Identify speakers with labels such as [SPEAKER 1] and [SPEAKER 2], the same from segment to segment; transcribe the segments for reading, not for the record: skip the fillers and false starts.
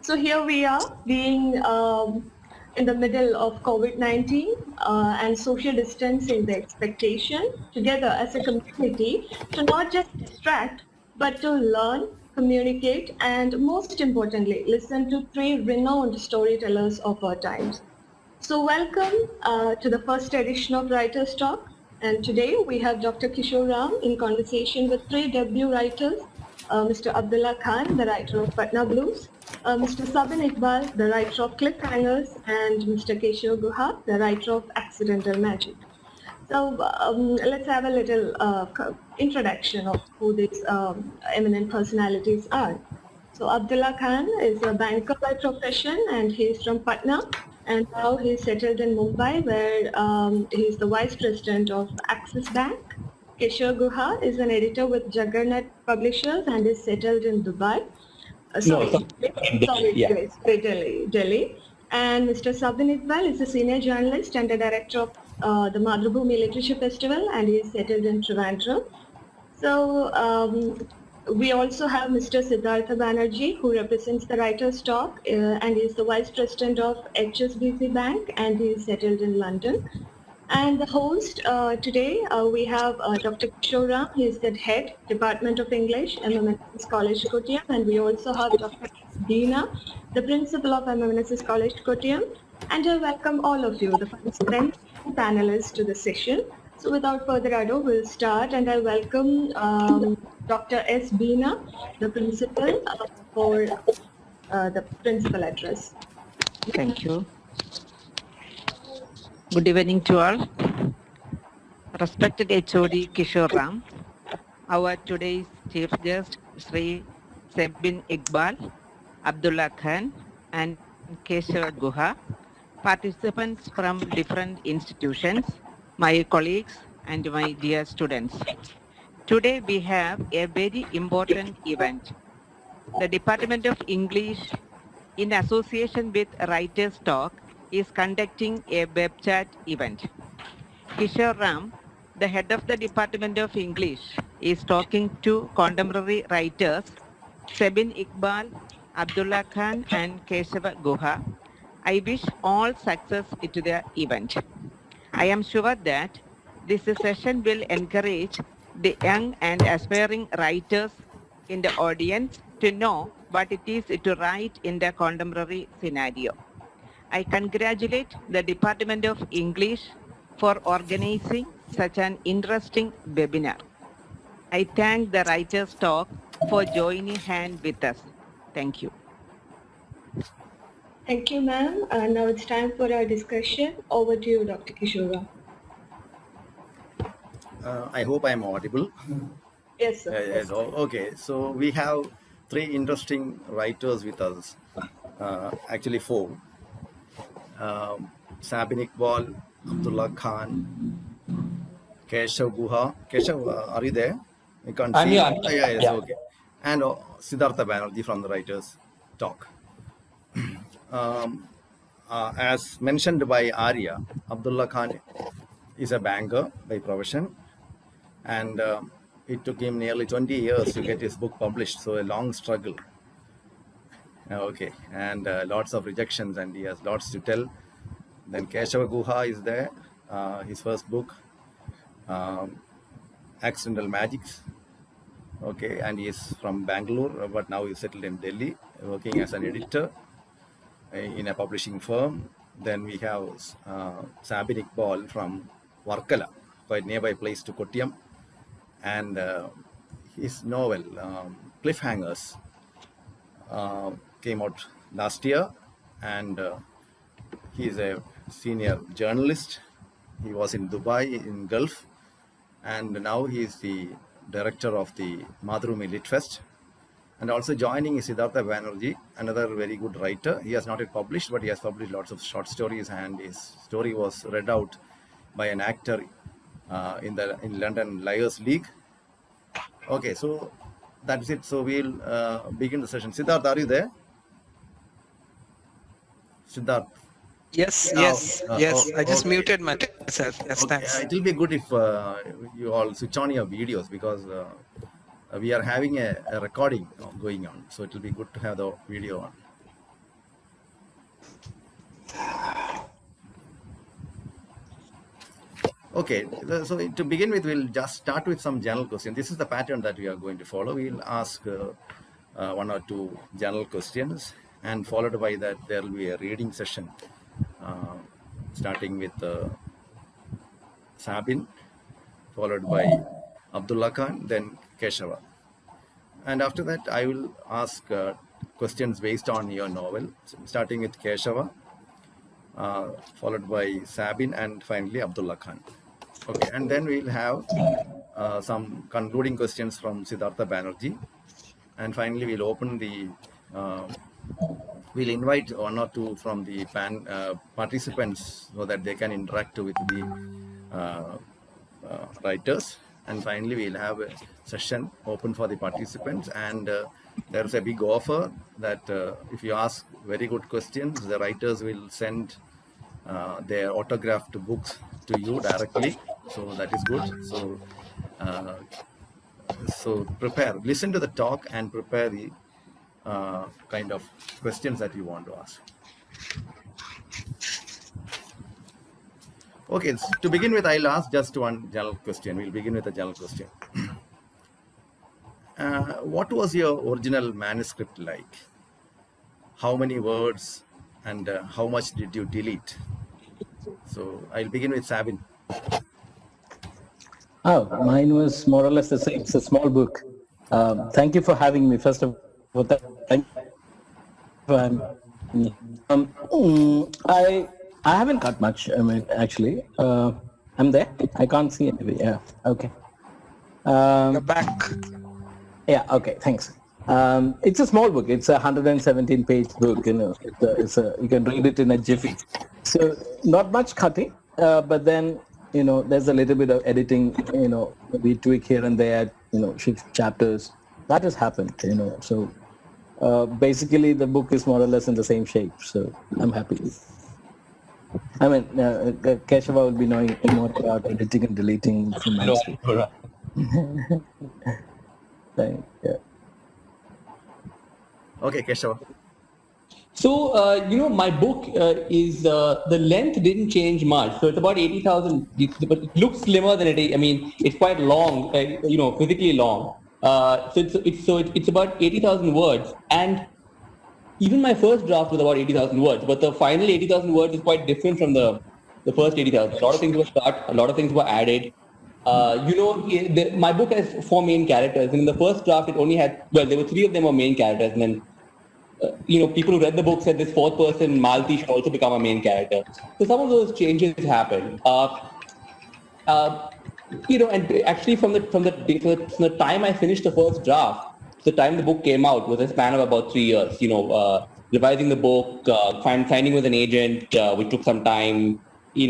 [SPEAKER 1] So here we are, being in the middle of COVID-19 and social distancing the expectation together as a community to not just distract, but to learn, communicate, and most importantly, listen to three renowned storytellers of our times. So welcome to the first edition of Writers Talk. And today we have Dr. Kishore Ram in conversation with three debut writers, Mr. Abdullah Khan, the writer of Patna Blues, Mr. Sabin Iqbal, the writer of Cliffhangers, and Mr. Keshav Guha, the writer of Accidental Magic. So let's have a little introduction of who these eminent personalities are. So Abdullah Khan is a banker by profession and he's from Patna, and now he's settled in Mumbai where he's the vice president of Axis Bank. Keshav Guha is an editor with Juggernaut Publishers and is settled in Dubai. Delhi. And Mr. Sabin Iqbal is a senior journalist and the director of the Madhubhumi Literature Festival, and he is settled in Trivandrum. So we also have Mr. Siddhartha Banerjee, who represents the Writers' Talk, and is the vice president of HSBC Bank, and he is settled in London. And the host today, we have Dr. Kishore Ram. He is the head, Department of English, MMNSS College, Kottayam. And we also have Dr. Deena, the principal of MMNSS College, Kottayam. And I welcome all of you, the participants and panelists, to the session. So without further ado, we'll start. And I welcome Dr. S. Beena, the principal, for the principal address.
[SPEAKER 2] Thank you. Good evening to all. Respected HOD Kishore Ram, our today's chief guest, Sri Sabin Iqbal, Abdullah Khan, and Keshav Guha, participants from different institutions, my colleagues, and my dear students. Today we have a very important event. The Department of English, in association with Writers' Talk, is conducting a web chat event. Kishore Ram, the head of the Department of English, is talking to contemporary writers Sabin Iqbal, Abdullah Khan, and Keshav Guha. I wish all success to the event. I am sure that this session will encourage the young and aspiring writers in the audience to know what it is to write in the contemporary scenario. I congratulate the Department of English for organizing such an interesting webinar. I thank the Writers' Talk for joining hand with us. Thank you.
[SPEAKER 1] Thank you, ma'am. Now it's time for our discussion. Over to you, Dr. Kishore.
[SPEAKER 3] I hope I'm audible.
[SPEAKER 1] Yes, sir.
[SPEAKER 3] Yes. Okay, so we have three interesting writers with us. Actually, four. Sabin Iqbal, Abdullah Khan, Keshav Guha. Keshav, are you there? I can't see. Yes, okay. And Siddhartha Banerjee from the Writers' Talk. As mentioned by Arya, Abdullah Khan is a banker by profession, and it took him nearly 20 years to get his book published, so a long struggle. Okay, and lots of rejections, and he has lots to tell. Then Keshav Guha is there, his first book, Accidental Magics. Okay, and he is from Bangalore, but now he's settled in Delhi, working as an editor in a publishing firm. Then we have Sabin Iqbal from Varkala, quite nearby place to Kottayam, and his novel Cliffhangers came out last year, and he is a senior journalist. He was in Dubai in Gulf, and now he is the director of the Madhubhumi Lit Fest. And also joining is Siddhartha Banerjee, another very good writer. He has not yet published, but he has published lots of short stories, and his story was read out by an actor in London Liars League. Okay, so that's it. So we'll begin the session. Siddhartha, are you there? Siddhartha.
[SPEAKER 4] Yes, yes. I just muted myself. Yes, thanks.
[SPEAKER 3] It will be good if you all switch on your videos, because we are having a recording going on. So it will be good to have the video on. Okay, so to begin with, we'll just start with some general questions. This is the pattern that we are going to follow. We'll ask one or two general questions, and followed by that, there will be a reading session, starting with Sabin, followed by Abdullah Khan, then Keshava. And after that, I will ask questions based on your novel, starting with Keshava, followed by Sabin, and finally Abdullah Khan. Okay, and then we'll have some concluding questions from Siddhartha Banerjee. And finally, we'll open the, we'll invite one or two from the participants so that they can interact with the writers. And finally, we'll have a session open for the participants. And there's a big offer that if you ask very good questions, the writers will send their autographed books to you directly. So that is good. So prepare, listen to the talk and prepare the kind of questions that you want to ask. Okay, to begin with, I'll ask just one general question. We'll begin with a general question. What was your original manuscript like? How many words and how much did you delete? So I'll begin with Sabin.
[SPEAKER 5] Oh, mine was more or less the same. It's a small book. Thank you for having me. First of all, thank you for having me. I haven't got much. I mean, actually, I'm there. I can't see anybody. Yeah. Okay.
[SPEAKER 4] The back.
[SPEAKER 5] Yeah. Okay. Thanks. It's a small book. It's a 117-page book. You know, you can read it in a jiffy. So not much cutting, but then there's a little bit of editing. We tweak here and there. Shift chapters. That has happened. So basically the book is more or less in the same shape. So I'm happy. I mean, Keshava will be knowing more about editing and deleting from manuscript. Yeah.
[SPEAKER 3] Okay, Keshava.
[SPEAKER 6] So, my book is the length didn't change much. So it's about 80,000, but it looks slimmer than it is. I mean, it's quite long, physically long. It's about 80,000 words. And even my first draft was about 80,000 words, but the final 80,000 words is quite different from the first 80,000. A lot of things were cut, a lot of things were added. My book has 4 main characters. And in the first draft, it only had, there were 3 of them were main characters. And then people who read the book said this 4th person, Malti, should also become a main character. So some of those changes happened. And actually from the time I finished the first draft, to the time the book came out was a span of about 3 years. Revising the book, signing with an agent, which took some time.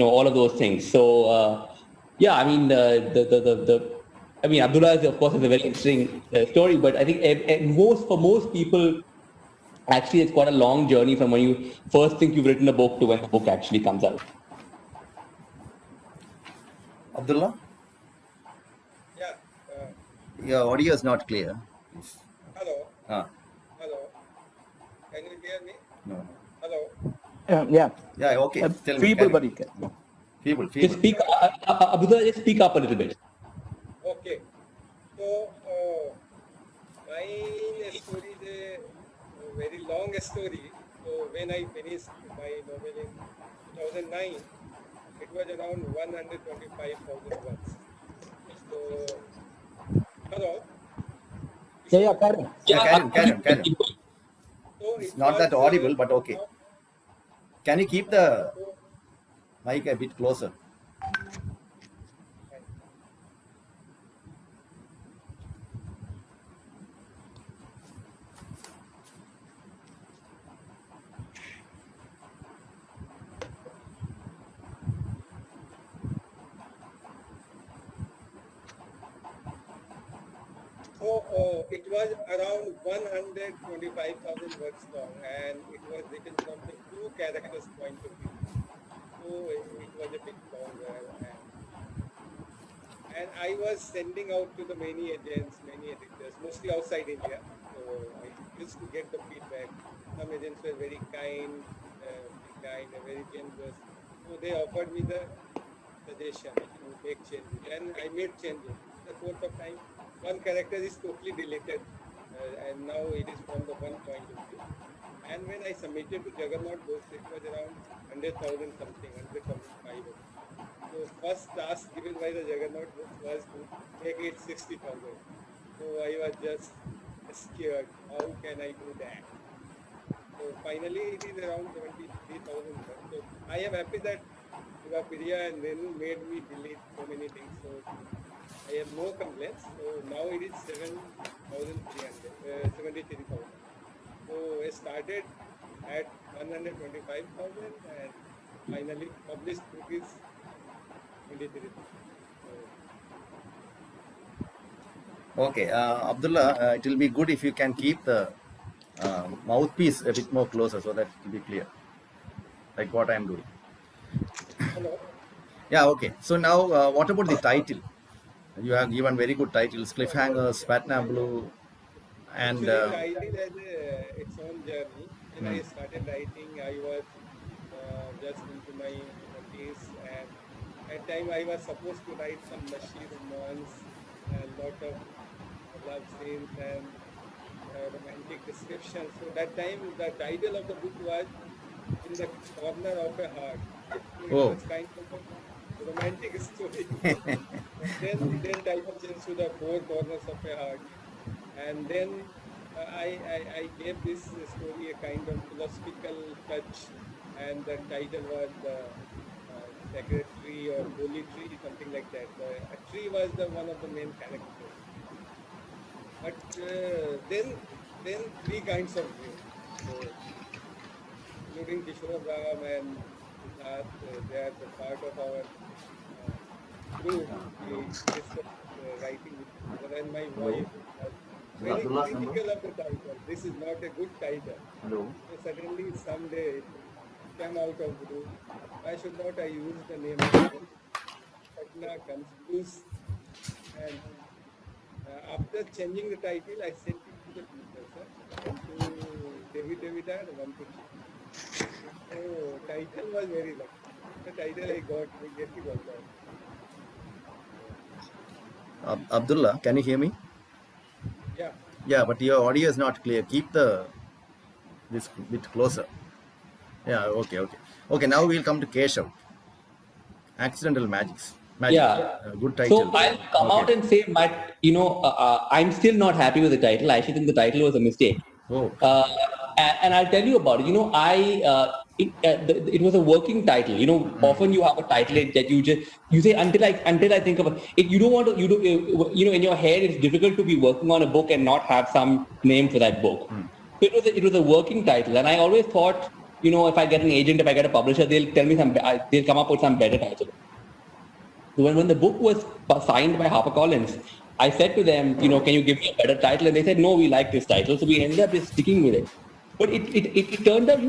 [SPEAKER 6] All of those things. So I mean, Abdullah of course is a very interesting story, but I think for most people. Actually, it's quite a long journey from when you first think you've written a book to when the book actually comes out.
[SPEAKER 3] Abdullah?
[SPEAKER 7] Yeah.
[SPEAKER 3] Your audio is not clear.
[SPEAKER 7] Hello. Hello. Can you hear me?
[SPEAKER 3] No.
[SPEAKER 7] Hello.
[SPEAKER 5] Yeah.
[SPEAKER 3] Yeah, okay. Tell me.
[SPEAKER 5] Feeble, but you can.
[SPEAKER 3] Feeble.
[SPEAKER 6] Just speak, Abdullah, just speak up a little bit.
[SPEAKER 7] Okay. So, my story is a very long story. So, when I finished my novel in 2009, it was around 125,000 words. So, hello?
[SPEAKER 5] Yeah, Karen.
[SPEAKER 3] Yeah, Karen.
[SPEAKER 7] So
[SPEAKER 3] It's not that audible, but okay. Can you keep the mic a bit closer?
[SPEAKER 7] So it was around 125,000 words long, and it was written from the 2 characters' point of view. So it was a bit longer, and I was sending out to the many agents, many editors, mostly outside India. So I used to get the feedback. Some agents were very kind, kind, very generous. So they offered me the suggestion to make changes, and I made changes. In the course of time, one character is totally deleted, and now it is from the one point of view. And when I submitted to Jagannath Books, it was around 100,000 something, 100,005. So first task given by the Jagannath Books was to make it 60,000. So I was just scared. How can I do that? So finally, it is around 73,000. So I am happy that Priya and Renu made me delete so many things. So I have no complaints. So now it is 73,000. So I started at 125,000 and finally published book is 23,000.
[SPEAKER 3] Okay, Abdullah, it will be good if you can keep the mouthpiece a bit more closer so that it will be clear, like what I am doing.
[SPEAKER 7] Hello.
[SPEAKER 3] Yeah, okay. So now, what about the title? You have given very good titles: Cliffhangers, Patna Blue, and
[SPEAKER 7] Actually, title has its own journey. When I started writing, I was just into my 20s, and at time I was supposed to write some mushy romance, a lot of love scenes and romantic descriptions. So that time, the title of the book was "In the Corner of a Heart." So it was kind of a romantic story. then title changed to "The Four Corners of a Heart," and then I gave this story a kind of philosophical touch, and the title was the Sacred Tree or Holy Tree, something like that. A tree was the one of the main characters. But then three kinds of dreams, so, including Kishore Ram and Siddharth, they are the part of our group. We discussed writing with each other, and my wife was very critical of the title. This is not a good title. So suddenly someday it came out of the room. Why should not I use the name of the book? Patna comes blues. And after changing the title, I sent it to the people, sir. One to David and one to Chief. So title was very lucky. The title I got, immediately got that.
[SPEAKER 3] Abdullah, can you hear me?
[SPEAKER 7] Yeah.
[SPEAKER 3] Yeah, but your audio is not clear. Keep this bit closer. Yeah, okay. Now we'll come to Keshav. Accidental Magics. Magic.
[SPEAKER 6] Yeah.
[SPEAKER 3] Good title.
[SPEAKER 6] So I'll come out and say, I'm still not happy with the title. I actually think the title was a mistake.
[SPEAKER 3] Oh.
[SPEAKER 6] And I'll tell you about it. It was a working title. Often you have a title that you say until I think of it. You don't want to. In your head, it's difficult to be working on a book and not have some name for that book. So it was a working title, and I always thought, if I get an agent, if I get a publisher, they'll tell me they'll come up with some better title. So when the book was signed by HarperCollins, I said to them, can you give me a better title? And they said, no, we like this title. So we ended up just sticking with it. But it turned out,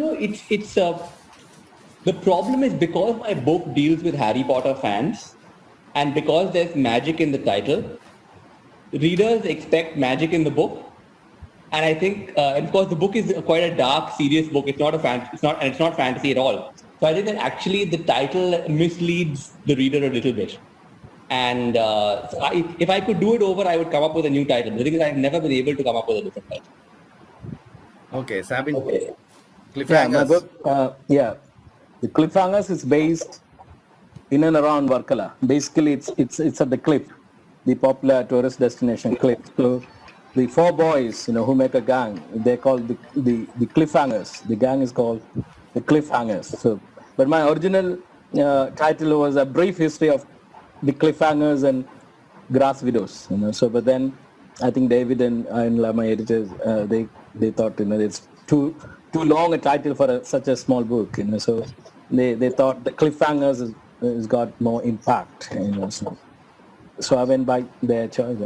[SPEAKER 6] the problem is because my book deals with Harry Potter fans, and because there's magic in the title, readers expect magic in the book. And I think, and of course, the book is quite a dark, serious book. It's not fantasy at all. So I think that actually the title misleads the reader a little bit. And if I could do it over, I would come up with a new title. The thing is, I've never been able to come up with a different title.
[SPEAKER 3] Okay, Sabin.
[SPEAKER 5] Yeah,
[SPEAKER 3] Cliffhangers.
[SPEAKER 5] my book, the Cliffhangers is based in and around Varkala. Basically, it's at the cliff, the popular tourist destination cliff. So the four boys, who make a gang, they're called the Cliffhangers. The gang is called the Cliffhangers. So, but my original title was a brief history of the Cliffhangers and Grass Widows. So, but then I think David and my editors, they thought it's too long a title for such a small book. So they thought the Cliffhangers has got more impact. So I went by their choice.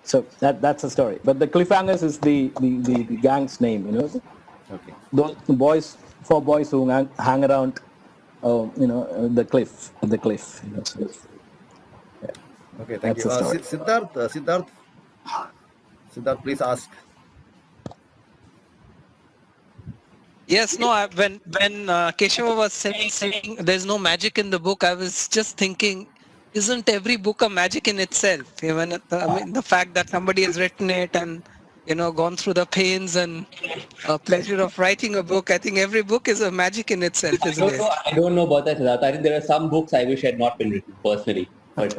[SPEAKER 5] So that's the story. But the Cliffhangers is the gang's name.
[SPEAKER 3] Okay.
[SPEAKER 5] Those four boys who hang around, the cliff. So, yeah.
[SPEAKER 3] Okay, thank
[SPEAKER 5] That's
[SPEAKER 3] you.
[SPEAKER 5] the story.
[SPEAKER 3] Siddharth, please ask.
[SPEAKER 4] Yes, no. When Keshava was saying there's no magic in the book, I was just thinking, isn't every book a magic in itself? Even I mean, the fact that somebody has written it and gone through the pains and pleasure of writing a book. I think every book is a magic in itself, isn't it?
[SPEAKER 6] I don't know about that, Siddharth. I think there are some books I wish had not been written personally. But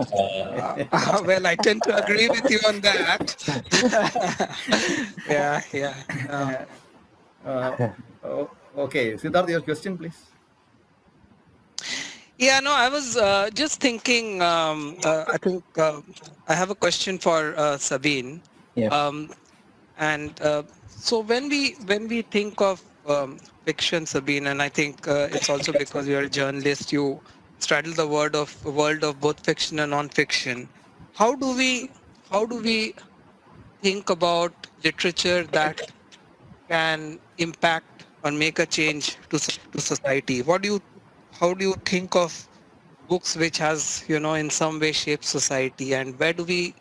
[SPEAKER 4] Well, I tend to agree with you on that. Yeah, yeah.
[SPEAKER 3] Okay, Siddharth, your question, please.
[SPEAKER 4] Yeah, no, I was just thinking, I think I have a question for Sabine.
[SPEAKER 5] Yeah.
[SPEAKER 4] And so when we think of fiction, Sabine, and I think it's also because you're a journalist, you straddle the world of both fiction and non-fiction. How do we think about literature that can impact or make a change to society? How do you think of books which has in some way shaped society, and where do we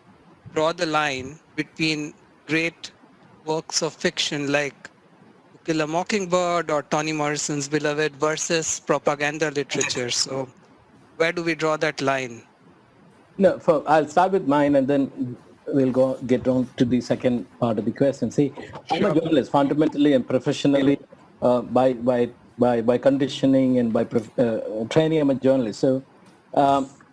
[SPEAKER 4] draw the line between great works of fiction like To Kill a Mockingbird or Toni Morrison's Beloved versus propaganda literature? So where do we draw that line?
[SPEAKER 5] No, I'll start with mine and then we'll get on to the second part of the question. See, I'm a journalist fundamentally and professionally by conditioning and by training. I'm a journalist. So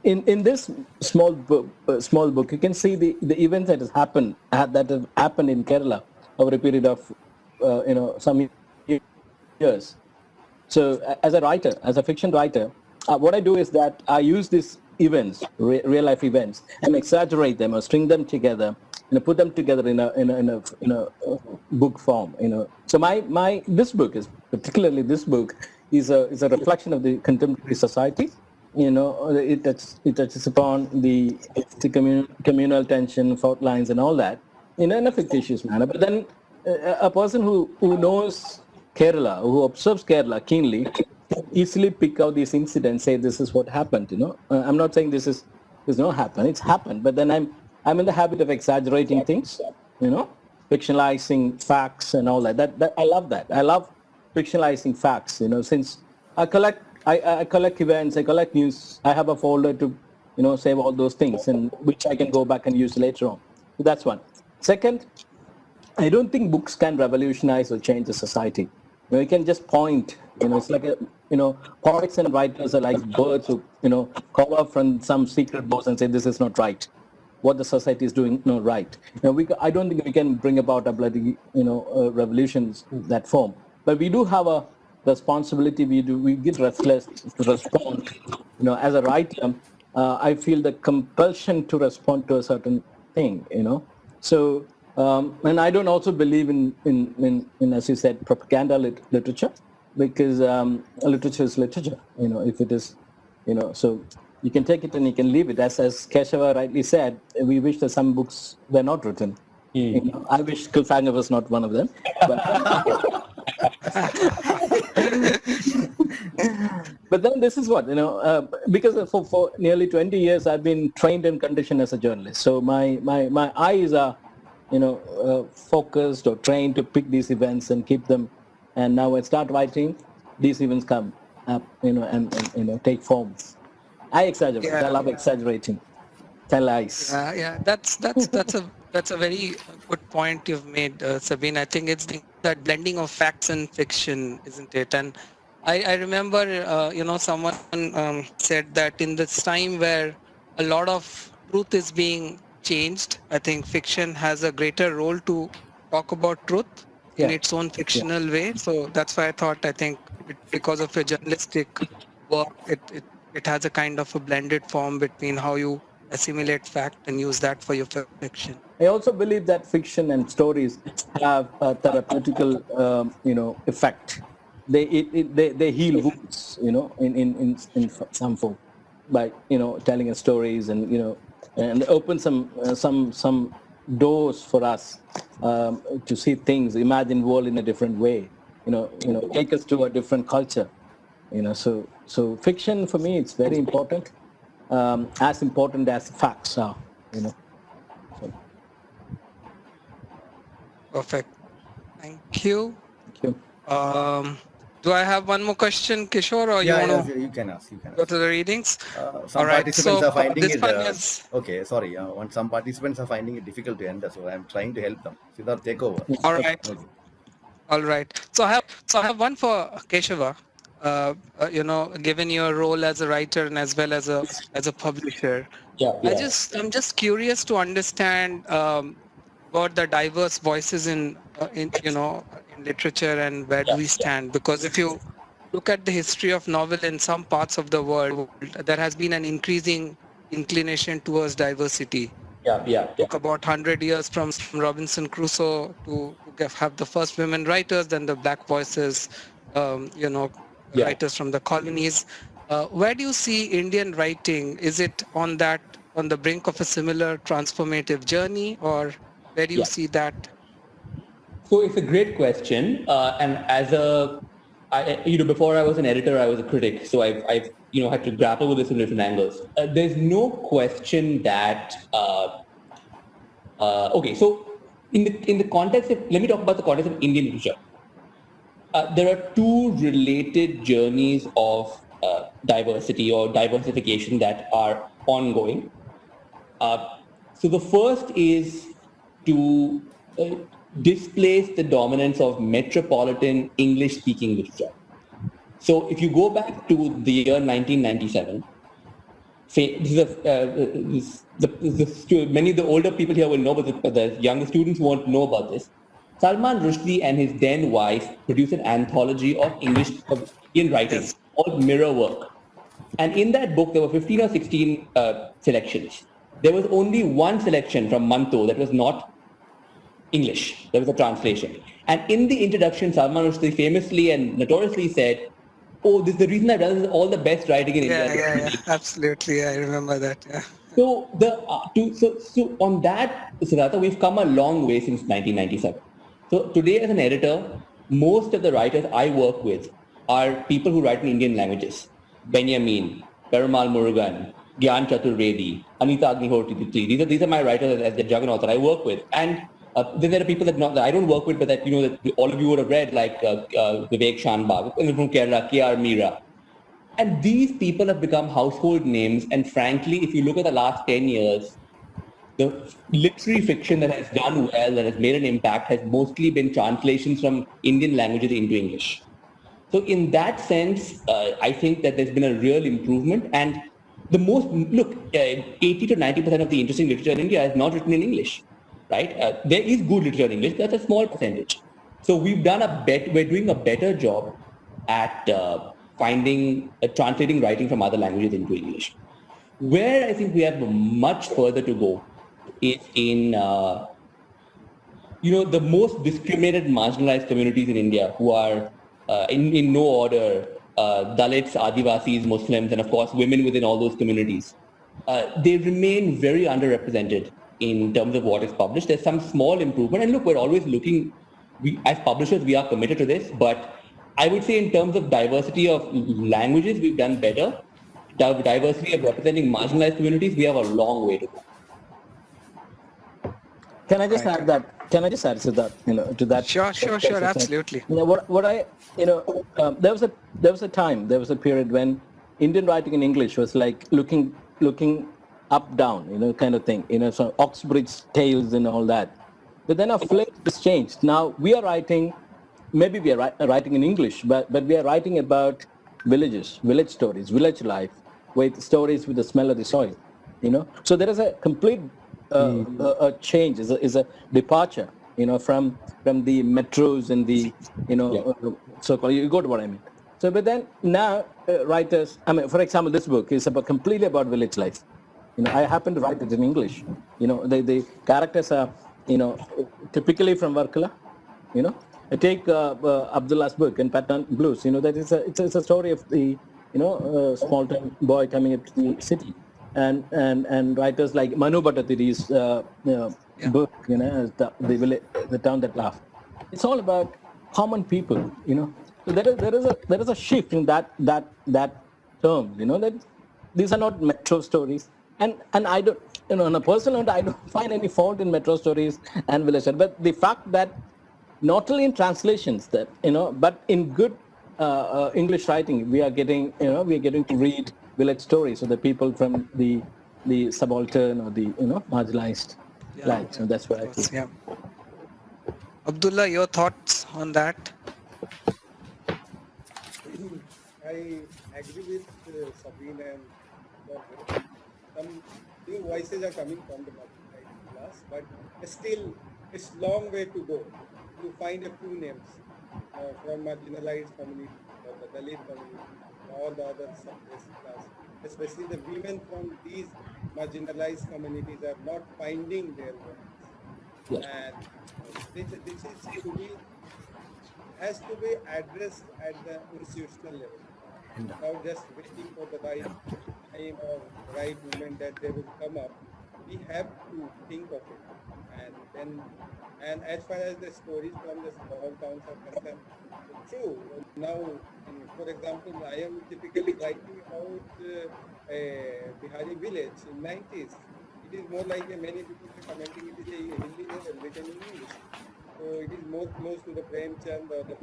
[SPEAKER 5] in this small book, you can see the events that that have happened in Kerala over a period of some years. So as a writer, as a fiction writer, what I do is that I use these events, real life events, and exaggerate them or string them together, put them together in a book form. So this book is particularly this book is a reflection of the contemporary society. It touches upon the communal tension, fault lines, and all that in a fictitious manner. But then a person who knows Kerala, who observes Kerala keenly, easily pick out these incidents, say this is what happened. I'm not saying this not happened. It's happened, but then I'm in the habit of exaggerating things. Fictionalizing facts and all that. That I love that. I love fictionalizing facts. Since I collect events, I collect news. I have a folder to save all those things, and which I can go back and use later on. So that's one. Second, I don't think books can revolutionize or change the society. You can just point. It's like poets and writers are like birds who call up from some secret box and say this is not right. What the society is doing not right. I don't think we can bring about a bloody revolutions in that form. But we do have a responsibility. We get restless to respond. As a writer, I feel the compulsion to respond to a certain thing. So. And I don't also believe in as you said, propaganda literature, because literature is literature. If it is, so you can take it and you can leave it. As Keshava rightly said, we wish that some books were not written. I wish Cliffhanger was not one of them. But then this is what, because for nearly 20 years I've been trained and conditioned as a journalist. So my eyes are focused or trained to pick these events and keep them. And now when I start writing, these events come up, and take form. I exaggerate.
[SPEAKER 4] Yeah.
[SPEAKER 5] I love exaggerating. Tell lies.
[SPEAKER 4] Yeah. That's a very good point you've made, Sabine. I think it's that blending of facts and fiction, isn't it? And I remember, someone said that in this time where a lot of truth is being changed, I think fiction has a greater role to talk about truth in its own fictional way. So that's why I think because of your journalistic work, it has a kind of a blended form between how you assimilate fact and use that for your fiction.
[SPEAKER 5] I also believe that fiction and stories have a therapeutical, effect. They heal wounds, in some form by telling us stories and open some doors for us to see things, imagine world in a different way. Take us to a different culture. So fiction for me it's very important, as important as facts are. So.
[SPEAKER 4] Perfect. Thank you.
[SPEAKER 5] Thank you.
[SPEAKER 4] Do I have one more question, Kishore, or you
[SPEAKER 3] Yeah,
[SPEAKER 4] want
[SPEAKER 3] yes,
[SPEAKER 4] to
[SPEAKER 3] you can ask. You can
[SPEAKER 4] go
[SPEAKER 3] ask.
[SPEAKER 4] to the readings? All
[SPEAKER 3] Some
[SPEAKER 4] right.
[SPEAKER 3] participants
[SPEAKER 4] So
[SPEAKER 3] are finding
[SPEAKER 4] this
[SPEAKER 3] it.
[SPEAKER 4] one is
[SPEAKER 3] Okay, sorry. Some participants are finding it difficult to enter, so I'm trying to help them. Siddharth, take over.
[SPEAKER 4] all right.
[SPEAKER 3] Okay.
[SPEAKER 4] All right. So I have one for Keshava. Given your role as a writer and as well as a publisher,
[SPEAKER 6] Yeah.
[SPEAKER 4] I'm just curious to understand about the diverse voices in literature and where do we stand? Because if you look at the history of novel in some parts of the world, there has been an increasing inclination towards diversity.
[SPEAKER 6] Yeah.
[SPEAKER 4] Took about 100 years from Robinson Crusoe to have the first women writers, then the black voices,
[SPEAKER 6] Yeah.
[SPEAKER 4] writers from the colonies. Where do you see Indian writing? Is it on the brink of a similar transformative journey, or where do you
[SPEAKER 6] Yeah.
[SPEAKER 4] see that?
[SPEAKER 6] So it's a great question, and before I was an editor, I was a critic, so I've had to grapple with this from different angles. There's no question that okay. So in the context of, let me talk about the context of Indian literature. There are two related journeys of diversity or diversification that are ongoing. So the first is to displace the dominance of metropolitan English-speaking literature. So if you go back to the year 1997, many of the older people here will know, but the younger students won't know about this. Salman Rushdie and his then wife produced an anthology of Indian writing
[SPEAKER 4] Yes.
[SPEAKER 6] called Mirror Work. And in that book, there were 15 or 16 selections. There was only one selection from Manto that was not English. There was a translation. And in the introduction, Salman Rushdie famously and notoriously said, "Oh, this is the reason I've done this is all the best writing in India."
[SPEAKER 4] Yeah. Absolutely, I remember that. Yeah.
[SPEAKER 6] So on that, Siddhartha, we've come a long way since 1997. So today, as an editor, most of the writers I work with are people who write in Indian languages. Benjamin, Perumal Murugan, Gyan Chaturvedi, Anita Agnihotri. These are my writers as the juggernauts that I work with. And then there are people that I don't work with, but that that all of you would have read, like Vivek Shanbag from Kerala, K.R. Meera. And these people have become household names. And frankly, if you look at the last 10 years, the literary fiction that has done well, that has made an impact, has mostly been translations from Indian languages into English. So in that sense, I think that there's been a real improvement. And look, 80 to 90% of the interesting literature in India is not written in English, right? There is good literature in English, that's a small percentage. So we're doing a better job at translating writing from other languages into English. Where I think we have much further to go is in the most discriminated, marginalized communities in India, who are in no order, Dalits, Adivasis, Muslims, and of course women within all those communities. They remain very underrepresented in terms of what is published. There's some small improvement, and look, we're always looking. As publishers, we are committed to this, but I would say in terms of diversity of languages, we've done better. Diversity of representing marginalized communities, we have a long way to go.
[SPEAKER 5] Can I just add that? Can I just add to that? To that.
[SPEAKER 4] Sure, absolutely.
[SPEAKER 5] What I there was a time, there was a period when Indian writing in English was like looking up down, kind of thing. So Oxbridge tales and all that. But then our flavor has changed. Now we are writing. Maybe we are writing in English, but we are writing about villages, village stories, village life, with stories with the smell of the soil. So there is a complete a change, is a departure, from the metros and the so-called. You got what I mean. So, but then now writers. I mean, for example, this book is completely about village life. I happen to write it in English. The characters are typically from Varkala. I take Abdullah's book and Pathan Blues. That is it's a story of the small town boy coming up to the city, and writers like Manu Bhattacharya's book, the town that laughed. It's all about common people. So there is a shift in that term. That these are not metro stories, and I don't on a personal note, I don't find any fault in metro stories and village stories, but the fact that not only in translations that but in good English writing, we are getting to read village stories, so the people from the subaltern or the marginalized lands. So that's what I feel.
[SPEAKER 4] Yeah. Abdullah, your thoughts on that?
[SPEAKER 7] I agree with Sabine and some new voices are coming from the marginalized class, but still it's long way to go to find a few names from marginalized community or the Dalit community, all the other suppressed class, especially the women from these marginalized communities are not finding their voice.
[SPEAKER 5] Yeah.
[SPEAKER 7] And this is to be has to be addressed at the institutional level, without just waiting for the right time or right moment that they will come up. We have to think of it. And then, and as far as the stories from the small towns are concerned, true. Now, for example, I am typically writing about a Bihari village in 90s. It is more like many people are commenting it is a Hindi novel written in English. So it is more close to the Premchand or the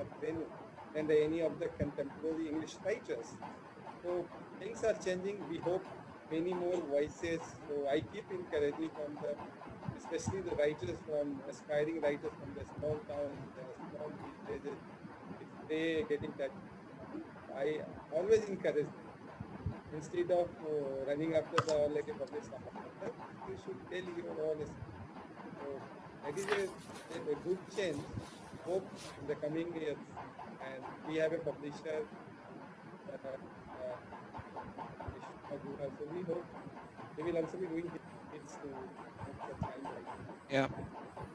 [SPEAKER 7] of Venu than any of the contemporary English writers. So things are changing. We hope many more voices. So I keep encouraging from the, especially the writers from, aspiring writers from the small towns, the small villages, if they get in touch, I always encourage them. Instead of running after the like a published author, you should tell your own story. So that is a good change. Hope in the coming years, and we have a publisher. So we hope they will also be doing hits to the child.
[SPEAKER 4] Yeah,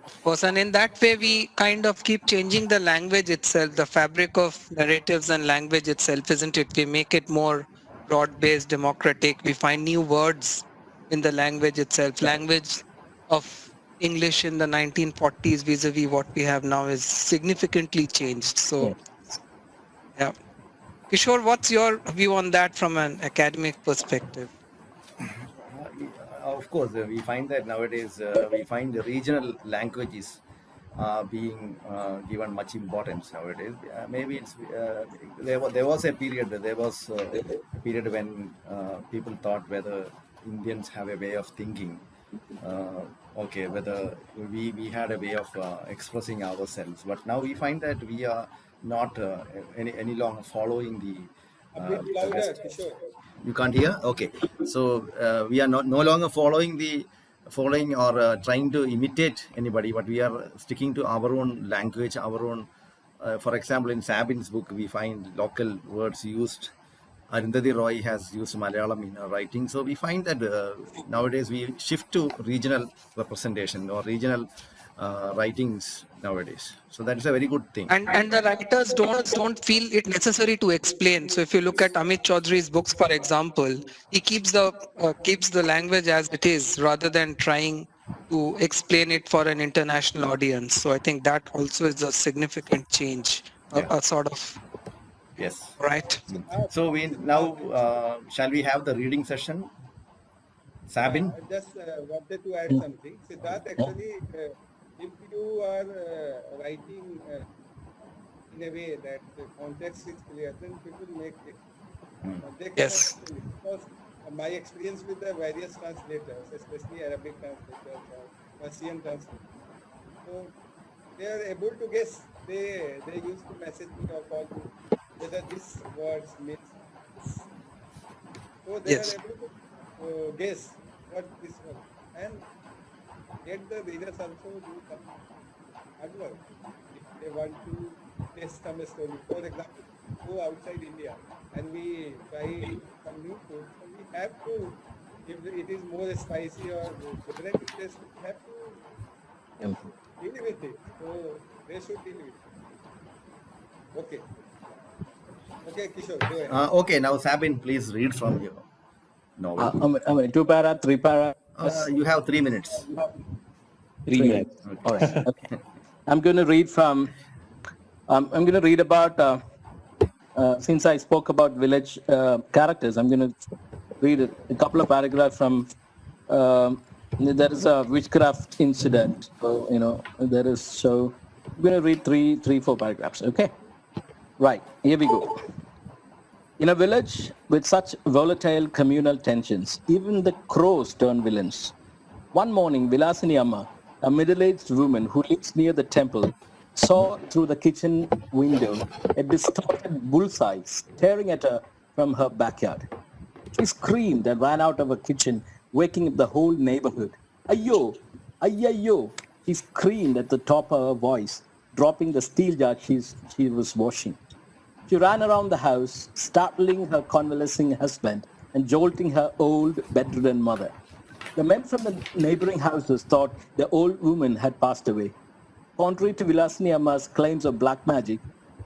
[SPEAKER 4] of course. And in that way, we kind of keep changing the language itself, the fabric of narratives and language itself, isn't it? We make it more broad-based, democratic. We find new words in the language itself. Language of English in the 1940s vis-a-vis what we have now is significantly changed. So, yeah. Kishore, what's your view on that from an academic perspective?
[SPEAKER 3] Of course, we find that nowadays we find the regional languages being given much importance nowadays. Maybe it's there was a period when people thought whether Indians have a way of thinking. Whether we had a way of expressing ourselves, but now we find that we are not any longer following the
[SPEAKER 7] A bit louder,
[SPEAKER 3] West.
[SPEAKER 7] Kishore.
[SPEAKER 3] You can't hear? Okay. So we are no longer following or trying to imitate anybody, but we are sticking to our own language, our own. For example, in Sabin's book, we find local words used. Arundhati Roy has used Malayalam in her writing. So we find that nowadays we shift to regional representation or regional writings nowadays. So that is a very good thing.
[SPEAKER 4] And the writers don't feel it necessary to explain. So if you look at Amit Chaudhary's books, for example, he keeps the language as it is rather than trying to explain it for an international audience. So I think that also is a significant change, a sort of.
[SPEAKER 3] Yes.
[SPEAKER 4] Right.
[SPEAKER 3] So we now shall we have the reading session? Sabin?
[SPEAKER 7] I just wanted to add something. Siddharth, actually, if you are writing in a way that the context is clear, then people make it. They cannot explain it. Because my experience with the various translators, especially Arabic translators or Persian translators, so they are able to guess. They used to message me or call me whether this words means this. So they are able to guess what this was, and get the readers also do some hard work. If they want to test some story, for example, go outside India and we try some new food, so we have to, if it is more spicy or different taste, we have to deal with it. So they should deal with it. Okay. Okay, Kishore, go ahead.
[SPEAKER 3] Okay, now Sabin, please read from your novel.
[SPEAKER 5] I mean, 2 para, 3 para.
[SPEAKER 3] You have 3 minutes.
[SPEAKER 5] 3 minutes. Okay. All right. Okay. I'm going to read from. I'm going to read about. Since I spoke about village characters, I'm going to read a couple of paragraphs from. There is a witchcraft incident. So, there is. So I'm going to read 4 paragraphs. Okay. Right, here we go. In a village with such volatile communal tensions, even the crows turn villains. One morning, Vilasini Amma, a middle-aged woman who lives near the temple, saw through the kitchen window a distorted bullseye staring at her from her backyard. She screamed and ran out of her kitchen, waking up the whole neighborhood. Ayo! Ayyo! She screamed at the top of her voice, dropping the steel jar she was washing. She ran around the house, startling her convalescing husband and jolting her old bedridden mother. The men from the neighboring houses thought the old woman had passed away. Contrary to Vilasini Amma's claims of black magic,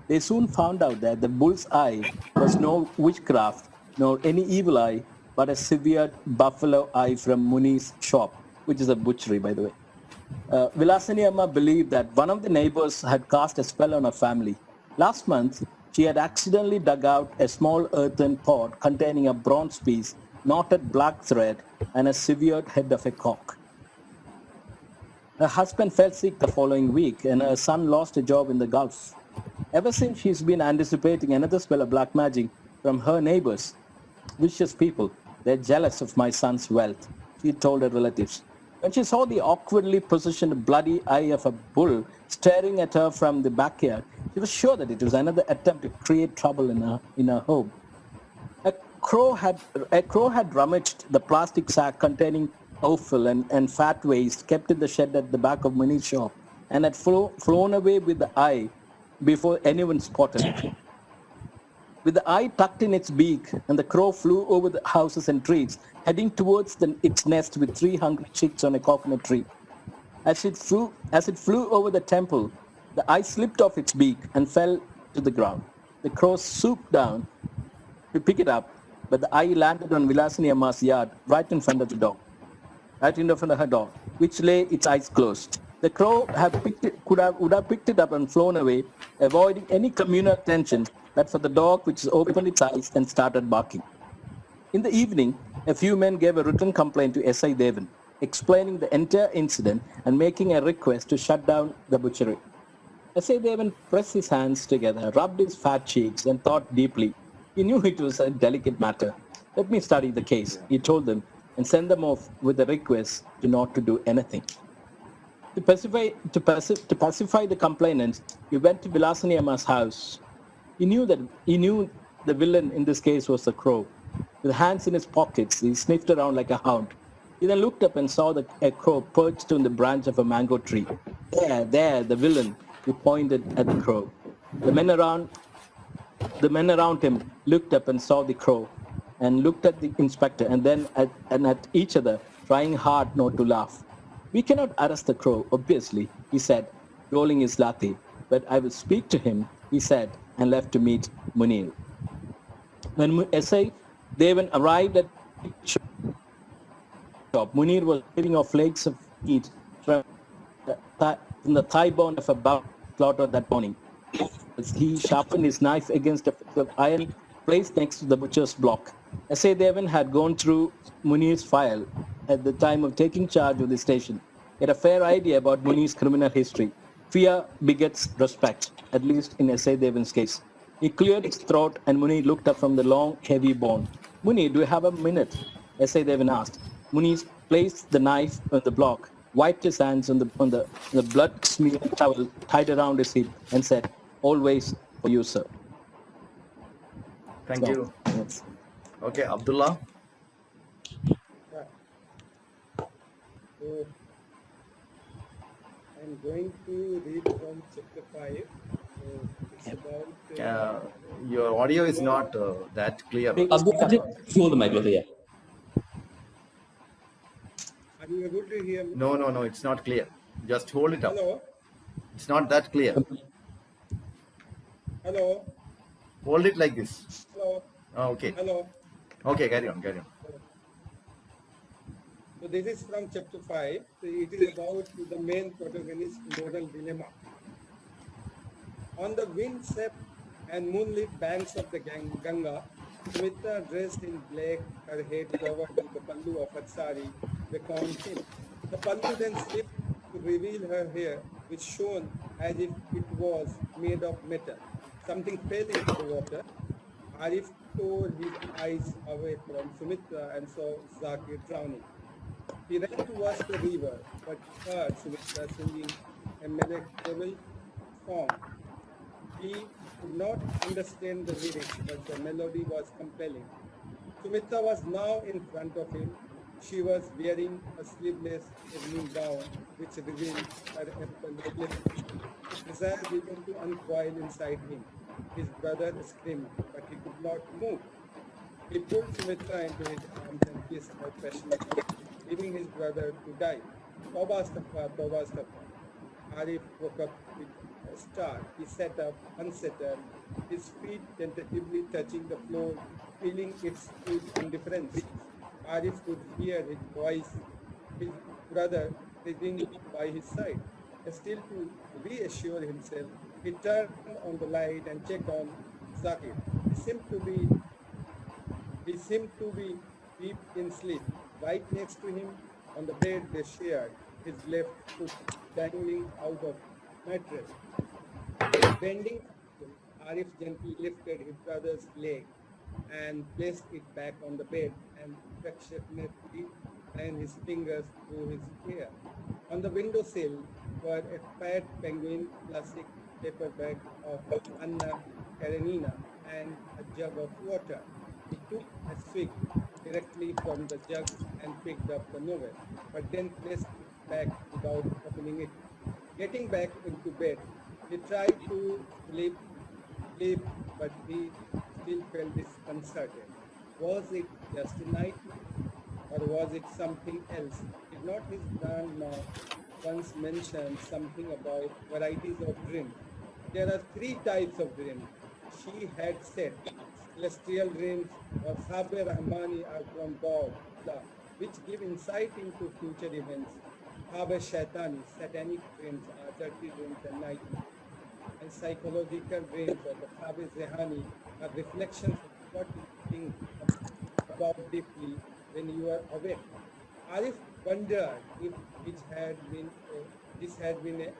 [SPEAKER 5] they soon found out that the bull's eye was no witchcraft nor any evil eye, but a severed buffalo eye from Muni's shop, which is a butchery, by the way. Vilasini Amma believed that one of the neighbors had cast a spell on her family. Last month, she had accidentally dug out a small earthen pot containing a bronze piece, knotted black thread, and a severed head of a cock. Her husband fell sick the following week, and her son lost a job in the Gulf. Ever since, she's been anticipating another spell of black magic from her neighbors. Vicious people, they're jealous of my son's wealth, she told her relatives. When she saw the awkwardly positioned bloody eye of a bull staring at her from the backyard, she was sure that it was another attempt to create trouble in her home. A crow had rummaged the plastic sack containing offal and fat waste kept in the shed at the back of Muni's shop and had flown away with the eye before anyone spotted it. With the eye tucked in its beak, and the crow flew over the houses and trees, heading towards its nest with 3 hungry chicks on a coconut tree. As it flew over the temple, the eye slipped off its beak and fell to the ground. The crow swooped down to pick it up, but the eye landed on Vilasini Amma's yard right in front of her door, which lay its eyes closed. The crow would have picked it up and flown away, avoiding any communal tension, but for the dog, which opened its eyes and started barking. In the evening, a few men gave a written complaint to S.I. Devan, explaining the entire incident and making a request to shut down the butchery. S.I. Devan pressed his hands together, rubbed his fat cheeks, and thought deeply. He knew it was a delicate matter. Let me study the case, he told them, and sent them off with a request not to do anything. To pacify the complainants, he went to Vilasini Amma's house. He knew the villain in this case was the crow. With hands in his pockets, he sniffed around like a hound. He then looked up and saw a crow perched on the branch of a mango tree. There, the villain. He pointed at the crow. The men around him looked up and saw the crow, and looked at the inspector, and then at each other, trying hard not to laugh. We cannot arrest the crow, obviously, he said, rolling his latte. But I will speak to him, he said, and left to meet Munir. When S.I. Devan arrived at the shop, Munir was living off flakes of meat from the thigh bone of a buck slaughtered that morning. As he sharpened his knife against a piece of iron placed next to the butcher's block. S.A. Devan had gone through Munir's file at the time of taking charge of the station. He had a fair idea about Munir's criminal history. Fear begets respect, at least in S.A. Devan's case. He cleared his throat, and Munir looked up from the long, heavy bone. Munir, do you have a minute? S.A. Devan asked. Munir placed the knife on the block, wiped his hands on the blood-smeared towel tied around his hip, and said, "Always for you, sir."
[SPEAKER 3] Thank you.
[SPEAKER 5] Yes.
[SPEAKER 3] Okay, Abdullah.
[SPEAKER 7] So I'm going to read from chapter 5. So it's about.
[SPEAKER 3] Your audio is not that clear.
[SPEAKER 6] Abdullah, just move the mic closer, yeah.
[SPEAKER 7] Are you able to hear me?
[SPEAKER 3] No, it's not clear. Just hold it up.
[SPEAKER 7] Hello?
[SPEAKER 3] It's not that clear.
[SPEAKER 7] Hello?
[SPEAKER 3] Hold it like this.
[SPEAKER 7] Hello?
[SPEAKER 3] Okay.
[SPEAKER 7] Hello?
[SPEAKER 3] Okay, carry on.
[SPEAKER 7] So this is from chapter 5. So it is about the main protagonist's moral dilemma. On the wind-swept and moonlit banks of the Ganga, Sumitra, dressed in black, her head covered with the pallu of her sari, beckoned him. The pallu then slipped to reveal her hair, which shone as if it was made of metal. something fell into the water. Arif tore his eyes away from Sumitra and saw Zakir drowning. He ran towards the river, but heard Sumitra singing a melancholy song. He could not understand the lyrics, but the melody was compelling. Sumitra was now in front of him. She was wearing a sleeveless evening gown, which revealed her ample lips. His desire began to uncoil inside him. His brother screamed, but he could not move. He pulled Sumitra into his arms and kissed her passionately, leaving his brother to die. Toba Astaghfar, Toba Astaghfar. Arif woke up with a start. He sat up, unsettled, his feet tentatively touching the floor, feeling its huge indifference. Arif could hear his voice, his brother sitting by his side. Still to reassure himself, he turned on the light and checked on Zakir. He seemed to be deep in sleep. Right next to him on the bed they shared, his left foot dangling out of mattress. Bending, Arif gently lifted his brother's leg and placed it back on the bed and affectionately ran his fingers through his hair. On the windowsill were a fat penguin plastic paper bag of Anna Karenina and a jug of water. He took a swig directly from the jug and picked up the novel, but then placed it back without opening it. Getting back into bed, he tried to sleep, but he still felt disconcerted. Was it just a nightmare, or was it something else? Did not his grandma once mention something about varieties of dreams? There are three types of dreams. She had said celestial dreams or Sabe Rahmani are from God, which give insight into future events. Sabe Shaitani, satanic dreams are dirty dreams and nightmares. And psychological dreams or the Sabe Zehani are reflections of what you think about deeply when you are awake. Arif wondered if this had been a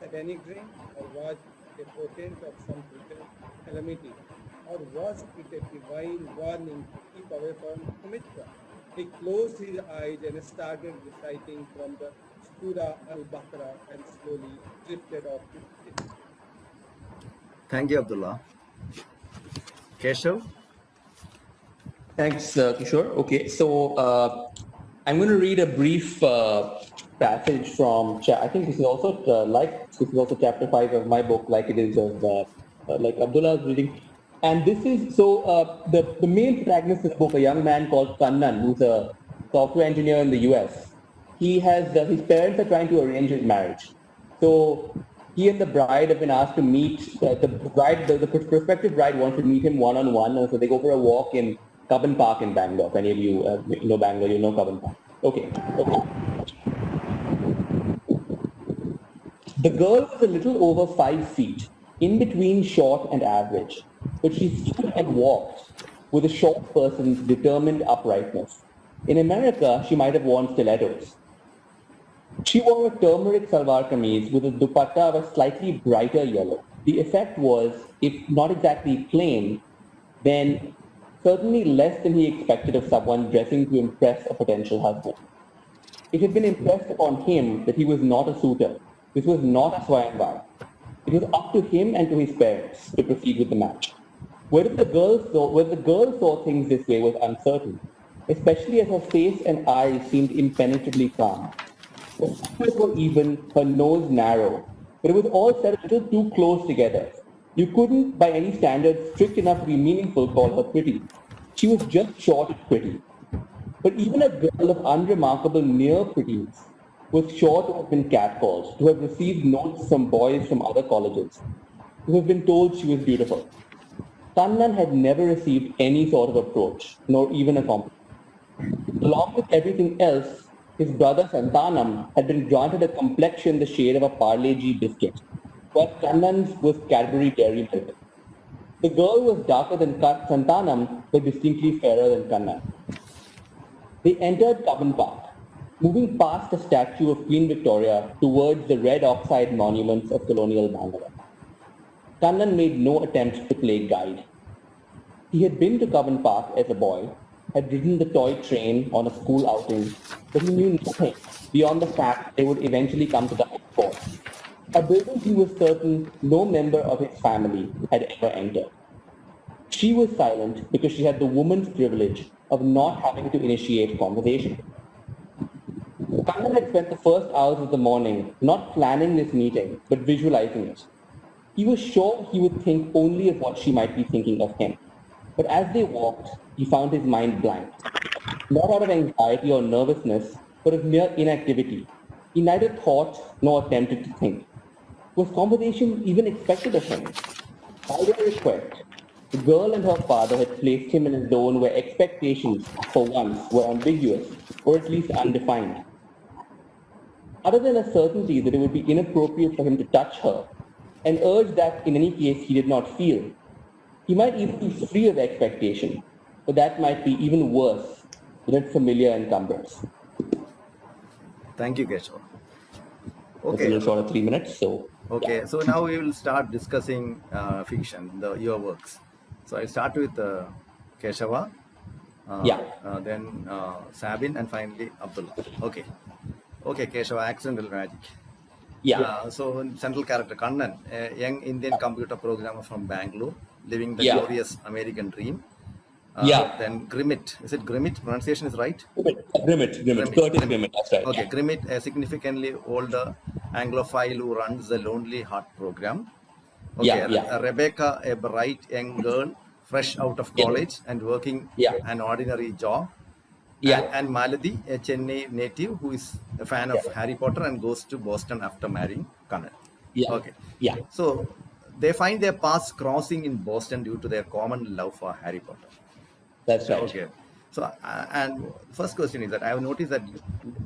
[SPEAKER 7] satanic dream, or was it a portent of some future calamity, or was it a divine warning to keep away from Sumitra? He closed his eyes and started reciting from the Surah Al-Baqarah and slowly drifted off to sleep.
[SPEAKER 3] Thank you, Abdullah. Keshav?
[SPEAKER 6] Thanks, Kishore. Okay, so I'm going to read a brief passage from. I think this is also this is also chapter 5 of my book, like it is of like Abdullah's reading. And this is the main protagonist of this book, a young man called Kannan, who's a software engineer in the U.S. He has his parents are trying to arrange his marriage, so he and the bride have been asked to meet. The prospective bride wants to meet him one-on-one, and so they go for a walk in Cubbon Park in Bangalore. If any of you know Bangalore, you know Cubbon Park. Okay. The girl was a little over 5 feet, in between short and average, but she stood and walked with a short person's determined uprightness. In America, she might have worn stilettos. She wore a turmeric salwar kameez with a dupatta of a slightly brighter yellow. The effect was, if not exactly plain, then certainly less than he expected of someone dressing to impress a potential husband. It had been impressed upon him that he was not a suitor. This was not a swayamvar. It was up to him and to his parents to proceed with the match. Whether the girl saw things this way was uncertain, especially as her face and eyes seemed impenetrably calm. Her features were even, her nose narrow, but it was all set a little too close together. You couldn't, by any standards strict enough to be meaningful, call her pretty. She was just short and pretty. But even a girl of unremarkable near prettiness was sure to have been catcalled, to have received notes from boys from other colleges, to have been told she was beautiful. Kannan had never received any sort of approach, nor even a compliment. Along with everything else, his brother Santanam had been granted a complexion the shade of a Parle-G biscuit, while Kannan's was Cadbury Dairy Milk. The girl was darker than Santanam, but distinctly fairer than Kannan. They entered Cubbon Park, moving past the statue of Queen Victoria towards the red oxide monuments of colonial Bangalore. Kannan made no attempt to play guide. He had been to Coven Park as a boy, had ridden the toy train on a school outing, but he knew nothing beyond the fact they would eventually come to the high court, a building he was certain no member of his family had ever entered. She was silent because she had the woman's privilege of not having to initiate conversation. Kannan had spent the first hours of the morning not planning this meeting, but visualizing it. He was sure he would think only of what she might be thinking of him. But as they walked, he found his mind blank. Not out of anxiety or nervousness, but of mere inactivity. He neither thought nor attempted to think. Was conversation even expected of him? By their request, the girl and her father had placed him in a zone where expectations, for once, were ambiguous, or at least undefined. Other than a certainty that it would be inappropriate for him to touch her, an urge that in any case he did not feel, he might even be free of expectation, but that might be even worse than its familiar encumbrance.
[SPEAKER 3] Thank you, Keshav.
[SPEAKER 6] It's a
[SPEAKER 3] Okay.
[SPEAKER 6] little short of 3 minutes, so.
[SPEAKER 3] Okay,
[SPEAKER 6] Yeah.
[SPEAKER 3] so now we will start discussing fiction, your works. So I'll start with Keshava, then Sabin, and finally Abdullah. Okay, Keshava, accidental magic.
[SPEAKER 6] Yeah.
[SPEAKER 3] So central character Kannan, a young Indian computer programmer from Bangalore, living the
[SPEAKER 6] Yeah.
[SPEAKER 3] glorious American dream. Then Grimmett, is it Grimmett? Pronunciation is right?
[SPEAKER 6] Grimmett. Curtis Grimmett, that's right.
[SPEAKER 3] Okay, Grimmett, a significantly older Anglophile who runs the Lonely Heart program. Okay, Rebecca, a bright young girl, fresh out of college and working an ordinary job. And Maladi, a Chennai native who is a fan of Harry Potter and goes to Boston after marrying Kannan. Okay. So they find their paths crossing in Boston due to their common love for Harry Potter.
[SPEAKER 6] That's right.
[SPEAKER 3] Okay. So, and first question is that I have noticed that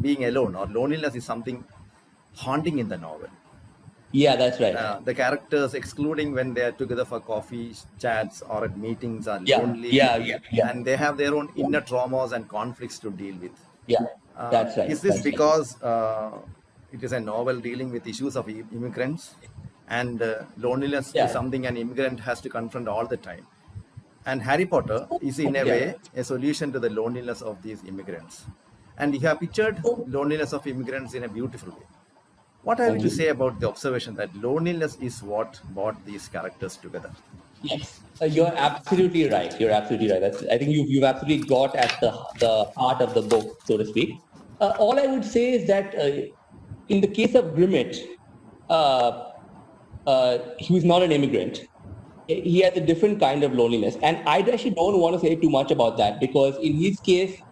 [SPEAKER 3] being alone or loneliness is something haunting in the novel.
[SPEAKER 6] Yeah, that's right.
[SPEAKER 3] The characters, excluding when they are together for coffee chats or at meetings, are lonely. And they have their own inner traumas and conflicts to deal with.
[SPEAKER 6] Yeah, that's right.
[SPEAKER 3] Is this because it is a novel dealing with issues of immigrants, and loneliness is something an immigrant has to confront all the time? And Harry Potter is in a way a solution to the loneliness of these immigrants. And you have pictured loneliness of immigrants in a beautiful way. What are you to say about the observation that loneliness is what brought these characters together?
[SPEAKER 6] Yes, you're absolutely right. I think you've absolutely got at the heart of the book, so to speak. All I would say is that in the case of Grimmett, he was not an immigrant. He has a different kind of loneliness. And I actually don't want to say too much about that because in his case,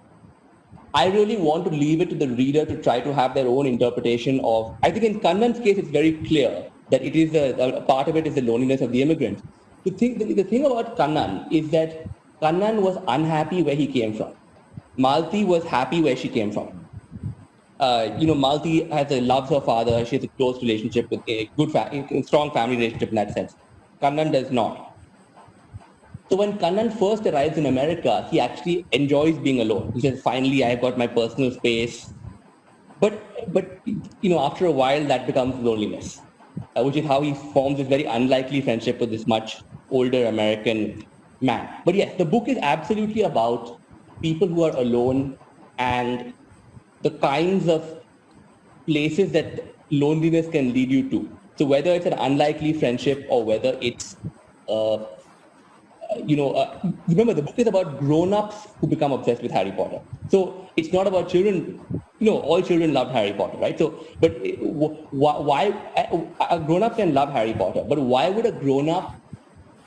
[SPEAKER 6] I really want to leave it to the reader to try to have their own interpretation of, I think in Kannan's case, it's very clear that it is a part of it is the loneliness of the immigrants. The thing about Kannan is that Kannan was unhappy where he came from. Malti was happy where she came from. Malti loves her father. She has a close relationship with a strong family relationship in that sense. Kannan does not. So when Kannan first arrives in America, he actually enjoys being alone. He says, finally, I've got my personal space. But after a while, that becomes loneliness, which is how he forms this very unlikely friendship with this much older American man. But yes, the book is absolutely about people who are alone and the kinds of places that loneliness can lead you to. So whether it's an unlikely friendship or whether it's, remember the book is about grown-ups who become obsessed with Harry Potter. So it's not about children. All children love Harry Potter, right? So, but why a grown-up can love Harry Potter, but why would a grown-up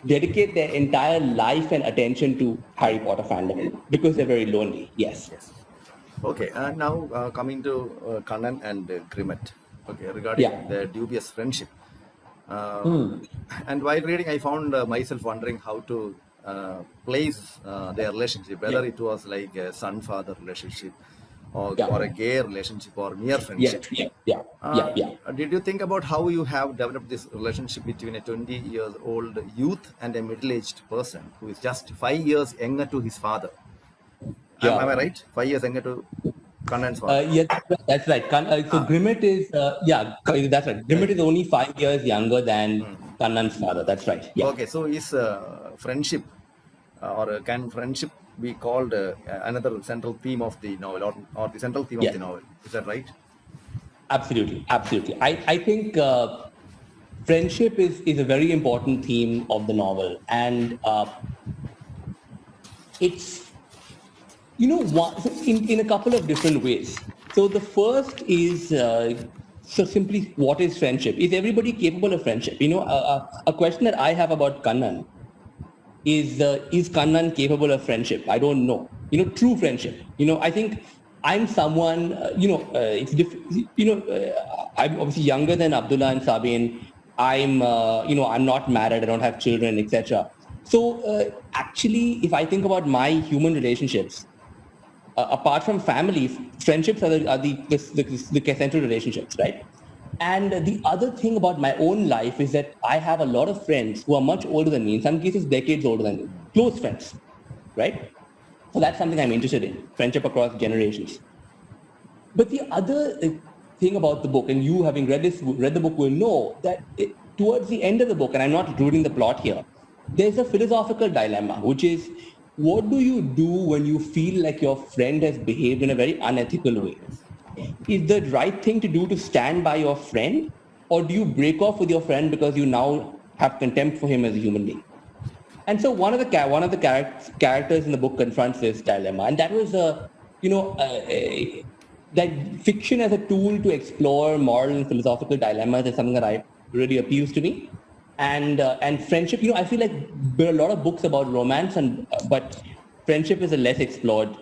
[SPEAKER 6] dedicate their entire life and attention to Harry Potter fandom? Because they're very lonely. Yes.
[SPEAKER 3] Okay, and now coming to Kannan and Grimmett. Okay, regarding the dubious friendship. And while reading, I found myself wondering how to place their relationship, whether it was like a son-father relationship or a gay relationship or mere friendship. Did you think about how you have developed this relationship between a 20-year-old youth and a middle-aged person who is just 5 years younger to his father? Am I right? 5 years younger to Kannan's father?
[SPEAKER 6] Yes, that's right. So Grimmett is, that's right. Grimmett is only 5 years younger than Kannan's father. That's right. Yeah.
[SPEAKER 3] Okay, so is friendship or can friendship be called another central theme of the novel or the central theme of the novel? Is that right?
[SPEAKER 6] Absolutely. Absolutely. I think friendship is a very important theme of the novel. And it's, in a couple of different ways. So the first is so simply, what is friendship? Is everybody capable of friendship? A question that I have about Kannan is Kannan capable of friendship? I don't know. True friendship. I think I'm someone. It's I'm obviously younger than Abdullah and Sabine. I'm not married. I don't have children, etc. So actually, if I think about my human relationships, apart from family, friendships are the central relationships, right? And the other thing about my own life is that I have a lot of friends who are much older than me, in some cases decades older than me, close friends, right? So that's something I'm interested in, friendship across generations. But the other thing about the book, and you having read the book will know that towards the end of the book, and I'm not ruining the plot here, there's a philosophical dilemma, which is, what do you do when you feel like your friend has behaved in a very unethical way? Is the right thing to do to stand by your friend, or do you break off with your friend because you now have contempt for him as a human being? And so one of the characters in the book confronts this dilemma, and that was that fiction as a tool to explore moral and philosophical dilemmas is something that really appeals to me. And friendship, I feel like there are a lot of books about romance, but friendship is a less explored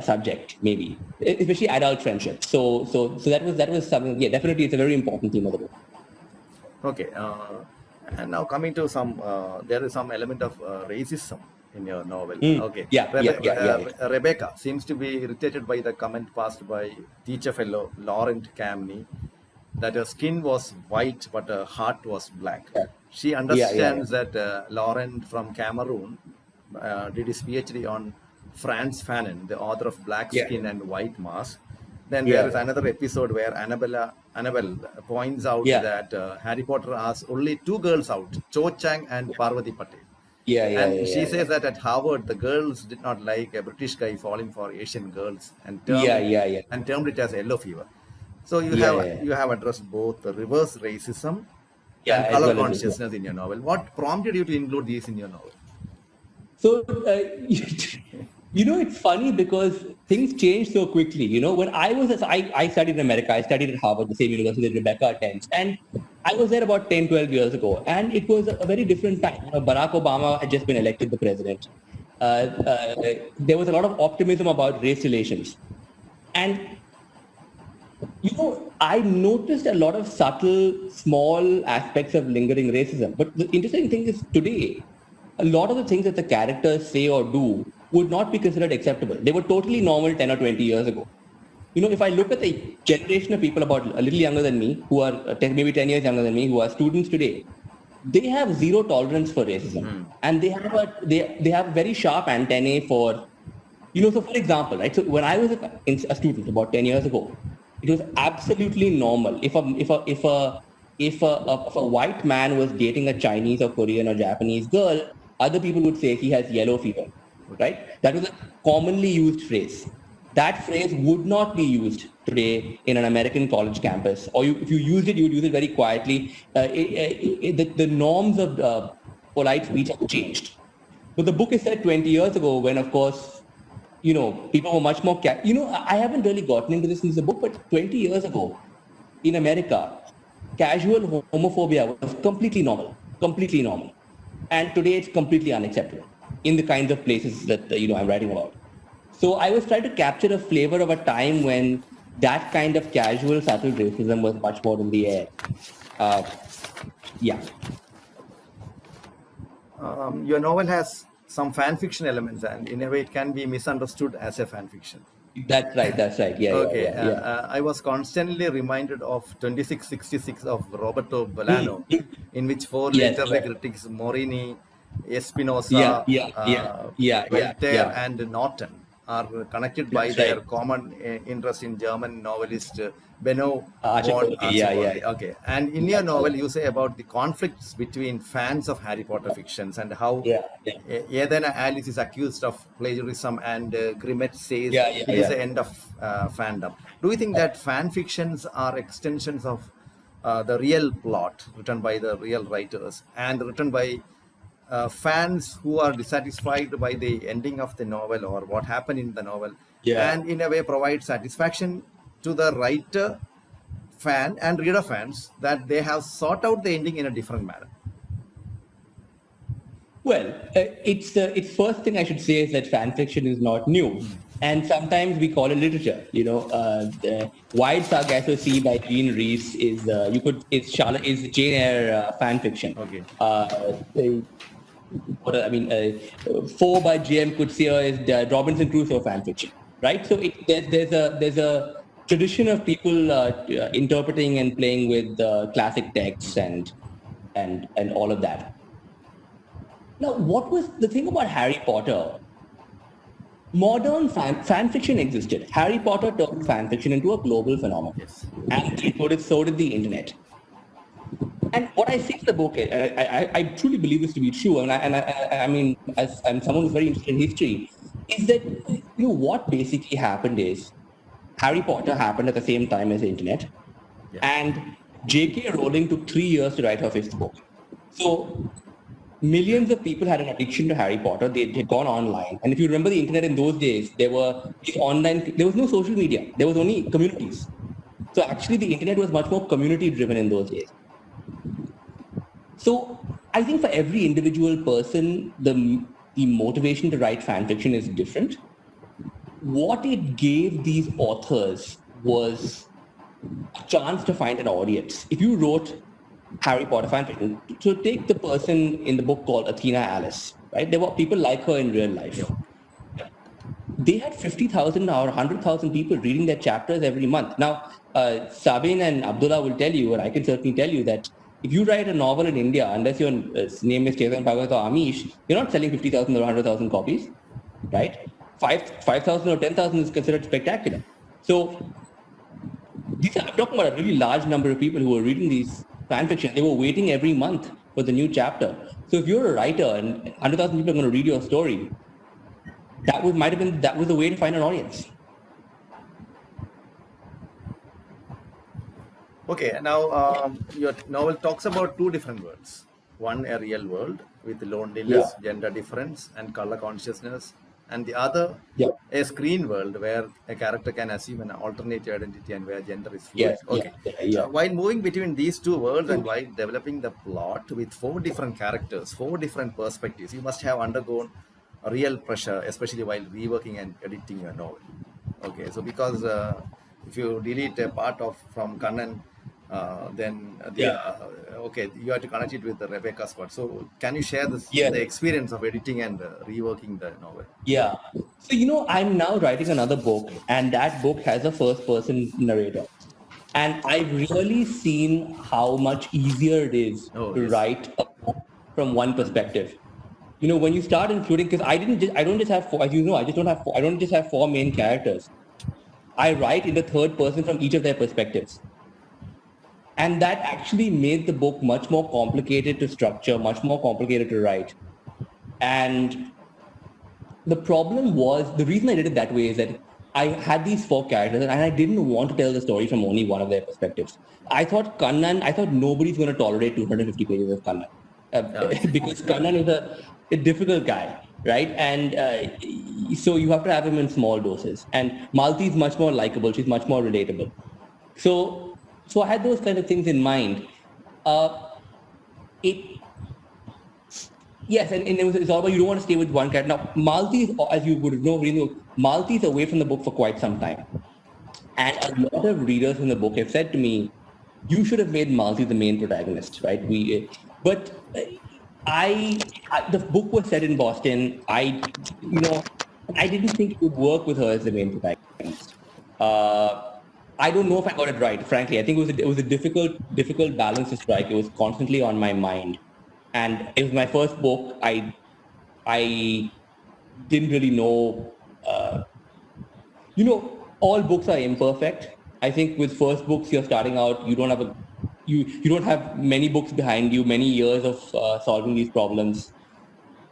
[SPEAKER 6] subject, maybe, especially adult friendship. So that was something. Yeah, definitely, it's a very important theme of the book.
[SPEAKER 3] Okay, and now coming to there is some element of racism in your novel. Okay, Rebecca seems to be irritated by the comment passed by teacher fellow Laurent Camney that her skin was white but her heart was black. She understands that Laurent from Cameroon did his PhD on Frantz Fanon, the author of Black Skin and White Mask. Then there is another episode where Annabelle points out that Harry Potter asked only two girls out, Cho Chang and Parvati Patel. She says that at Harvard, the girls did not like a British guy falling for Asian girls and termed it as yellow fever. So you have addressed both the reverse racism and color consciousness in your novel. What prompted you to include these in your novel?
[SPEAKER 6] So, it's funny because things change so quickly. When I studied in America, I studied at Harvard, the same university that Rebecca attends. And I was there about 10, 12 years ago. And it was a very different time. Barack Obama had just been elected the president. There was a lot of optimism about race relations. And, I noticed a lot of subtle, small aspects of lingering racism. But the interesting thing is today, a lot of the things that the characters say or do would not be considered acceptable. They were totally normal 10 or 20 years ago. If I look at the generation of people about a little younger than me, who are maybe 10 years younger than me, who are students today, they have zero tolerance for racism. And they have very sharp antennae for, so for example, right? So when I was a student about 10 years ago, it was absolutely normal. If a white man was dating a Chinese or Korean or Japanese girl, other people would say he has yellow fever, right? That was a commonly used phrase. That phrase would not be used today in an American college campus, or if you used it, you would use it very quietly. The norms of polite speech have changed. But the book is set 20 years ago when, of course, people were much more, I haven't really gotten into this in the book, but 20 years ago in America, casual homophobia was completely normal. And today it's completely unacceptable in the kinds of places that, I'm writing about. So I was trying to capture a flavor of a time when that kind of casual, subtle racism was much more in the air.
[SPEAKER 3] Your novel has some fan fiction elements, and in a way it can be misunderstood as a fan fiction.
[SPEAKER 6] That's right.
[SPEAKER 3] I was constantly reminded of 2666 of Roberto Bolaño, in which four literary critics, Morini, Espinosa, Voltaire, and Norton, are connected by
[SPEAKER 6] That's
[SPEAKER 3] their
[SPEAKER 6] right.
[SPEAKER 3] common interest in German novelist Benno von
[SPEAKER 6] Archipelago. Yeah,
[SPEAKER 3] Archipelago.
[SPEAKER 6] yeah.
[SPEAKER 3] Okay, and in your novel, you say about the conflicts between fans of Harry Potter fictions and how
[SPEAKER 6] Yeah, yeah.
[SPEAKER 3] Edena Alice is accused of plagiarism, and Grimmett says
[SPEAKER 6] Yeah, yeah,
[SPEAKER 3] it is
[SPEAKER 6] yeah.
[SPEAKER 3] the end of fandom. Do you think that fan fictions are extensions of the real plot written by the real writers and written by fans who are dissatisfied by the ending of the novel or what happened in the novel,
[SPEAKER 6] Yeah.
[SPEAKER 3] and in a way provide satisfaction to the writer, fan, and reader fans that they have sought out the ending in a different manner?
[SPEAKER 6] Well, it's first thing I should say is that fan fiction is not new, and sometimes we call it literature. The Wild Sargasso Sea by Jean Rees is is Jane Eyre fan fiction.
[SPEAKER 3] Okay.
[SPEAKER 6] Four by J.M. Coetzee is the Robinson Crusoe fan fiction, right? So there's a tradition of people interpreting and playing with classic texts and all of that. Now, what was the thing about Harry Potter? Modern fan fiction existed. Harry Potter turned fan fiction into a global phenomenon.
[SPEAKER 3] Yes.
[SPEAKER 6] And so did the internet. And what I say in the book, I truly believe this to be true, I mean, as I'm someone who's very interested in history, is that what basically happened is Harry Potter happened at the same time as the internet, and J.K. Rowling took 3 years to write her fifth book. So millions of people had an addiction to Harry Potter. They had gone online, and if you remember the internet in those days, there was no social media. There was only communities. So actually, the internet was much more community-driven in those days. So I think for every individual person, the motivation to write fan fiction is different. What it gave these authors was a chance to find an audience. If you wrote Harry Potter fan fiction, so take the person in the book called Athena Alice, right? There were people like her in real life. They had 50,000 or 100,000 people reading their chapters every month. Now, Sabin and Abdullah will tell you, and I can certainly tell you that if you write a novel in India, unless your name is Chetan Bhagat or Amish, you're not selling 50,000 or 100,000 copies, right? 5,000 or 10,000 is considered spectacular. So I'm talking about a really large number of people who were reading these fan fiction. They were waiting every month for the new chapter. So if you're a writer and 100,000 people are going to read your story, that was the way to find an audience.
[SPEAKER 3] Okay, now your novel talks about two different worlds. One, a real world with loneliness, gender difference, and color consciousness, and the other, a screen world where a character can assume an alternate identity and where gender is fluid. While moving between these two worlds and while developing the plot with 4 different characters, 4 different perspectives, you must have undergone a real pressure, especially while reworking and editing your novel. Okay, so because if you delete a part from Kannan, then you have to connect it with the Rebecca's part. So can you share the experience of editing and reworking the novel?
[SPEAKER 6] Yeah. So, I'm now writing another book, and that book has a first-person narrator. And I've really seen how much easier it is to write a book from one perspective. When you start including, because I don't just have 4, as you know, I don't just have 4 main characters. I write in the third person from each of their perspectives. And that actually made the book much more complicated to structure, much more complicated to write. And the problem was, the reason I did it that way is that I had these 4 characters and I didn't want to tell the story from only one of their perspectives. I thought nobody's going to tolerate 250 pages of Kannan. Because Kannan is a difficult guy, right? And so you have to have him in small doses. And Malti is much more likable. She's much more relatable. So I had those kind of things in mind. Yes, and it's all about you don't want to stay with one character. Now, Malti, as you would know, Malti is away from the book for quite some time. And a lot of readers in the book have said to me, you should have made Malti the main protagonist, right? The book was set in Boston. I didn't think it would work with her as the main protagonist. I don't know if I got it right, frankly. I think it was a difficult balance to strike. It was constantly on my mind. And it was my first book. I didn't really know all books are imperfect. I think with first books you're starting out, you don't have many books behind you, many years of solving these problems.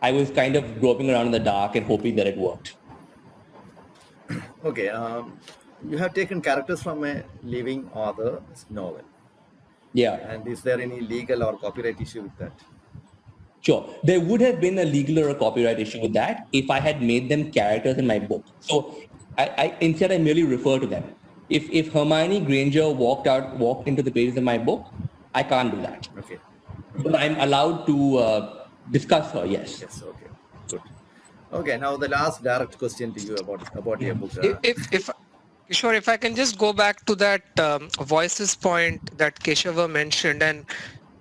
[SPEAKER 6] I was kind of groping around in the dark and hoping that it worked.
[SPEAKER 3] Okay, you have taken characters from a living author's novel.
[SPEAKER 6] Yeah.
[SPEAKER 3] And is there any legal or copyright issue with that?
[SPEAKER 6] Sure. There would have been a legal or a copyright issue with that if I had made them characters in my book. So instead I merely refer to them. If Hermione Granger walked into the pages of my book, I can't do that.
[SPEAKER 3] Okay.
[SPEAKER 6] But I'm allowed to discuss her, yes.
[SPEAKER 3] Yes, okay. Good. Okay, now the last direct question to you about your book.
[SPEAKER 4] If Kishore, if I can just go back to that voices point that Keshava mentioned, and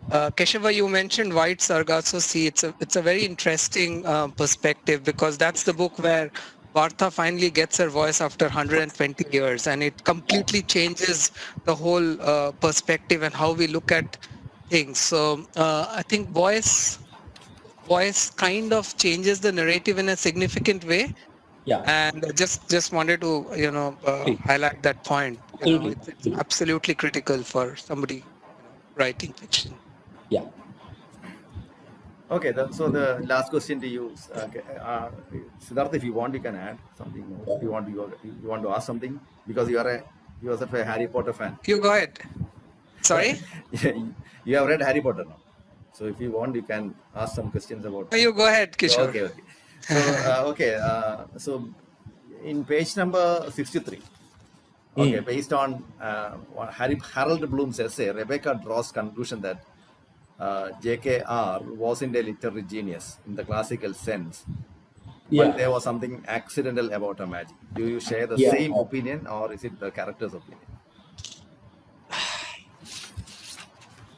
[SPEAKER 4] Keshava, you mentioned White Sargasso Sea. It's a very interesting perspective, because that's the book where Partha finally gets her voice after 120 years, and it completely changes the whole perspective and how we look at things. So I think voice kind of changes the narrative in a significant way.
[SPEAKER 6] Yeah.
[SPEAKER 4] And just wanted to highlight that point. It's absolutely critical for somebody writing fiction.
[SPEAKER 6] Yeah.
[SPEAKER 3] Okay, so the last question to you, Siddharth, if you want, you can add something more. You want to ask something, because you are yourself a Harry Potter fan.
[SPEAKER 4] You go ahead. Sorry.
[SPEAKER 3] You have read Harry Potter now, so if you want, you can ask some questions about.
[SPEAKER 4] You go ahead, Kishore.
[SPEAKER 3] Okay. So in page number 63. Okay, based on Harold Bloom's essay, Rebecca draws conclusion that JKR wasn't a literary genius in the classical sense, but there was something accidental about her magic. Do you share the same opinion, or is it the character's opinion?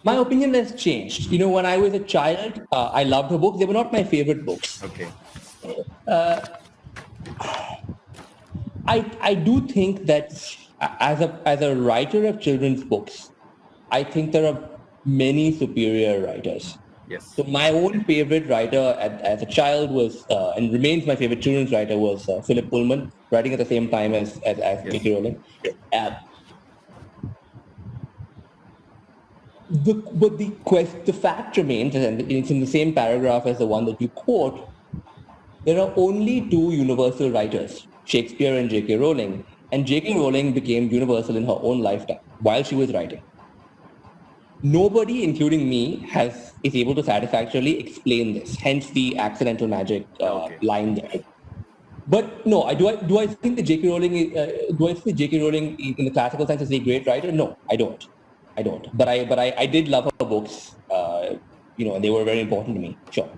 [SPEAKER 6] My opinion has changed. When I was a child, I loved her books. They were not my favorite books.
[SPEAKER 3] Okay.
[SPEAKER 6] I do think that as a writer of children's books, I think there are many superior writers.
[SPEAKER 3] Yes.
[SPEAKER 6] So my own favorite writer as a child was, and remains my favorite children's writer, was Philip Pullman, writing at the same time as J.K. Rowling. But the fact remains, and it's in the same paragraph as the one that you quote, there are only two universal writers, Shakespeare and J.K. Rowling, and J.K. Rowling became universal in her own lifetime while she was writing. Nobody, including me, is able to satisfactorily explain this. Hence the accidental magic line there. But no, do I think that J.K. Rowling in the classical sense is a great writer? No, I don't. But I did love her books. And they were very important to me. Sure.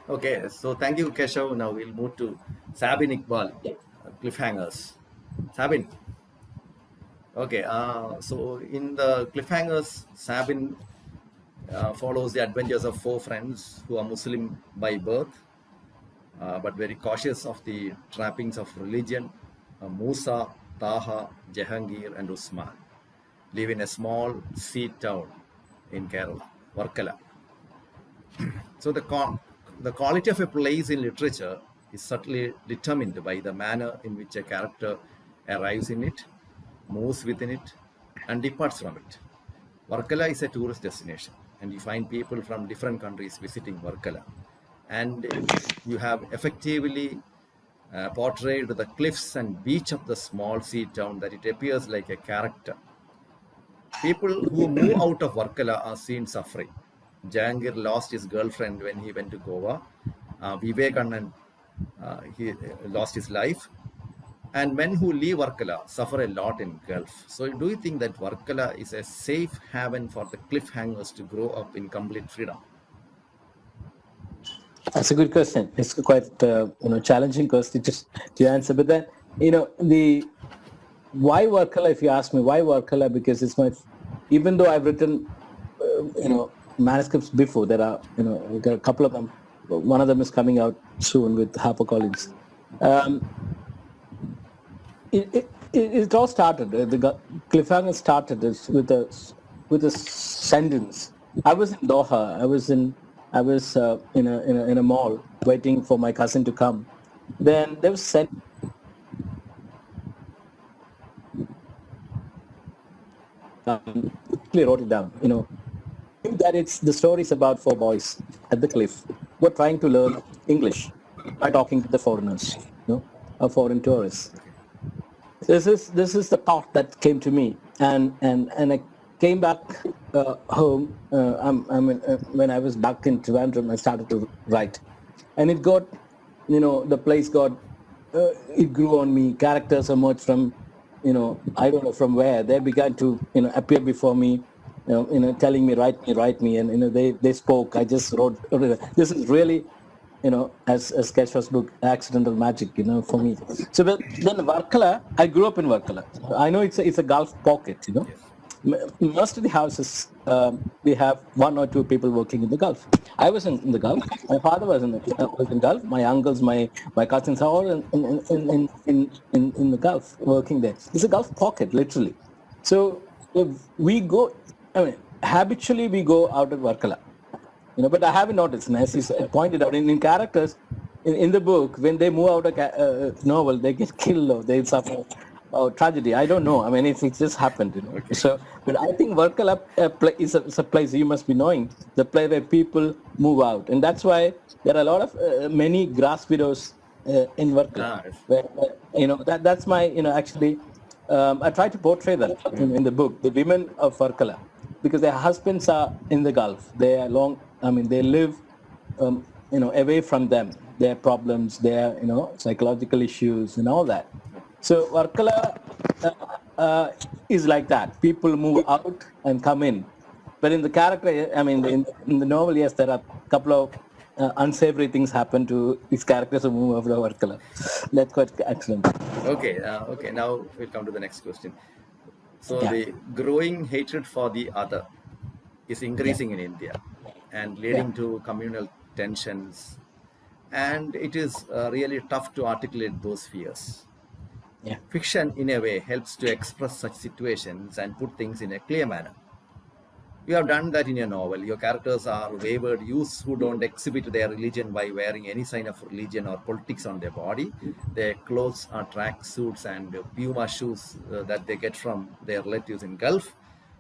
[SPEAKER 3] Okay, so thank you, Keshav. Now we'll move to Sabin Iqbal, cliffhangers. Sabin. Okay, so in the cliffhangers, Sabin follows the adventures of four friends who are Muslim by birth, but very cautious of the trappings of religion. Musa, Taha, Jahangir, and Usman live in a small sea town in Kerala, Varkala. So the quality of a place in literature is subtly determined by the manner in which a character arrives in it, moves within it, and departs from it. Varkala is a tourist destination, and you find people from different countries visiting Varkala. And you have effectively portrayed the cliffs and beach of the small sea town that it appears like a character. People who move out of Varkala are seen suffering. Jahangir lost his girlfriend when he went to Goa. Vivekanand, he lost his life. And men who leave Varkala suffer a lot in Gulf. So do you think that Varkala is a safe haven for the cliffhangers to grow up in complete freedom?
[SPEAKER 5] That's a good question. It's quite challenging question to answer. But then why Varkala? If you ask me why Varkala, because it's even though I've written manuscripts before, there are a couple of them. One of them is coming out soon with HarperCollins. It all started. The cliffhanger started with a sentence. I was in Doha. I was in a mall waiting for my cousin to come. Then there was quickly wrote it down. That the story is about four boys at the cliff who are trying to learn English by talking to the foreigners, foreign tourists. This is the thought that came to me, and I came back home. When I was back in Trivandrum, I started to write, and it got, the place got, it grew on me. Characters emerged from, I don't know from where. They began to, appear before me, telling me, write me, and they spoke. I just wrote. This is really, as Keshwa's book, accidental magic, for me. So then Varkala, I grew up in Varkala. I know it's a Gulf pocket,
[SPEAKER 3] Yes.
[SPEAKER 5] Most of the houses, we have one or two people working in the Gulf. I was in the Gulf. My father was in the Gulf. My uncles, my cousins are all in the Gulf working there. It's a Gulf pocket, literally. So if we go, habitually we go out of Varkala. But I haven't noticed, and as you pointed out, in characters, in the book, when they move out a novel, they get killed or they suffer tragedy. I don't know. I mean, it just happened,
[SPEAKER 3] Okay.
[SPEAKER 5] So, but I think Varkala is a place you must be knowing, the place where people move out. And that's why there are a lot of many grass widows in Varkala.
[SPEAKER 3] Yes.
[SPEAKER 5] That's my, actually, I try to portray that in the book, the women of Varkala, because their husbands are in the Gulf. They are they live, away from them, their problems, their, psychological issues and all that. So Varkala is like that. People move out and come in. But in the character, in the novel, yes, there are a couple of unsavory things happen to these characters who move over to Varkala. That's quite accidental.
[SPEAKER 3] Okay. Now we'll come to the next question. So
[SPEAKER 5] Yeah.
[SPEAKER 3] the growing hatred for the other is increasing in India and leading to communal tensions. And it is really tough to articulate those fears.
[SPEAKER 5] Yeah.
[SPEAKER 3] Fiction, in a way, helps to express such situations and put things in a clear manner. You have done that in your novel. Your characters are wayward youths who don't exhibit their religion by wearing any sign of religion or politics on their body. Their clothes are track suits and Puma shoes that they get from their relatives in Gulf.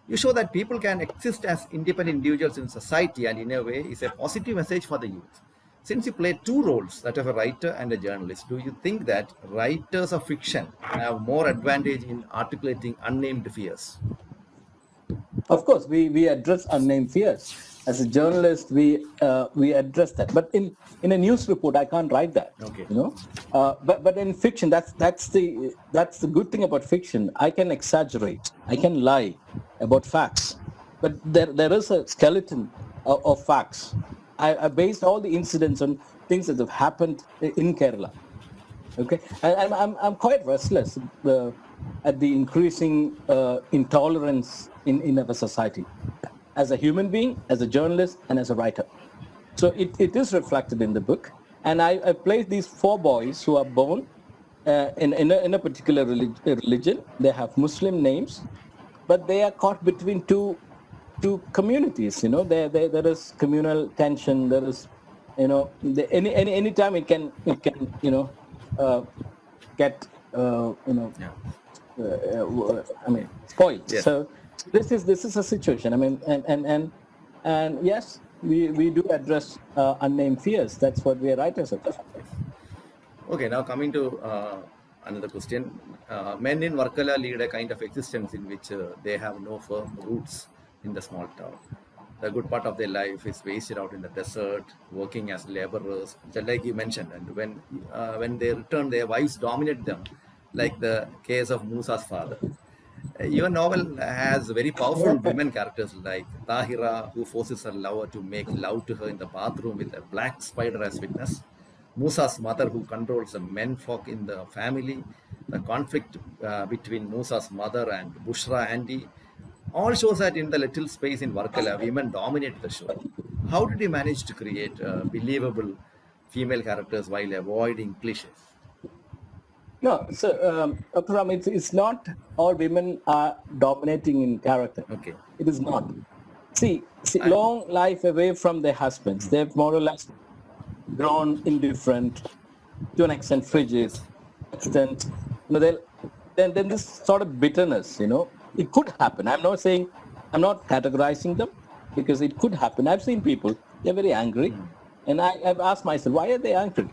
[SPEAKER 3] You show that people can exist as independent individuals in society, and in a way is a positive message for the youth. Since you play two roles, that of a writer and a journalist, do you think that writers of fiction have more advantage in articulating unnamed fears?
[SPEAKER 5] Of course, we address unnamed fears. As a journalist, we address that. But in a news report, I can't write that.
[SPEAKER 3] Okay.
[SPEAKER 5] But in fiction, that's the good thing about fiction. I can exaggerate. I can lie about facts. But there is a skeleton of facts. I based all the incidents on things that have happened in Kerala. Okay, and I'm quite restless at the increasing intolerance in our society, as a human being, as a journalist, and as a writer. So it is reflected in the book, and I place these four boys who are born in a particular religion. They have Muslim names, but they are caught between two communities. There is communal tension. There is, any time it can get spoiled.
[SPEAKER 3] Yes.
[SPEAKER 5] So this is a situation. And yes, we do address unnamed fears. That's what we are writers of.
[SPEAKER 3] Okay, now coming to another question. Men in Varkala lead a kind of existence in which they have no firm roots in the small town. The good part of their life is wasted out in the desert, working as laborers, just like you mentioned. And when they return, their wives dominate them, like the case of Musa's father. Your novel has very powerful women characters like Tahira, who forces her lover to make love to her in the bathroom with a black spider as witness. Musa's mother, who controls the menfolk in the family. The conflict between Musa's mother and Bushra Andy. All shows that in the little space in Varkala, women dominate the show. How did you manage to create believable female characters while avoiding cliches?
[SPEAKER 5] No, so Dr. Ram, it's not all women are dominating in character.
[SPEAKER 3] Okay.
[SPEAKER 5] It is not. See, long life away from their husbands. They've more or less grown indifferent, to an extent frigid, extent, then this sort of bitterness, it could happen. I'm not saying, I'm not categorizing them, because it could happen. I've seen people, they're very angry. And I've asked myself, why are they angry?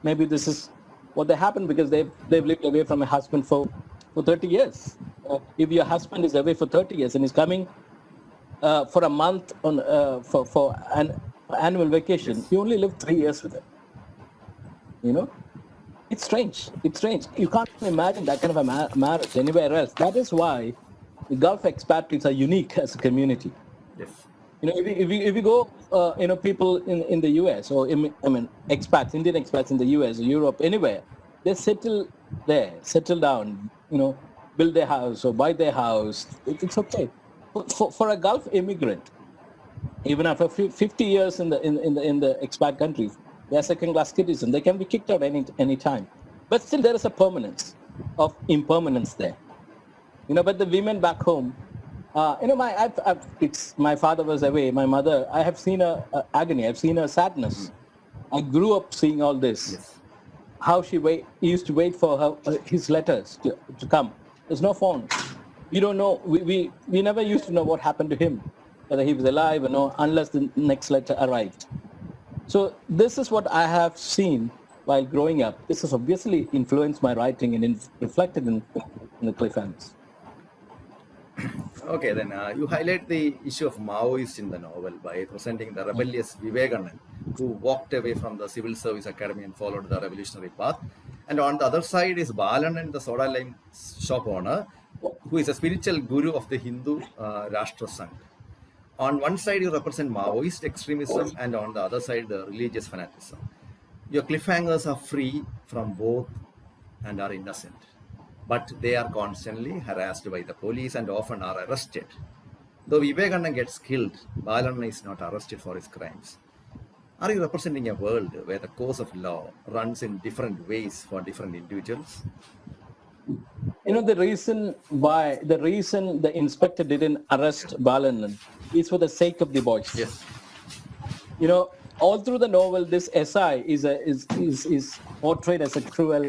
[SPEAKER 5] Maybe this is what they happen because they've lived away from a husband for 30 years. If your husband is away for 30 years and is coming for a month on for an annual vacation, you only live 3 years with him. You know, it's strange. It's strange. You can't imagine that kind of a marriage anywhere else. That is why the Gulf expatriates are unique as a community.
[SPEAKER 3] Yes.
[SPEAKER 5] You know, if you go, you know, people in the US or expats, Indian expats in the US or Europe, anywhere, they settle there, settle down, you know, build their house or buy their house. It's okay. For a Gulf immigrant, even after 50 years in the expat countries, they are second-class citizens. They can be kicked out any time. But still, there is a permanence of impermanence there. You know, but the women back home, you know, my father was away. My mother, I have seen her agony. I've seen her sadness. I grew up seeing all this.
[SPEAKER 3] Yes.
[SPEAKER 5] How she used to wait for his letters to come. There's no phone. We don't know. We never used to know what happened to him, whether he was alive or no, unless the next letter arrived. So this is what I have seen while growing up. This has obviously influenced my writing and reflected in the cliffhangers.
[SPEAKER 3] Okay, then you highlight the issue of Maoists in the novel by presenting the rebellious Vivekanand, who walked away from the civil service academy and followed the revolutionary path. And on the other side is Balan, the soda lime shop owner, who is a spiritual guru of the Hindu Rashtra Sangh. On one side, you represent Maoist extremism, and on the other side, the religious fanaticism. Your cliffhangers are free from both and are innocent, but they are constantly harassed by the police and often are arrested. Though Vivekananda gets killed, Balan is not arrested for his crimes. Are you representing a world where the course of law runs in different ways for different individuals?
[SPEAKER 5] You know, the reason the inspector didn't arrest Balan is for the sake of the boys.
[SPEAKER 3] Yes.
[SPEAKER 5] You know, all through the novel, this SI is portrayed as a cruel,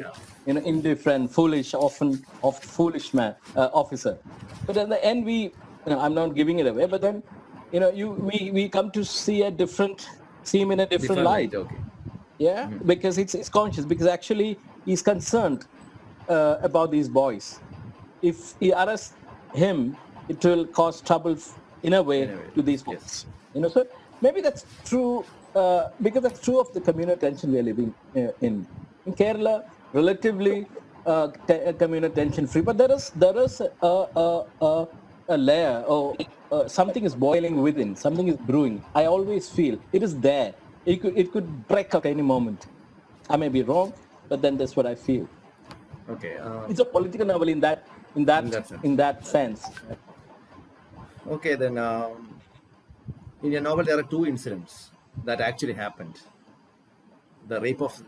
[SPEAKER 5] you know, indifferent, foolish, often foolish man officer. But at the end, I'm not giving it away. But then, you know, we come to see him in a different light.
[SPEAKER 3] Okay.
[SPEAKER 5] Yeah, because it's conscious. Because actually, he's concerned about these boys. If he arrests him, it will cause trouble in a way to these boys.
[SPEAKER 3] Yes.
[SPEAKER 5] You know, so maybe that's true. Because that's true of the communal tension we are living in Kerala, relatively communal tension free. But there is a layer, or something is boiling within, something is brewing. I always feel it is there. It could break out any moment. I may be wrong, but then that's what I feel.
[SPEAKER 3] Okay.
[SPEAKER 5] It's a political novel in that sense.
[SPEAKER 3] Okay, then in your novel there are two incidents that actually happened. The rape of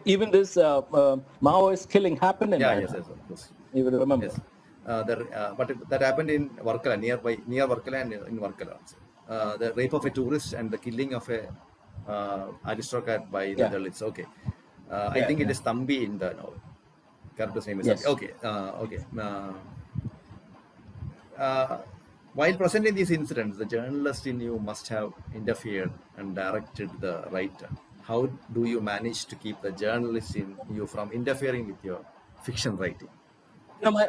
[SPEAKER 5] even this Maoist killing happened in
[SPEAKER 3] yes, of course.
[SPEAKER 5] You will remember.
[SPEAKER 3] Yes. But that happened in Varkala, near Varkala and in Varkala also. The rape of a tourist and the killing of a aristocrat by the Dalits. Okay. I think it is Thambi in the novel. Character's name is
[SPEAKER 5] Yes.
[SPEAKER 3] Okay. While presenting these incidents, the journalist in you must have interfered and directed the writer. How do you manage to keep the journalist in you from interfering with your fiction writing?
[SPEAKER 5] You know,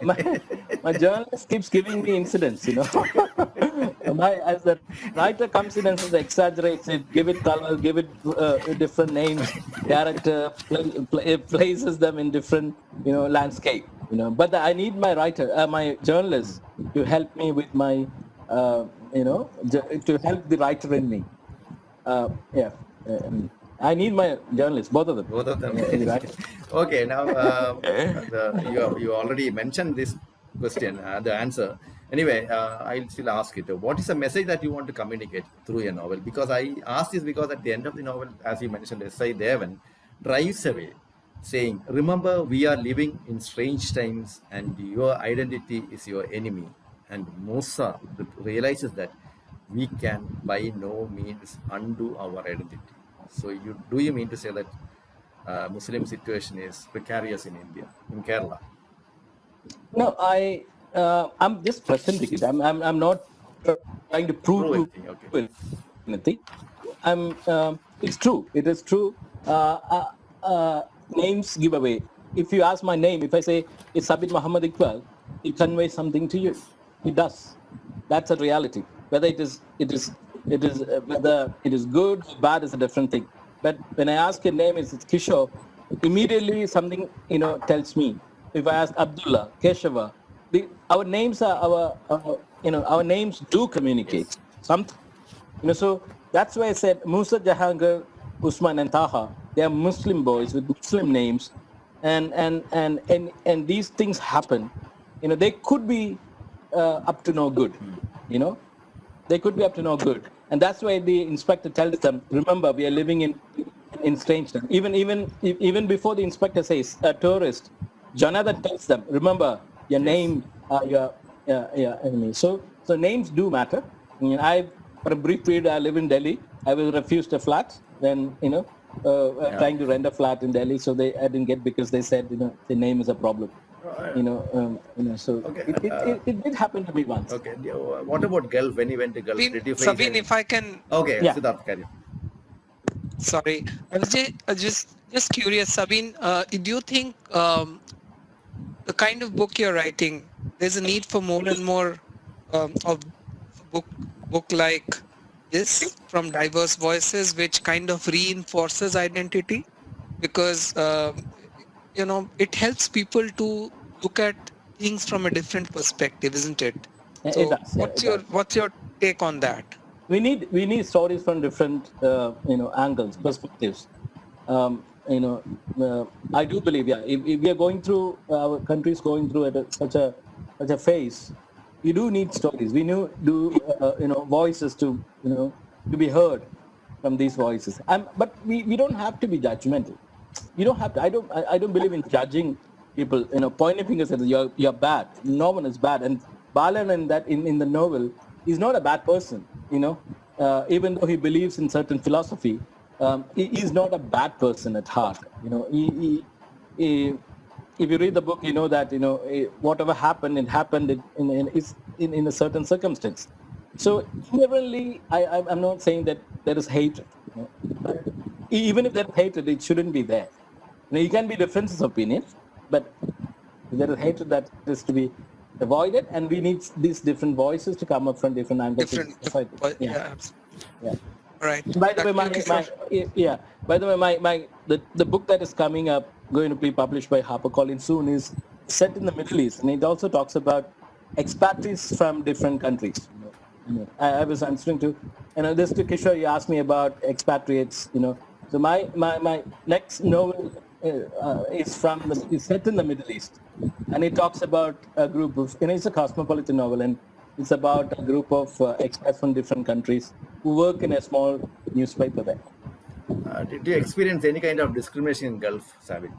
[SPEAKER 5] my journalist keeps giving me incidents, you know. As the writer comes in and says, exaggerates it, give it color, give it different names, character, places them in different, you know, landscape, you know. But I need my my journalist to help me with my, you know, to help the writer in me. I need my journalists, both of them.
[SPEAKER 3] Both of them.
[SPEAKER 5] Right.
[SPEAKER 3] Okay, now you already mentioned this question, the answer. Anyway, I'll still ask it. What is the message that you want to communicate through your novel? Because I asked this because at the end of the novel, as you mentioned, S.I. Devan drives away, saying, "Remember, we are living in strange times, and your identity is your enemy." And Musa realizes that we can by no means undo our identity. So, do you mean to say that Muslim situation is precarious in India, in Kerala?
[SPEAKER 5] No, I'm just presenting it. I'm not trying to prove
[SPEAKER 3] anything. Okay.
[SPEAKER 5] anything. It's true. It is true. Names give away. If you ask my name, if I say it's Sabit Muhammad Iqbal, it conveys something to you.
[SPEAKER 3] Yes.
[SPEAKER 5] It does. That's a reality. Whether whether it is good or bad is a different thing. But when I ask your name, it's Kishore, immediately something tells me. If I ask Abdullah, Keshava, our names are our names do communicate
[SPEAKER 3] Yes.
[SPEAKER 5] something. So that's why I said Musa, Jahangir, Usman, and Taha. They are Muslim boys with Muslim names, and these things happen. They could be up to no good. They could be up to no good, and that's why the inspector tells them, remember, we are living in strange time. Even before the inspector says a tourist, Jonathan tells them, remember, your
[SPEAKER 3] Yes.
[SPEAKER 5] name, your enemy. So names do matter. For a brief period, I live in Delhi. I was refused a flat. Then trying to rent a flat in Delhi, so I didn't get, because they said the name is a problem. So
[SPEAKER 3] Okay.
[SPEAKER 5] it did happen to me once.
[SPEAKER 3] Okay. What about Gulf? When you went to Gulf, did you face
[SPEAKER 4] Sabine,
[SPEAKER 3] any...
[SPEAKER 4] if I can,
[SPEAKER 3] Okay,
[SPEAKER 5] Yeah.
[SPEAKER 3] Siddharth, carry on.
[SPEAKER 4] sorry, I was just curious, Sabine, do you think the kind of book you're writing, there's a need for more and more of book like this from diverse voices, which kind of reinforces identity? Because it helps people to look at things from a different perspective, isn't it?
[SPEAKER 5] It
[SPEAKER 4] So
[SPEAKER 5] does. Yeah, it does.
[SPEAKER 4] what's your take on that?
[SPEAKER 5] We need stories from different angles, perspectives. I do believe, yeah, if we are going through, our country is going through such a phase, we do need stories. We do voices to be heard from these voices. But we don't have to be judgmental. You don't have to. I don't believe in judging people. Pointing fingers at you're bad. No one is bad. And Balan in the novel is not a bad person. Even though he believes in certain philosophy, he is not a bad person at heart. He, if you read the book, you know that whatever happened, it happened in a certain circumstance. So generally, I'm not saying that there is hatred. But even if there's hatred, it shouldn't be there. You can be differences of opinion, but there is hatred that is to be avoided, and we need these different voices to come up from different angles.
[SPEAKER 4] Yeah, absolutely.
[SPEAKER 5] Yeah.
[SPEAKER 4] All right.
[SPEAKER 5] By the way, the book that is coming up, going to be published by HarperCollins soon, is set in the Middle East, and it also talks about expatriates from different countries. I was answering to, this to Kishore, you asked me about expatriates. So my next novel is set in the Middle East, and it talks about a group of, it's a cosmopolitan novel, and it's about a group of expats from different countries who work in a small newspaper there.
[SPEAKER 3] Did you experience any kind of discrimination in Gulf, Sabine?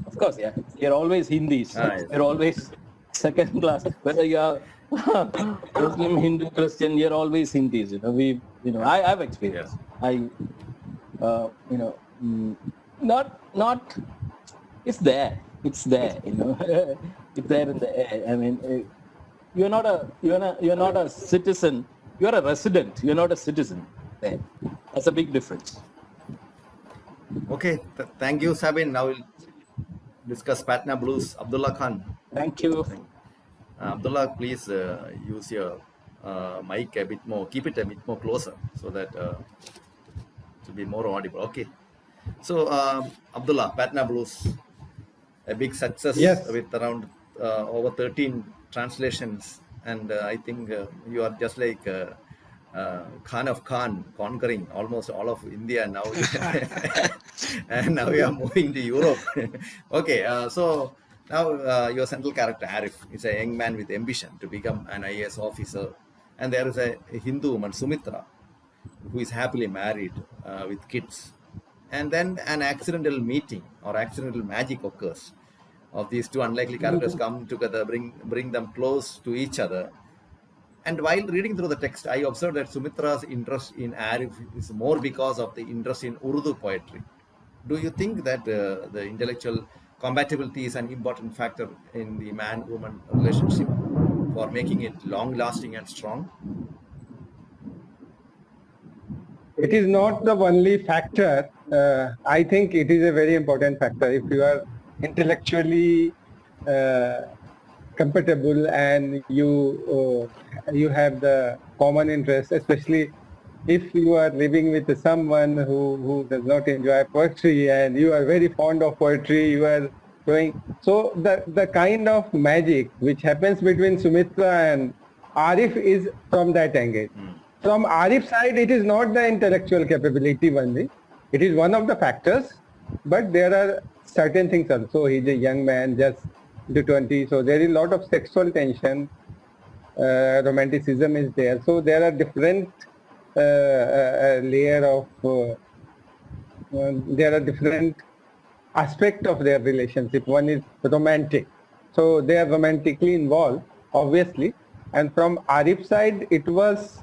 [SPEAKER 5] Of course, yeah. You're always Hindis.
[SPEAKER 3] Yes.
[SPEAKER 5] You're always second class. Whether you're Muslim, Hindu, Christian, you're always Hindis. I've experienced.
[SPEAKER 3] Yeah.
[SPEAKER 5] Not. It's there. It's there. It's there in the air. I mean, you're not a citizen. You're a resident. You're not a citizen. There. That's a big difference.
[SPEAKER 3] Okay. Thank you, Sabine. Now we'll discuss Patna Blues. Abdullah Khan.
[SPEAKER 5] Thank you.
[SPEAKER 3] Abdullah, please use your mic a bit more. Keep it a bit more closer so that to be more audible. Okay. So, Abdullah, Patna Blues, a big success.
[SPEAKER 7] Yes.
[SPEAKER 3] With around over 13 translations, and I think you are just like Khan of Khan, conquering almost all of India now. And now we are moving to Europe. Okay, so now your central character Arif is a young man with ambition to become an IAS officer, and there is a Hindu woman, Sumitra, who is happily married with kids. And then an accidental meeting or accidental magic occurs of these two unlikely characters come together, bring them close to each other. And while reading through the text, I observed that Sumitra's interest in Arif is more because of the interest in Urdu poetry. Do you think that the intellectual compatibility is an important factor in the man-woman relationship? for making it long lasting and strong?
[SPEAKER 7] It is not the only factor. I think it is a very important factor. If you are intellectually compatible and you have the common interest, especially if you are living with someone who does not enjoy poetry and you are very fond of poetry, you are doing so the kind of magic which happens between Sumitra and Arif is from that angle. From Arif's side, it is not the intellectual capability only. It is one of the factors, but there are certain things also. He's a young man, just to 20, so there is a lot of sexual tension. Romanticism is there. So there are different layer of, there are different aspect of their relationship. One is romantic. So they are romantically involved, obviously. And from Arif's side, it was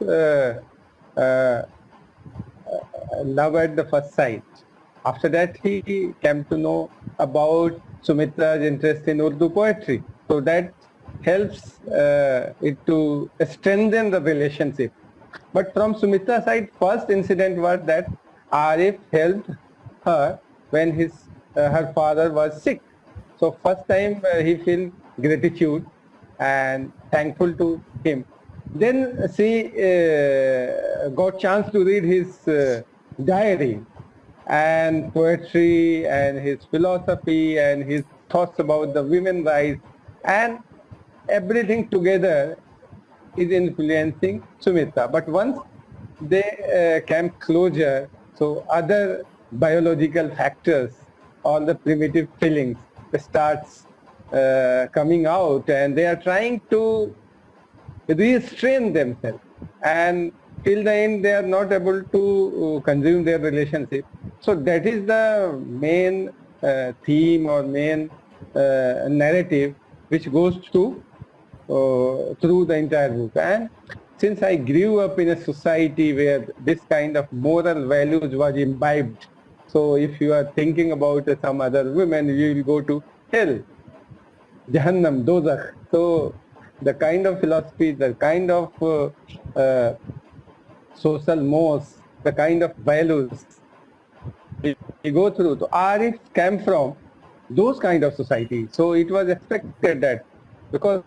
[SPEAKER 7] love at the first sight. After that, he came to know about Sumitra's interest in Urdu poetry. So that helps it to strengthen the relationship. But from Sumitra's side, first incident was that Arif helped her when her father was sick. So first time he feel gratitude and thankful to him. Then she got chance to read his diary and poetry and his philosophy and his thoughts about the women's rights, and everything together is influencing Sumitra. But once they came closer, so other biological factors, all the primitive feelings starts coming out, and they are trying to restrain themselves, and till the end they are not able to consume their relationship. So that is the main theme or main narrative which goes through the entire book. And since I grew up in a society where this kind of moral values was imbibed, so if you are thinking about some other women, you will go to hell, Jahannam, Dozakh. So the kind of philosophy, the kind of social mores, the kind of values we go through. So Arif came from those kind of society. So it was expected that because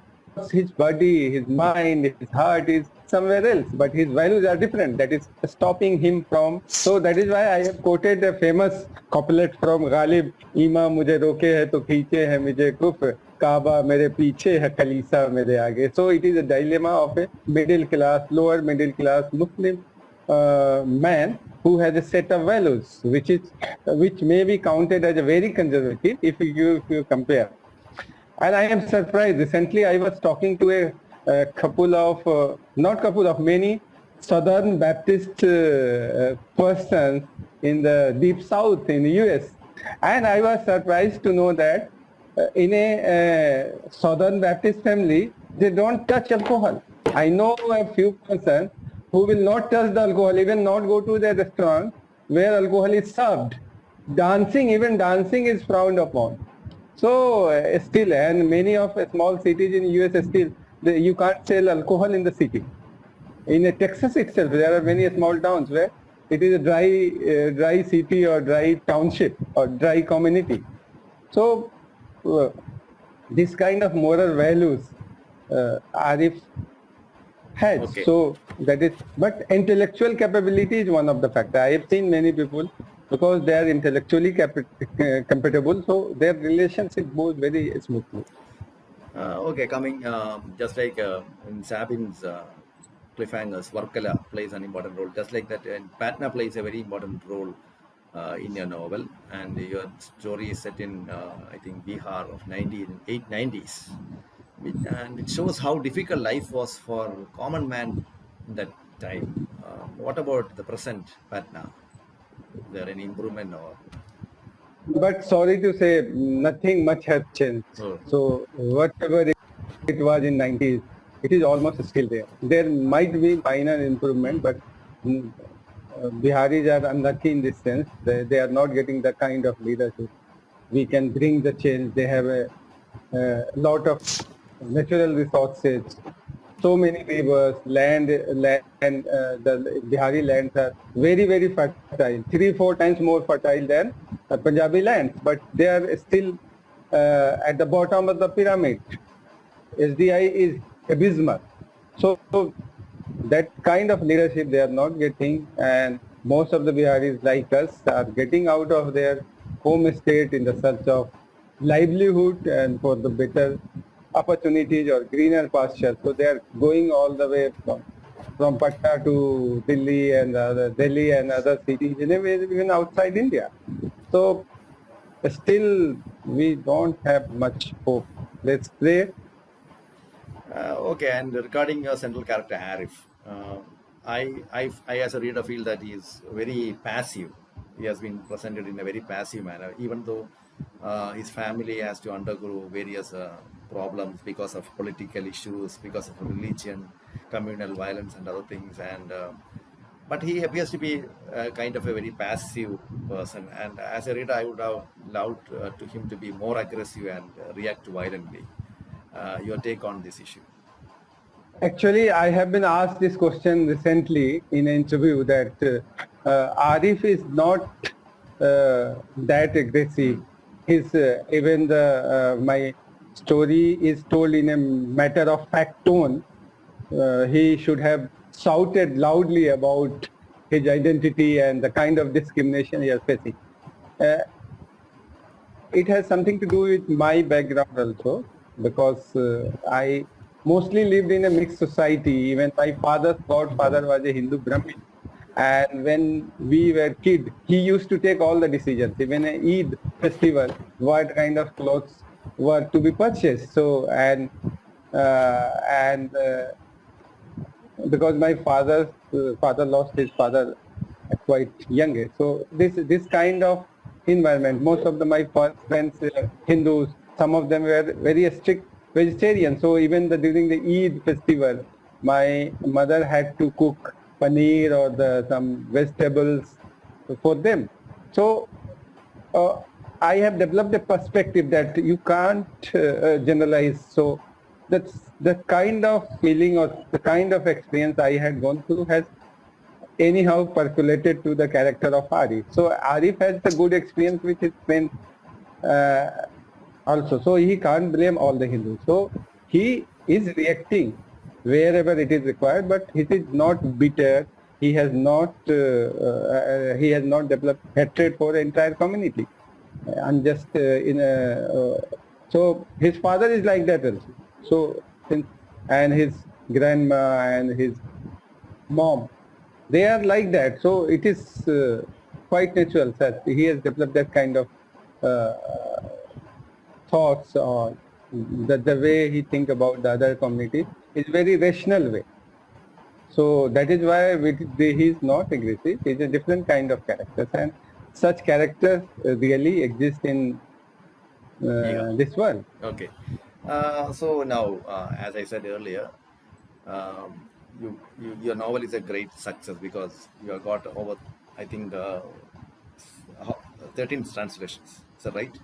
[SPEAKER 7] his body, his mind, his heart is somewhere else, but his values are different. That is stopping him from. So that is why I have quoted a famous couplet from Ghalib, Ima mujhe roke hai to khiche hai mujhe kufr, Kaaba mere piche hai Khalisa mere aage. So it is a dilemma of a middle class, lower middle class Muslim man who has a set of values which may be counted as a very conservative if you compare. And I am surprised. Recently, I was talking to a couple of, not couple of, many Southern Baptist persons in the deep South in the US. And I was surprised to know that in a Southern Baptist family, they don't touch alcohol. I know a few persons who will not touch the alcohol, even not go to the restaurant where alcohol is served. Even dancing is frowned upon. So still, and many of small cities in US still, you can't sell alcohol in the city. In Texas itself, there are many small towns where it is a dry city or dry township or dry community. So this kind of moral values Arif has.
[SPEAKER 3] Okay.
[SPEAKER 7] So that is, but intellectual capability is one of the factors. I have seen many people, because they are intellectually compatible, so their relationship goes very smoothly.
[SPEAKER 3] Okay, coming just like in Sabin's cliffhangers, Varkala plays an important role. Just like that, and Patna plays a very important role in your novel, and your story is set in I think Bihar of 1990s, and it shows how difficult life was for common man in that time. What about the present Patna? Is there any improvement or?
[SPEAKER 7] But sorry to say, nothing much has changed.
[SPEAKER 3] Oh.
[SPEAKER 7] So whatever it was in 90s, it is almost still there. There might be minor improvement, but Biharis are unlucky in this sense. They are not getting the kind of leadership. We can bring the change. They have a lot of natural resources. so many rivers, the Bihari lands are very, very fertile, 3-4 times more fertile than Punjabi lands, but they are still at the bottom of the pyramid. SDI is abysmal. So that kind of leadership they are not getting, and most of the Biharis like us are getting out of their home state in the search of livelihood and for the better opportunities or greener pasture. So they are going all the way from Patna to Delhi and other cities, even outside India. So still we don't have much hope. Let's pray.
[SPEAKER 3] Okay, and regarding your central character Arif, I as a reader feel that he is very passive. He has been presented in a very passive manner, even though his family has to undergo various problems because of political issues, because of religion, communal violence, and other things. And but he appears to be kind of a very passive person. And as a reader, I would have loved to him to be more aggressive and react violently. Your take on this issue?
[SPEAKER 7] Actually, I have been asked this question recently in an interview that Arif is not that aggressive. His even the my story is told in a matter of fact tone. He should have shouted loudly about his identity and the kind of discrimination he is facing. It has something to do with my background also, because I mostly lived in a mixed society. Even my father's godfather was a Hindu Brahmin. And when we were kid, he used to take all the decisions. Even a Eid festival, what kind of clothes were to be purchased. So, because my father lost his father at quite young age. So this kind of environment, most of my friends Hindus, some of them were very strict vegetarians. So even during the Eid festival, my mother had to cook paneer or some vegetables for them. So I have developed a perspective that you can't generalize. So that's the kind of feeling or the kind of experience I had gone through has anyhow percolated to the character of Arif. So Arif has the good experience with his friends also. So he can't blame all the Hindus. So he is reacting wherever it is required, but he is not bitter. He has not developed hatred for the entire community. I'm just so his father is like that also. So and his grandma and his mom, they are like that. So it is quite natural that he has developed that kind of thoughts, or the way he think about the other community is very rational way. So that is why he is not aggressive. He is a different kind of character, and such characters really exist in this world.
[SPEAKER 3] Okay. So now, as I said earlier, your novel is a great success because you have got over, I think, 13 translations. Is that right?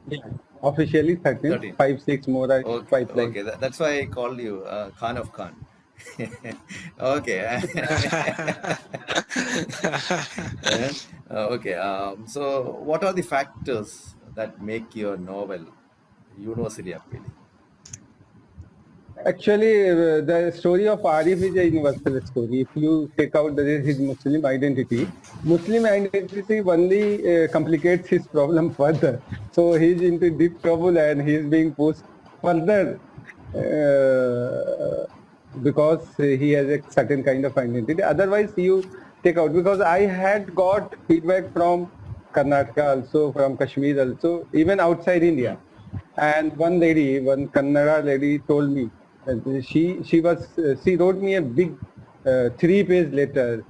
[SPEAKER 7] Yeah. Officially 13, 5, 6 more are pipeline.
[SPEAKER 3] Okay, that's why I called you Khan of Khan. Okay. Okay. So, what are the factors that make your novel universally appealing?
[SPEAKER 7] Actually, the story of Arif is a universal story. If you take out his Muslim identity only complicates his problem further. So he's into deep trouble and he's being pushed further because he has a certain kind of identity. Otherwise, you take out, because I had got feedback from Karnataka also, from Kashmir also, even outside India. And one Kannada lady told me, she wrote me a big 3-page letter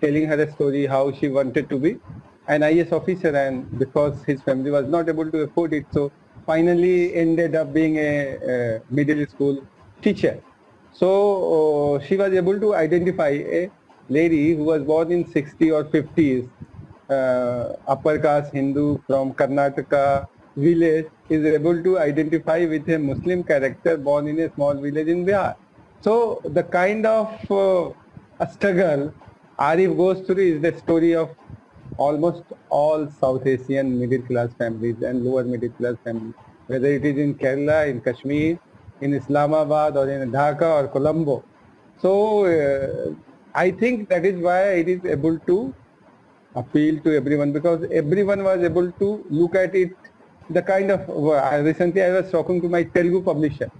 [SPEAKER 7] telling her a story how she wanted to be an IS officer, and because his family was not able to afford it, so finally ended up being a middle school teacher. So she was able to identify a lady who was born in 60s or 50s, upper caste Hindu from Karnataka village, is able to identify with a Muslim character born in a small village in Bihar. So the kind of a struggle Arif goes through is the story of almost all South Asian middle class families and lower middle class families, whether it is in Kerala, in Kashmir, in Islamabad, or in Dhaka or Colombo. So I think that is why it is able to appeal to everyone, because everyone was able to look at it. The kind of recently I was talking to my Telugu publisher.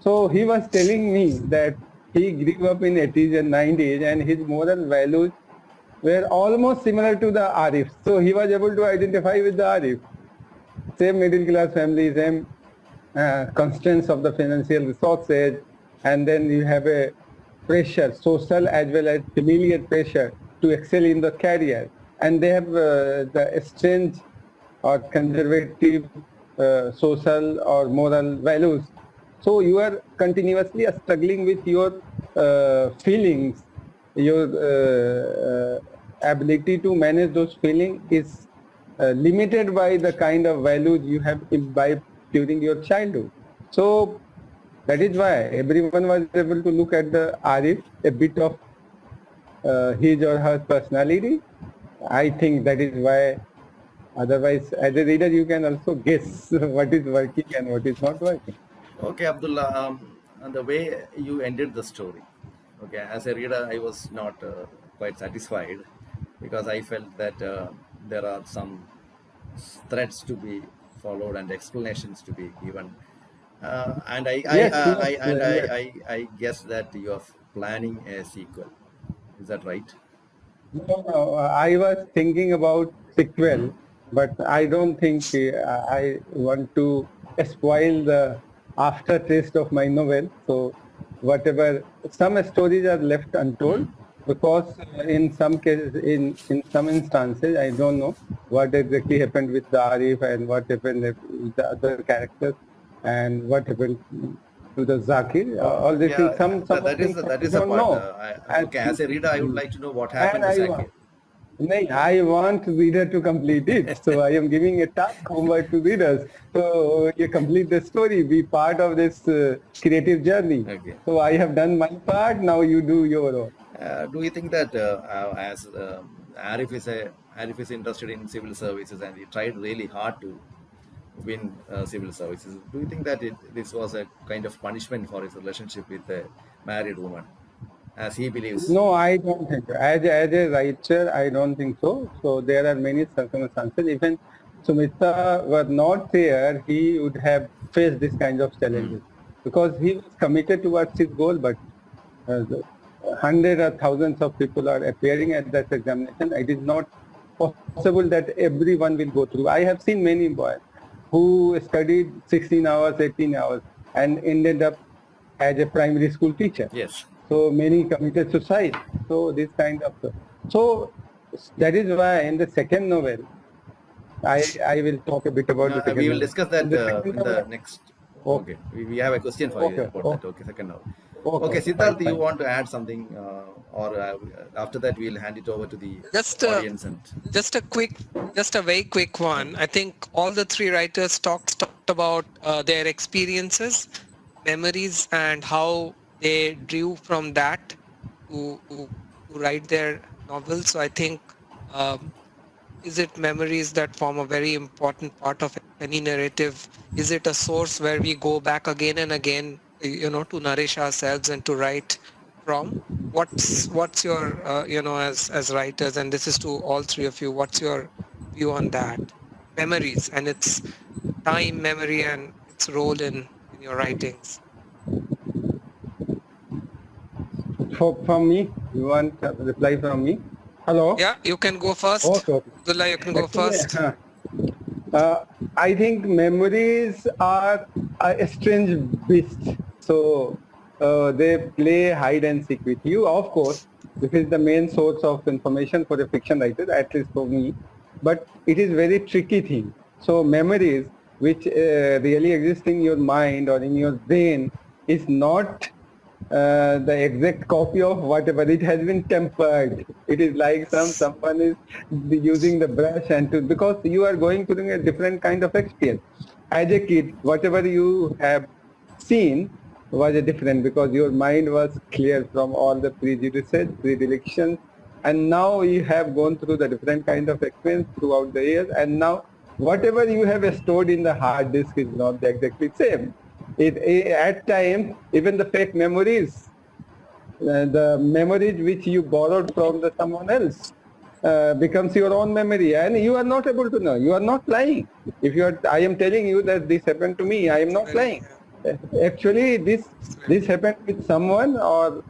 [SPEAKER 7] So he was telling me that he grew up in 80s and 90s and his moral values were almost similar to the Arif. So he was able to identify with the Arif. Same middle class family, same constraints of the financial resources, and then you have a pressure, social as well as familial pressure to excel in the career. And they have the strange or conservative social or moral values. So you are continuously struggling with your feelings. Your ability to manage those feelings is limited by the kind of values you have imbibed during your childhood. So that is why everyone was able to look at the Arif, a bit of his or her personality. I think that is why. Otherwise, as a reader, you can also guess what is working and what is not working.
[SPEAKER 3] Okay, Abdullah, and the way you ended the story, okay, as a reader, I was not quite satisfied because I felt that there are some threads to be followed and explanations to be given. And
[SPEAKER 7] Yes, yes.
[SPEAKER 3] I guess that you are planning a sequel. Is that right?
[SPEAKER 7] No, I was thinking about sequel, but I don't think I want to spoil the aftertaste of my novel. So whatever, some stories are left untold because in some cases, in some instances, I don't know what exactly happened with the Arif and what happened with the other characters and what happened to the Zakir. All these things, some of things
[SPEAKER 3] That
[SPEAKER 7] I
[SPEAKER 3] is a
[SPEAKER 7] don't
[SPEAKER 3] part.
[SPEAKER 7] know.
[SPEAKER 3] Okay, as a reader, I would like to know what
[SPEAKER 7] And
[SPEAKER 3] happened to
[SPEAKER 7] I
[SPEAKER 3] Zakir.
[SPEAKER 7] no, I want reader to complete it. So I am giving a task homework to readers. So you complete the story, be part of this creative journey.
[SPEAKER 3] Okay.
[SPEAKER 7] So I have done my part. Now you do your own.
[SPEAKER 3] Do you think that as Arif is interested in civil services and he tried really hard to win civil services? Do you think that this was a kind of punishment for his relationship with a married woman, as he believes?
[SPEAKER 7] No, I don't think so. As a writer, I don't think so. So there are many circumstances. Even Sumitra were not there, he would have faced this kind of challenges because he was committed towards his goal. But hundreds or thousands of people are appearing at that examination. It is not possible that everyone will go through. I have seen many boys who studied 16 hours, 18 hours, and ended up as a primary school teacher.
[SPEAKER 3] Yes.
[SPEAKER 7] So many committed suicide. So this kind of so that is why in the second novel, I will talk a bit about the second
[SPEAKER 3] We will
[SPEAKER 7] novel.
[SPEAKER 3] discuss that in the next.
[SPEAKER 7] Okay.
[SPEAKER 3] Okay, we have a question for you about that. Okay, second now. Okay,
[SPEAKER 7] Okay,
[SPEAKER 3] Siddharth, you
[SPEAKER 7] fine.
[SPEAKER 3] want to add something, or after that we'll hand it over to the
[SPEAKER 4] Just
[SPEAKER 3] audience and.
[SPEAKER 4] just a very quick one. I think all the three writers talked about their experiences, memories, and how they drew from that to write their novels. So I think is it memories that form a very important part of any narrative? Is it a source where we go back again and again, to nourish ourselves and to write from? What's your, as writers, and this is to all three of you, what's your view on that? Memories and its time, memory, and its role in your writings.
[SPEAKER 7] From me, you want a reply from me? Hello?
[SPEAKER 4] Yeah, you can go first.
[SPEAKER 7] Okay.
[SPEAKER 4] Abdullah, you can go first.
[SPEAKER 7] I think memories are a strange beast. So they play hide and seek with you. Of course, this is the main source of information for a fiction writer, at least for me. But it is very tricky thing. So memories which really exist in your mind or in your brain is not the exact copy of whatever. It has been tempered. It is like someone is using the brush and because you are going through a different kind of experience. As a kid, whatever you have seen, was different because your mind was clear from all the prejudices, predilections, and now you have gone through the different kind of experience throughout the years, and now whatever you have stored in the hard disk is not exactly same. At times, even the fake memories, the memories which you borrowed from the someone else becomes your own memory, and you are not able to know. You are not lying. If you are, I am telling you that this happened to me. I am not lying. Actually, this happened with someone, or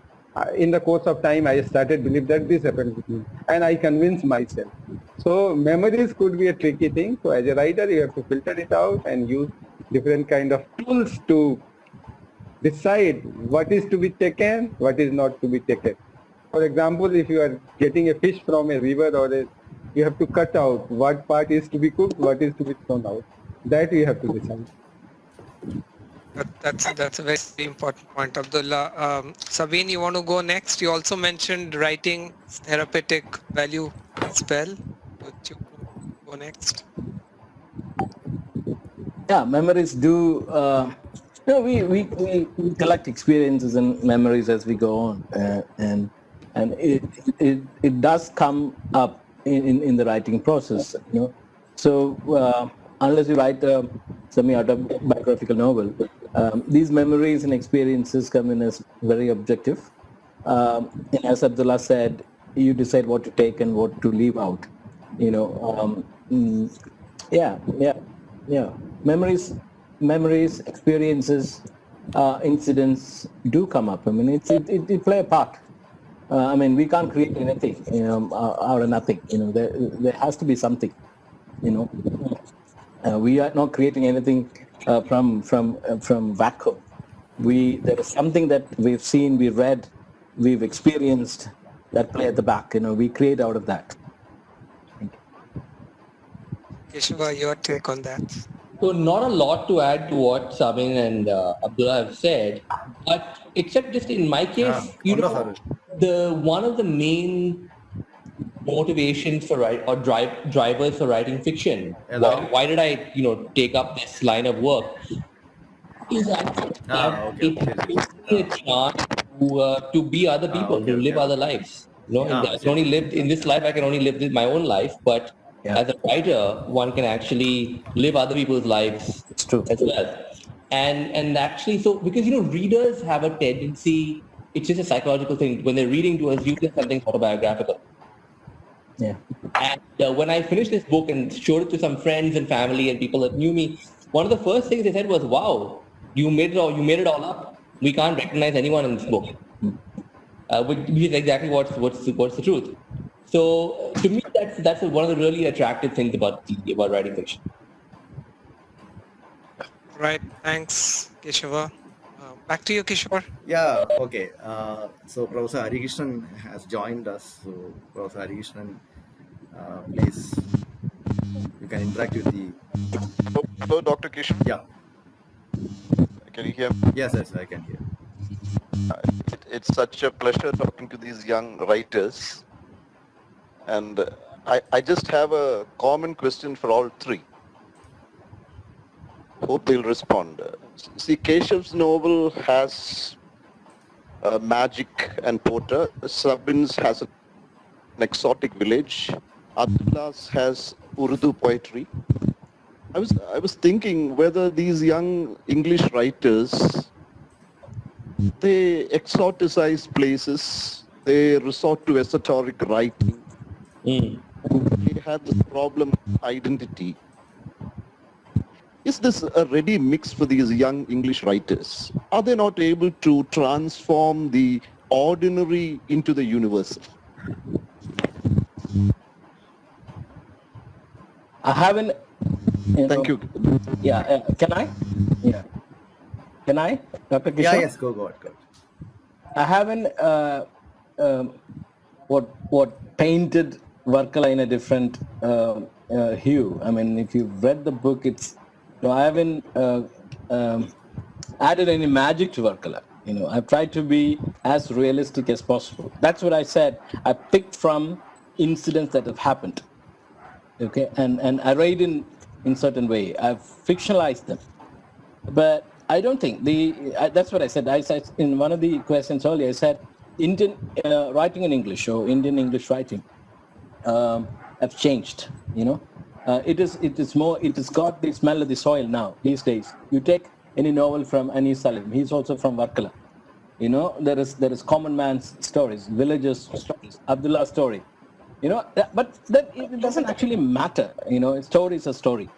[SPEAKER 7] in the course of time, I started believe that this happened with me, and I convinced myself. So memories could be a tricky thing. So as a writer, you have to filter it out and use different kind of tools to decide what is to be taken, what is not to be taken. For example, if you are getting a fish from a river or you have to cut out what part is to be cooked, what is to be thrown out. That you have to decide.
[SPEAKER 4] That's a very important point, Abdullah. Sabine, you want to go next? You also mentioned writing therapeutic value as well. Would you go next?
[SPEAKER 5] Yeah, memories do. We collect experiences and memories as we go on, and it does come up in the writing process. So unless you write a semi-autobiographical novel, these memories and experiences come in as very objective. And as Abdullah said, you decide what to take and what to leave out. Yeah, yeah, yeah. Memories, experiences, incidents do come up. I mean, it play a part. I mean, we can't create anything out of nothing. There has to be something. We are not creating anything from vacuum. There is something that we've seen, we read, we've experienced that play at the back. We create out of that.
[SPEAKER 4] Keshava, your take on that?
[SPEAKER 6] So not a lot to add to what Sabin and Abdullah have said, but except just in my case, one of the main motivations for drivers for writing fiction. Why did I take up this line of work? Is actually it gives me a chance to be other people, to live other lives. I can only live in this life. I can only live my own life, but as a writer, one can actually live other people's lives as well. And actually, so because readers have a tendency, it's just a psychological thing. When they're reading to us, usually something autobiographical.
[SPEAKER 5] Yeah.
[SPEAKER 6] And when I finished this book and showed it to some friends and family and people that knew me, one of the first things they said was, "Wow, you made it all up. We can't recognize anyone in this book," which is exactly what's the truth. So to me, that's one of the really attractive things about writing fiction.
[SPEAKER 4] Right. Thanks, Keshava. Back to you, Kishore.
[SPEAKER 3] Yeah, okay. So Professor Harikrishnan has joined us. So Professor Harikrishnan, please, you can interact with the...
[SPEAKER 8] Hello, Dr. Kishore.
[SPEAKER 3] Yeah.
[SPEAKER 8] Can you hear me?
[SPEAKER 3] Yes, I can hear.
[SPEAKER 8] It's such a pleasure talking to these young writers. And I just have a common question for all three. Hope they'll respond. See, Keshav's novel has magic and porter. Sabin's has an exotic village. Abdullah's has Urdu poetry. I was thinking whether these young English writers, they exoticize places, they resort to esoteric writing. They have this problem of identity. Is this a ready mix for these young English writers? Are they not able to transform the ordinary into the universal?
[SPEAKER 5] I haven't...
[SPEAKER 8] Thank you.
[SPEAKER 5] Yeah, can I? Yeah. Can I, Dr. Kishore?
[SPEAKER 3] Yeah, yes, go ahead.
[SPEAKER 5] I haven't what painted Varkala in a different hue. I mean, if you've read the book, I haven't added any magic to Varkala. I've tried to be as realistic as possible. That's what I said. I picked from incidents that have happened. Okay, and I write in certain way. I've fictionalized them, but I don't think that's what I said. I said in one of the questions earlier, I said Indian writing in English or Indian English writing have changed. It is more. It has got the smell of the soil now these days. You take any novel from Anis Salim. He's also from Varkala. There is common man's stories, villagers' stories, Abdullah's story. But that it doesn't actually matter. A story is a story.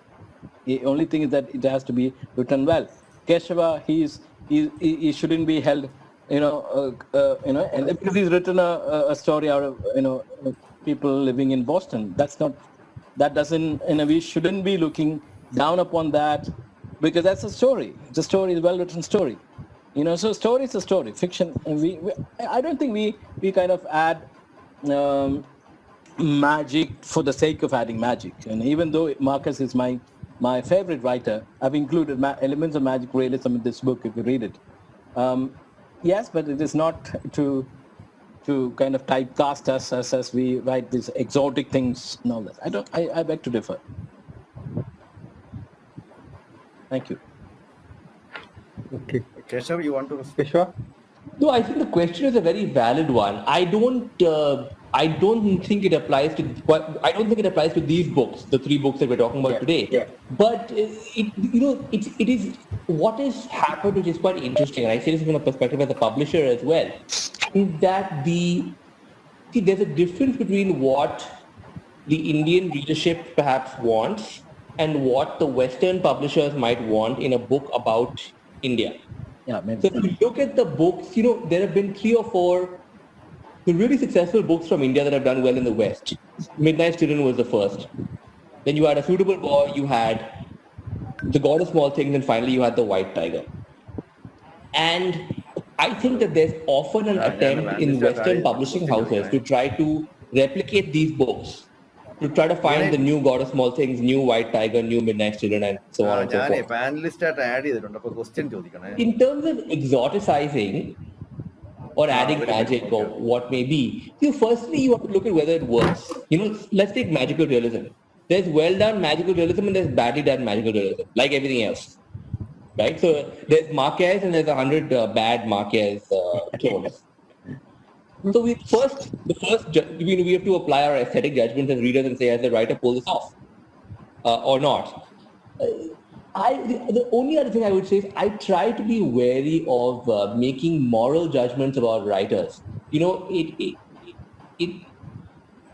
[SPEAKER 5] The only thing is that it has to be written well. Keshava, he shouldn't be held, and because he's written a story out of people living in Boston. That doesn't, we shouldn't be looking down upon that, because that's a story. It's a story, a well-written story. So story is a story. Fiction, I don't think we kind of add magic for the sake of adding magic. And even though Marcus is my favorite writer, I've included elements of magic realism in this book if you read it. Yes, but it is not to kind of typecast us as we write these exotic things and all that. I beg to differ. Thank you.
[SPEAKER 7] Okay.
[SPEAKER 3] Keshav, you want to respond?
[SPEAKER 7] Keshava?
[SPEAKER 6] No, I think the question is a very valid one. I don't think it applies to these books, the three books that we're talking about today.
[SPEAKER 7] Yeah.
[SPEAKER 6] But it is what has happened, which is quite interesting. And I say this from a perspective as a publisher as well, is that there's a difference between what the Indian readership perhaps wants and what the Western publishers might want in a book about India.
[SPEAKER 5] Yeah, maybe.
[SPEAKER 6] So if you look at the books, there have been 3 or 4 really successful books from India that have done well in the West. Midnight Student was the first. Then you had A Suitable Boy, you had The God of Small Things, and finally you had The White Tiger. And I think that there's often an attempt in Western publishing houses to try to replicate these books, to try to find the new God of Small Things, new White Tiger, new Midnight Student, and so on and so forth.
[SPEAKER 3] Panelist add ചെയ്തിട്ടുണ്ട് അപ്പോൾ question ചോദിക്കണേ.
[SPEAKER 6] In terms of exoticizing or adding magic or what may be, firstly you have to look at whether it works. Let's take magical realism. There's well done magical realism and there's badly done magical realism, like everything else. Right? So there's Marquez and there's 100 bad Marquez clones. So we have to apply our aesthetic judgments as readers and say, has the writer pulled this off or not? The only other thing I would say is I try to be wary of making moral judgments about writers.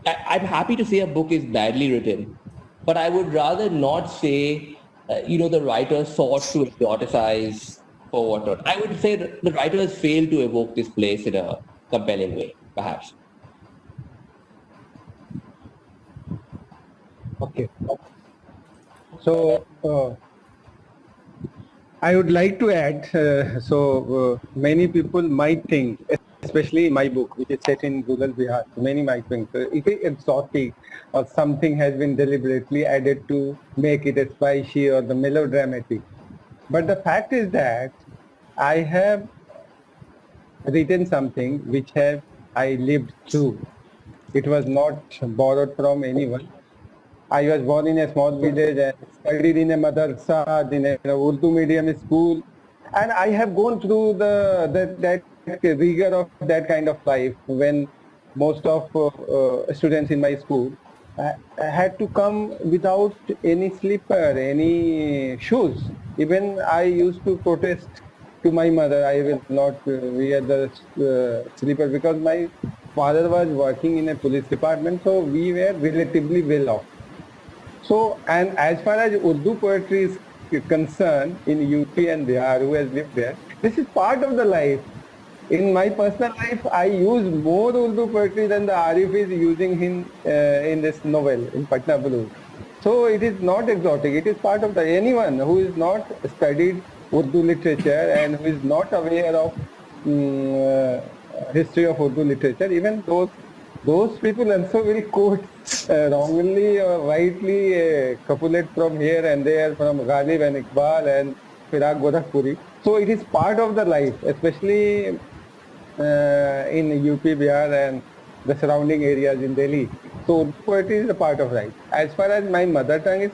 [SPEAKER 6] I'm happy to say a book is badly written, but I would rather not say, the writer sought to exoticize or whatnot. I would say that the writers failed to evoke this place in a compelling way, perhaps.
[SPEAKER 7] Okay. So I would like to add, many people might think, especially my book, which is set in rural Bihar, many might think it is exotic or something has been deliberately added to make it spicy or the melodramatic. But the fact is that I have written something which I lived through. It was not borrowed from anyone. I was born in a small village and studied in a madrasa, in a Urdu medium school, and I have gone through that rigor of that kind of life when most of students in my school had to come without any slipper, any shoes. Even I used to protest to my mother, I will not wear the slipper because my father was working in a police department, so we were relatively well off. So, and as far as Urdu poetry is concerned in UP and Bihar, who has lived there, this is part of the life. In my personal life, I use more Urdu poetry than the Arif is using in this novel, in Patna Blues. So it is not exotic. It is part of anyone who is not studied Urdu literature and who is not aware of history of Urdu literature, even those people also will quote wrongly or rightly a couplet from here and there from Ghalib and Iqbal and Firaq Gorakhpuri. So it is part of the life, especially in UP, Bihar and the surrounding areas in Delhi. So poetry is a part of life. As far as my mother tongue is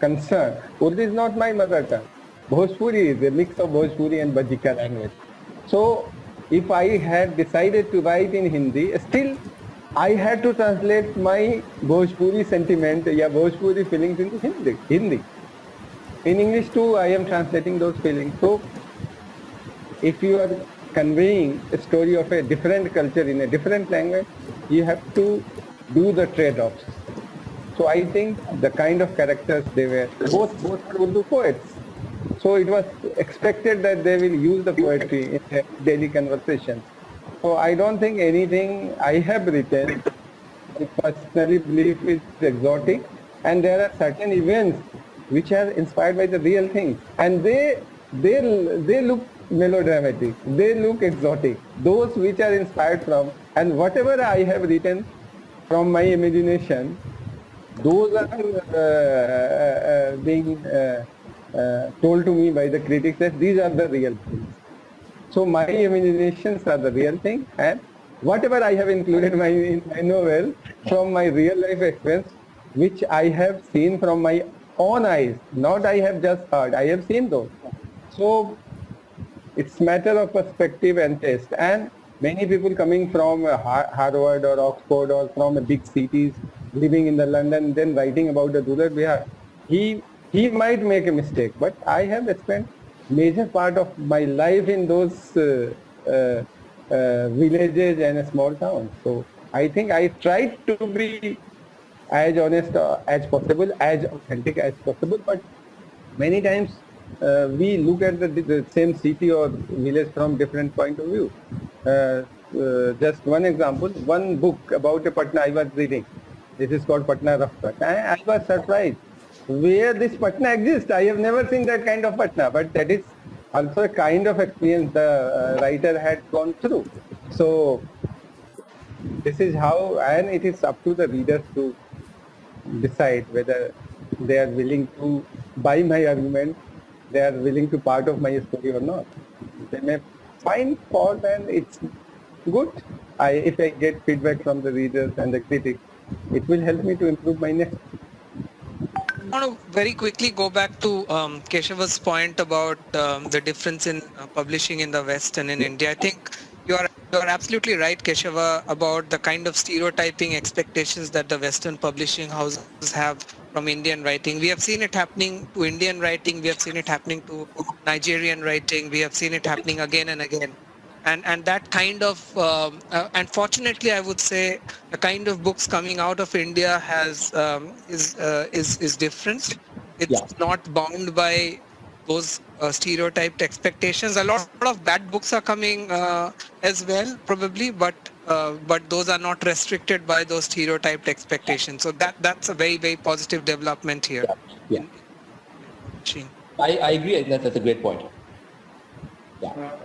[SPEAKER 7] concerned, Urdu is not my mother tongue. Bhojpuri is a mix of Bhojpuri and Bajika language. So if I had decided to write in Hindi, still I had to translate my Bhojpuri sentiment, Bhojpuri feelings into Hindi. In English too, I am translating those feelings. So if you are conveying a story of a different culture in a different language, you have to do the trade-offs. So I think the kind of characters they were, both are Urdu poets. So it was expected that they will use the poetry in their daily conversations. So I don't think anything I have written, I personally believe is exotic. And there are certain events which are inspired by the real things. And they look melodramatic, they look exotic. Those which are inspired from, and whatever I have written from my imagination, those are being told to me by the critics that these are the real things. So my imaginations are the real thing, and whatever I have included in my novel from my real life experience, which I have seen from my own eyes, not I have just heard, I have seen those. So it's matter of perspective and taste. And many people coming from Harvard or Oxford or from big cities, living in the London, then writing about the rural Bihar, he might make a mistake. But I have spent major part of my life in those villages and small towns. So I think I tried to be as honest as possible, as authentic as possible. But many times we look at the same city or village from different point of view. Just one example, one book about a Patna I was reading. This is called Patna Rough Cut. I was surprised where this Patna exists. I have never seen that kind of Patna, but that is also a kind of experience the writer had gone through. So this is how, and it is up to the readers to decide whether they are willing to buy my argument, they are willing to part of my story or not. They may find fault, and it's good. If I get feedback from the readers and the critics, it will help me to improve my next.
[SPEAKER 4] I want to very quickly go back to Keshava's point about the difference in publishing in the West and in India. I think you're absolutely right, Keshava, about the kind of stereotyping expectations that the Western publishing houses have from Indian writing. We have seen it happening to Indian writing. We have seen it happening to Nigerian writing. We have seen it happening again and again. And that kind of, and fortunately, I would say the kind of books coming out of India is different. It's not bound by those stereotyped expectations. A lot of bad books are coming as well, probably, but those are not restricted by those stereotyped expectations. So that's a very, very positive development here.
[SPEAKER 6] Yeah. I agree. That's a great point.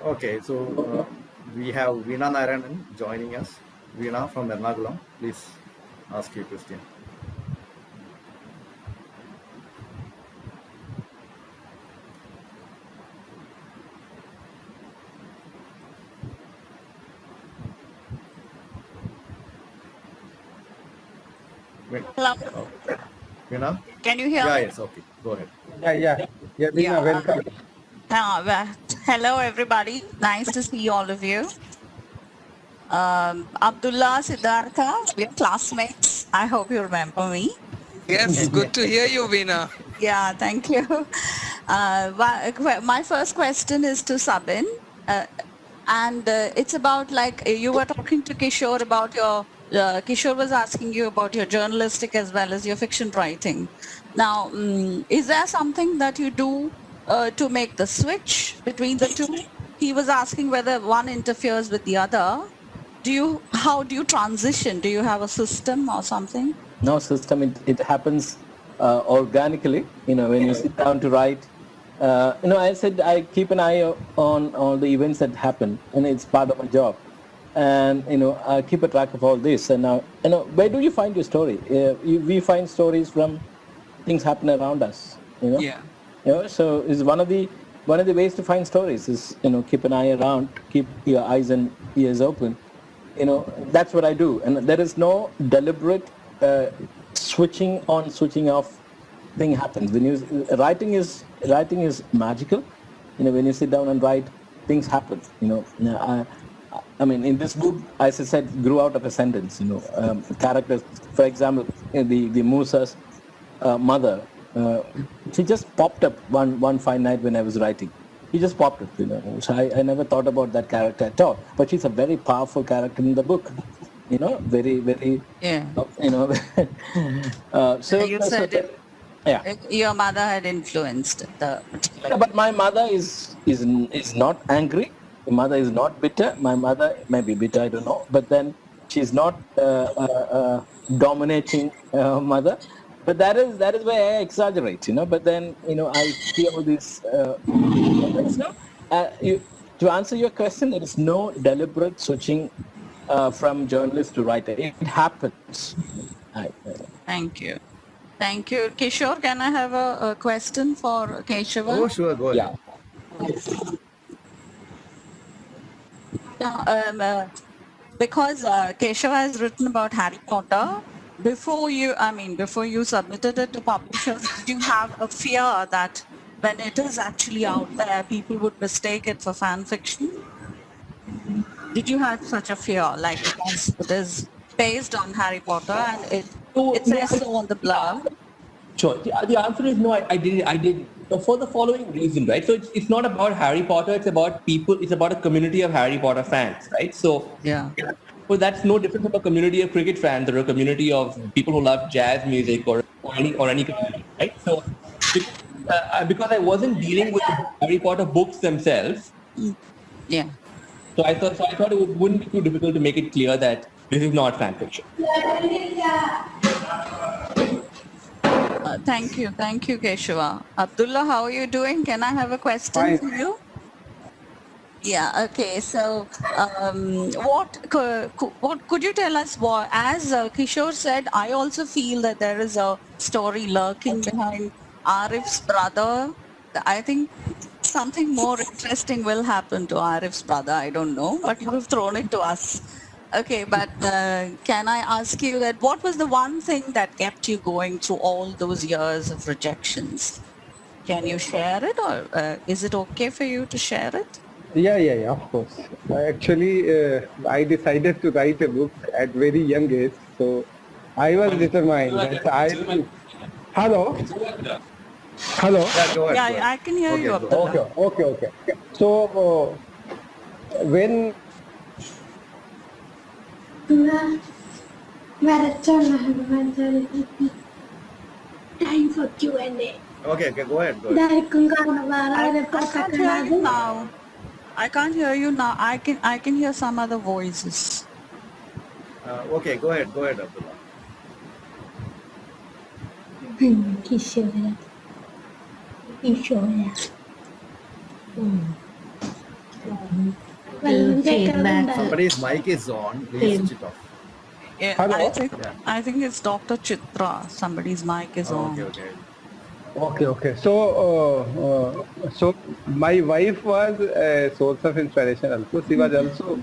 [SPEAKER 3] Okay, so we have Veena Narayanan joining us. Veena from Ernakulam, please ask your question.
[SPEAKER 9] Hello.
[SPEAKER 3] Okay. Veena?
[SPEAKER 9] Can you hear
[SPEAKER 3] Yeah,
[SPEAKER 9] me?
[SPEAKER 3] yes, okay, go ahead.
[SPEAKER 7] Yeah, Veena, welcome.
[SPEAKER 9] Hello, everybody. Nice to see all of you. Abdullah, Siddhartha, we are classmates. I hope you remember me.
[SPEAKER 4] Yes, good to hear you, Veena.
[SPEAKER 9] Yeah, thank you. My first question is to Sabin. And it's about, like, you were talking to Kishore about your, Kishore was asking you about your journalistic as well as your fiction writing. Now, is there something that you do to make the switch between the two? He was asking whether one interferes with the other. How do you transition? Do you have a system or something?
[SPEAKER 5] No system. It happens organically. When you sit down to write, I said I keep an eye on all the events that happen, and it's part of my job. And I keep a track of all this. And now, where do you find your story? We find stories from things happen around us.
[SPEAKER 4] Yeah.
[SPEAKER 5] So is one of the ways to find stories is keep an eye around, keep your eyes and ears open. That's what I do, and there is no deliberate switching on, switching off thing happens. When you writing is magical. When you sit down and write, things happen. I mean, in this book, as I said, grew out of a sentence. Characters. For example, the Musa's mother, she just popped up one fine night when I was writing. She just popped up. So I never thought about that character at all. But she's a very powerful character in the book. Very, very.
[SPEAKER 9] Yeah.
[SPEAKER 5] So
[SPEAKER 9] You said
[SPEAKER 5] yeah.
[SPEAKER 9] Your mother had influenced the particular.
[SPEAKER 5] Yeah, but my mother is not angry. My mother is not bitter. My mother may be bitter, I don't know. But then she's not dominating mother. But that is where I exaggerate, But then I see all these. To answer your question, there is no deliberate switching from journalist to writer. It happens.
[SPEAKER 9] Thank you. Thank you. Kishore, can I have a question for Keshava?
[SPEAKER 3] Oh, sure, go ahead.
[SPEAKER 9] Yeah. Because Keshava has written about Harry Potter, before you submitted it to publishers, did you have a fear that when it is actually out there, people would mistake it for fan fiction? Did you have such a fear, like because it is based on Harry Potter and it says so on the blurb?
[SPEAKER 6] Sure. The answer is no, I didn't. For the following reason, right? So it's not about Harry Potter, it's about people, it's about a community of Harry Potter fans, right? So
[SPEAKER 9] yeah.
[SPEAKER 6] Well, that's no different from a community of cricket fans or a community of people who love jazz music or any community, right? So because I wasn't dealing with the Harry Potter books themselves.
[SPEAKER 9] Yeah.
[SPEAKER 6] So I thought it wouldn't be too difficult to make it clear that this is not fan fiction.
[SPEAKER 9] Thank you, Keshava. Abdullah, how are you doing? Can I have a question for you? Yeah. Okay. So, what could you tell us? What, as Kishore said, I also feel that there is a story lurking behind Arif's brother. I think something more interesting will happen to Arif's brother. I don't know, but you have thrown it to us. Okay, but can I ask you that what was the one thing that kept you going through all those years of rejections? Can you share it, or is it okay for you to share it?
[SPEAKER 7] Yeah, of course. Actually, I decided to write a book at very young age, so I was determined that I will. Hello? Hello?
[SPEAKER 3] Yeah, go ahead.
[SPEAKER 9] Yeah, I can hear you, Abdullah.
[SPEAKER 7] Okay. So, when...
[SPEAKER 10] Time for Q&A.
[SPEAKER 3] Okay, go ahead.
[SPEAKER 9] I can't hear you now. I can't hear you now. I can hear some other voices.
[SPEAKER 3] Okay, go ahead, Abdullah. Somebody's mic is on. Please switch it off.
[SPEAKER 9] Yeah, I think it's Dr. Chitra. Somebody's mic is on.
[SPEAKER 7] Okay. So my wife was a source of inspiration also. She was also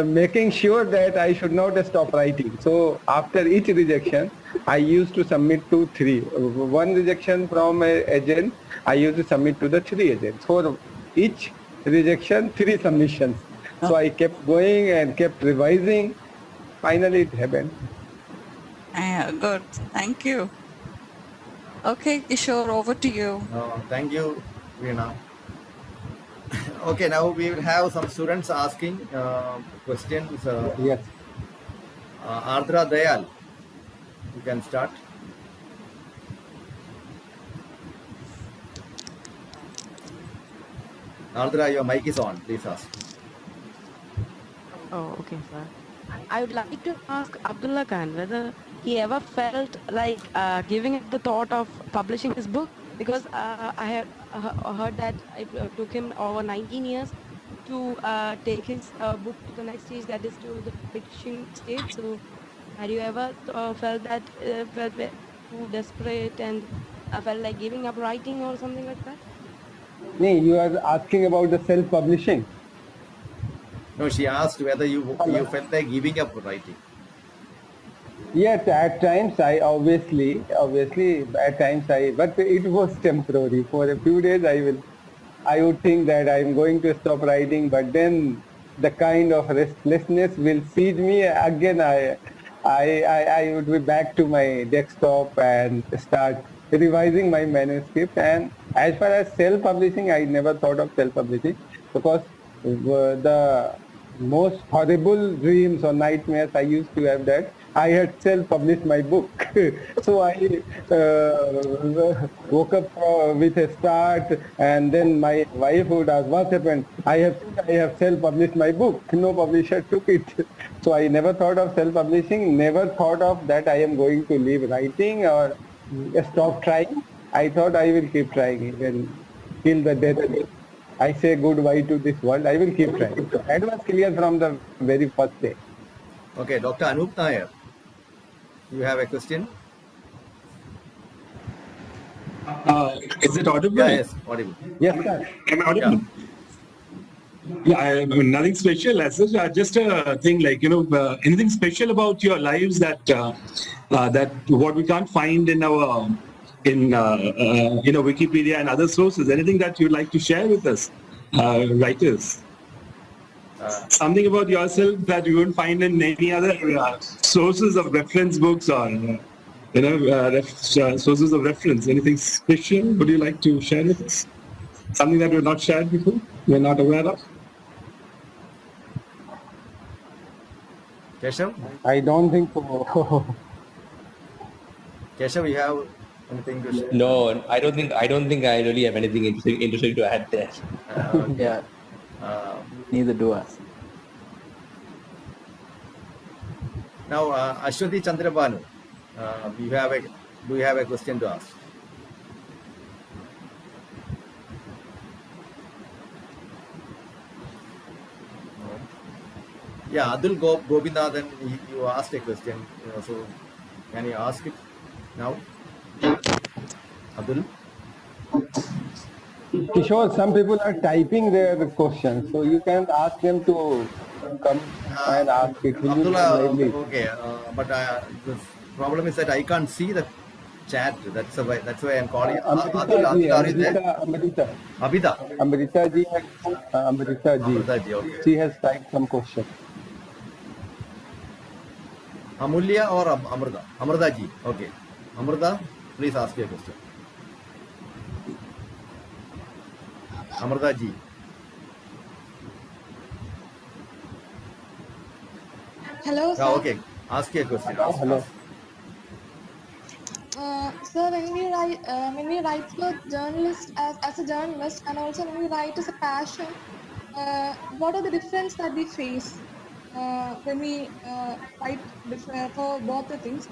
[SPEAKER 7] making sure that I should not stop writing. So after each rejection, I used to submit to 3. One rejection from an agent, I used to submit to the 3 agents. For each rejection, 3 submissions. So I kept going and kept revising. Finally, it happened.
[SPEAKER 9] Good. Thank you. Okay, Kishore, over to you.
[SPEAKER 3] Thank you, Veena. Okay, now we will have some students asking questions.
[SPEAKER 7] Yes.
[SPEAKER 3] Ardra Dayal, you can start. Ardra, your mic is on. Please ask.
[SPEAKER 11] Oh, okay, sir. I would like to ask Abdullah Khan whether he ever felt like giving up the thought of publishing his book, because I have heard that it took him over 19 years to take his book to the next stage, that is to the fiction stage. So had you ever felt that too desperate and felt like giving up writing or something like that?
[SPEAKER 7] No, you are asking about the self-publishing.
[SPEAKER 3] No, she asked whether you felt like giving up writing.
[SPEAKER 7] Yes, at times I obviously at times but it was temporary. For a few days I would think that I'm going to stop writing, but then the kind of restlessness will seize me again. I would be back to my desktop and start revising my manuscript. And as far as self-publishing, I never thought of self-publishing because the most horrible dreams or nightmares I used to have that I had self-published my book. So I woke up with a start, and then my wife would ask, "What happened?" I have self-published my book. No publisher took it. So I never thought of self-publishing. Never thought of that I am going to leave writing or stop trying. I thought I will keep trying even till the death. I say goodbye to this world. I will keep trying. That was clear from the very first day.
[SPEAKER 3] Okay, Dr. Anup Nair, you have a question?
[SPEAKER 12] Is it audible?
[SPEAKER 3] Yeah, yes, audible.
[SPEAKER 7] Yes, sir.
[SPEAKER 12] Am I audible? Yeah, nothing special as such. Just a thing like, anything special about your lives that that what we can't find in our Wikipedia and other sources. Anything that you'd like to share with us, writers? Something about yourself that you won't find in any other sources of reference books or sources of reference. Anything special would you like to share with us? Something that we've not shared before, we're not aware of?
[SPEAKER 3] Keshav?
[SPEAKER 7] I don't think so.
[SPEAKER 3] Keshav, you have anything to share?
[SPEAKER 6] No, I don't think I really have anything interesting to add there.
[SPEAKER 3] Okay.
[SPEAKER 5] Yeah, neither do I.
[SPEAKER 3] Now, Ashwati Chandrabanu, do you have a question to ask? Yeah, Adul Gobinathan, you asked a question, so can you ask it now? Adul?
[SPEAKER 7] Kishore, some people are typing their questions, so you can ask them to come and ask it.
[SPEAKER 3] Abdullah, okay, but the problem is that I can't see the chat. That's why I'm calling.
[SPEAKER 7] Amrita.
[SPEAKER 3] Abida.
[SPEAKER 7] Amrita ji.
[SPEAKER 3] Amrita ji, okay.
[SPEAKER 7] She has typed some questions.
[SPEAKER 3] Amulya or Amrita? Amrita ji, okay. Amrita, please ask your question. Amrita ji.
[SPEAKER 13] Hello, sir.
[SPEAKER 3] Okay, ask your question.
[SPEAKER 7] Hello.
[SPEAKER 13] Sir, when we write for journalist as a journalist, and also when we write as a passion, what are the difference that we face when we write for both the things?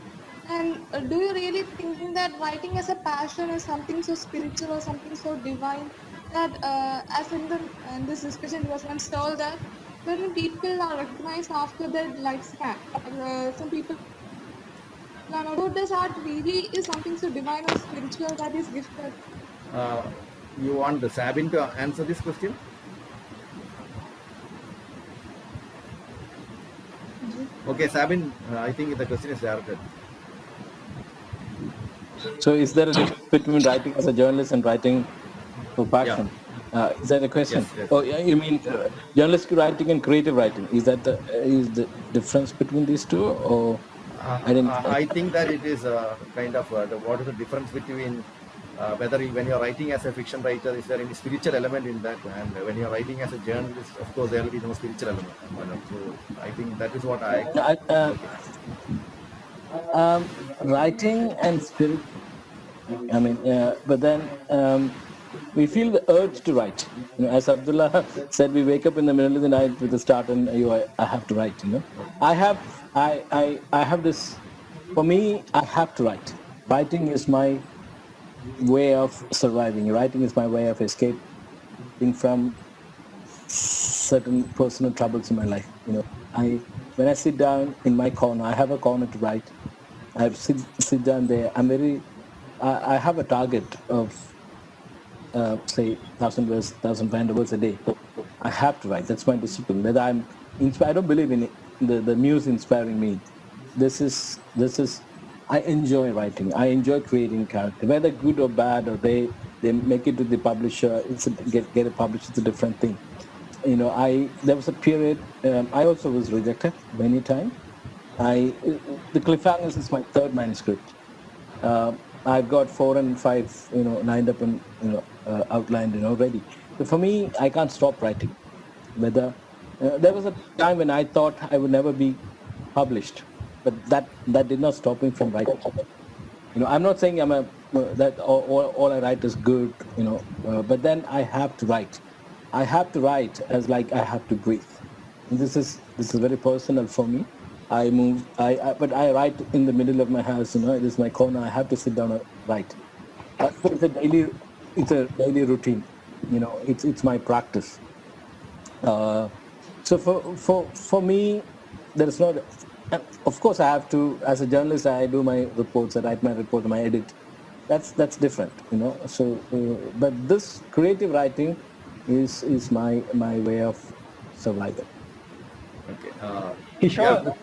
[SPEAKER 13] And do you really think that writing as a passion is something so spiritual or something so divine that, as in this discussion, it was once told that certain people are recognized after their lifespan. Some people are not. So this art really is something so divine or spiritual that is gifted.
[SPEAKER 3] You want Sabin to answer this question? Okay, Sabin, I think the question is directed.
[SPEAKER 5] So is there a difference between writing as a journalist and writing for passion?
[SPEAKER 3] Yeah.
[SPEAKER 5] Is that a question?
[SPEAKER 3] Yes, yes.
[SPEAKER 5] Oh, yeah, you mean journalistic writing and creative writing? Is that is the difference between these two, or
[SPEAKER 3] I think that it is kind of what is the difference between whether when you're writing as a fiction writer, is there any spiritual element in that, and when you're writing as a journalist, of course there will be no spiritual element. So I think that is what
[SPEAKER 5] writing and spirit. I mean, but then we feel the urge to write. As Abdullah said, we wake up in the middle of the night with a start, and I have to write. I have this. For me, I have to write. Writing is my way of surviving. Writing is my way of escaping from certain personal troubles in my life. When I sit down in my corner, I have a corner to write. I sit down there. I have a target of say 1,000 words, 1,500 words a day. I have to write. That's my discipline. Whether I'm inspired, I don't believe in it, the muse inspiring me. this is I enjoy writing. I enjoy creating character, whether good or bad, or they make it to the publisher. Get it published. It's a different thing. You know, there was a period. I also was rejected many times. The Cliffhangers is my third manuscript. I've got 4 and 5, lined up and outlined, ready. So for me, I can't stop writing. Whether there was a time when I thought I would never be published, but that did not stop me from writing. I'm not saying that all I write is good, but then I have to write. I have to write as like I have to breathe. And this is very personal for me. But I write in the middle of my house. It is my corner. I have to sit down and write. It's a daily routine. It's my practice. So for me, there is not. Of course, I have to. As a journalist, I do my reports. I write my report, my edit. That's different, So, but this creative writing is my way of survival.
[SPEAKER 3] Okay.
[SPEAKER 7] Kishore,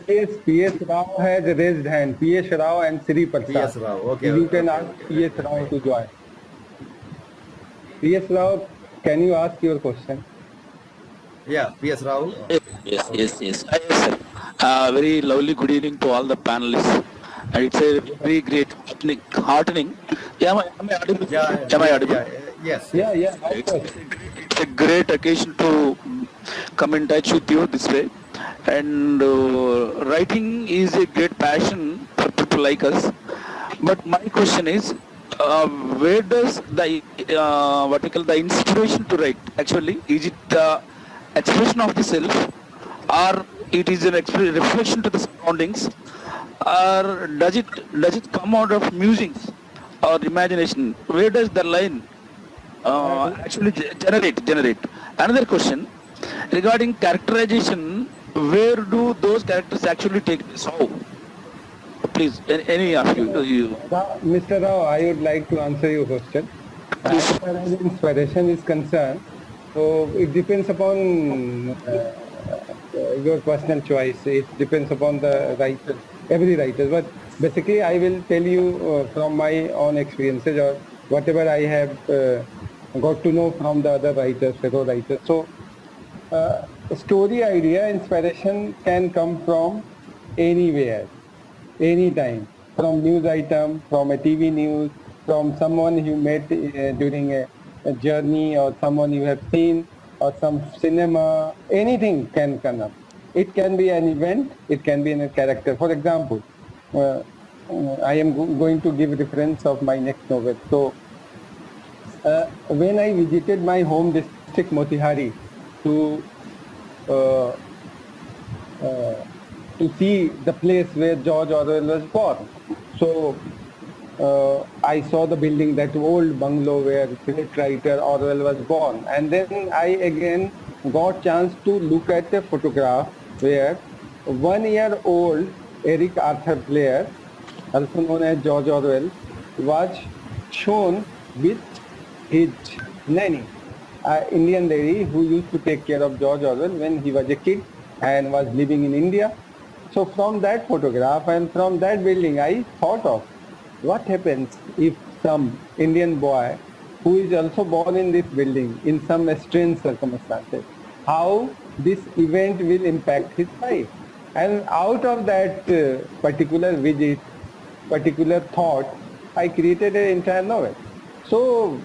[SPEAKER 7] P.S. Rao has raised hand. P.S. Rao and Sri Prasad.
[SPEAKER 3] P.S. Rao. Okay.
[SPEAKER 7] You can ask P.S. Rao to join. P.S. Rao, can you ask your question?
[SPEAKER 3] Yeah, P.S. Rao.
[SPEAKER 14] Yes, sir. Very lovely good evening to all the panelists. And it's a very great heartening. Am I audible? Am I audible?
[SPEAKER 3] Yes.
[SPEAKER 7] Yeah.
[SPEAKER 14] It's a great occasion to come in touch with you this way. And writing is a great passion for people like us. But my question is, where does the the inspiration to write actually? Is it the expression of the self, or it is an reflection to the surroundings, or does it come out of musings or imagination? Where does the line actually generate? Another question regarding characterization: where do those characters actually take place? How? Please, any of you.
[SPEAKER 7] Mr. Rao, I would like to answer your question. As far as inspiration is concerned, so it depends upon your personal choice. It depends upon the writer, every writer. But basically, I will tell you from my own experiences or whatever I have got to know from the other writers, fellow writers. So, story idea, inspiration can come from anywhere, anytime, from news item, from a TV news, from someone you met during a journey, or someone you have seen, or some cinema. Anything can come up. It can be an event, it can be in a character. For example, I am going to give reference of my next novel. So when I visited my home district Motihari to see the place where George Orwell was born. So I saw the building, that old bungalow where great writer Orwell was born. And then I again got chance to look at a photograph where 1-year-old Eric Arthur Blair, also known as George Orwell, was shown with his nanny, Indian lady who used to take care of George Orwell when he was a kid and was living in India. So from that photograph and from that building, I thought of what happens if some Indian boy who is also born in this building in some strange circumstances, how this event will impact his life. And out of that particular visit, particular thought, I created an entire novel. So,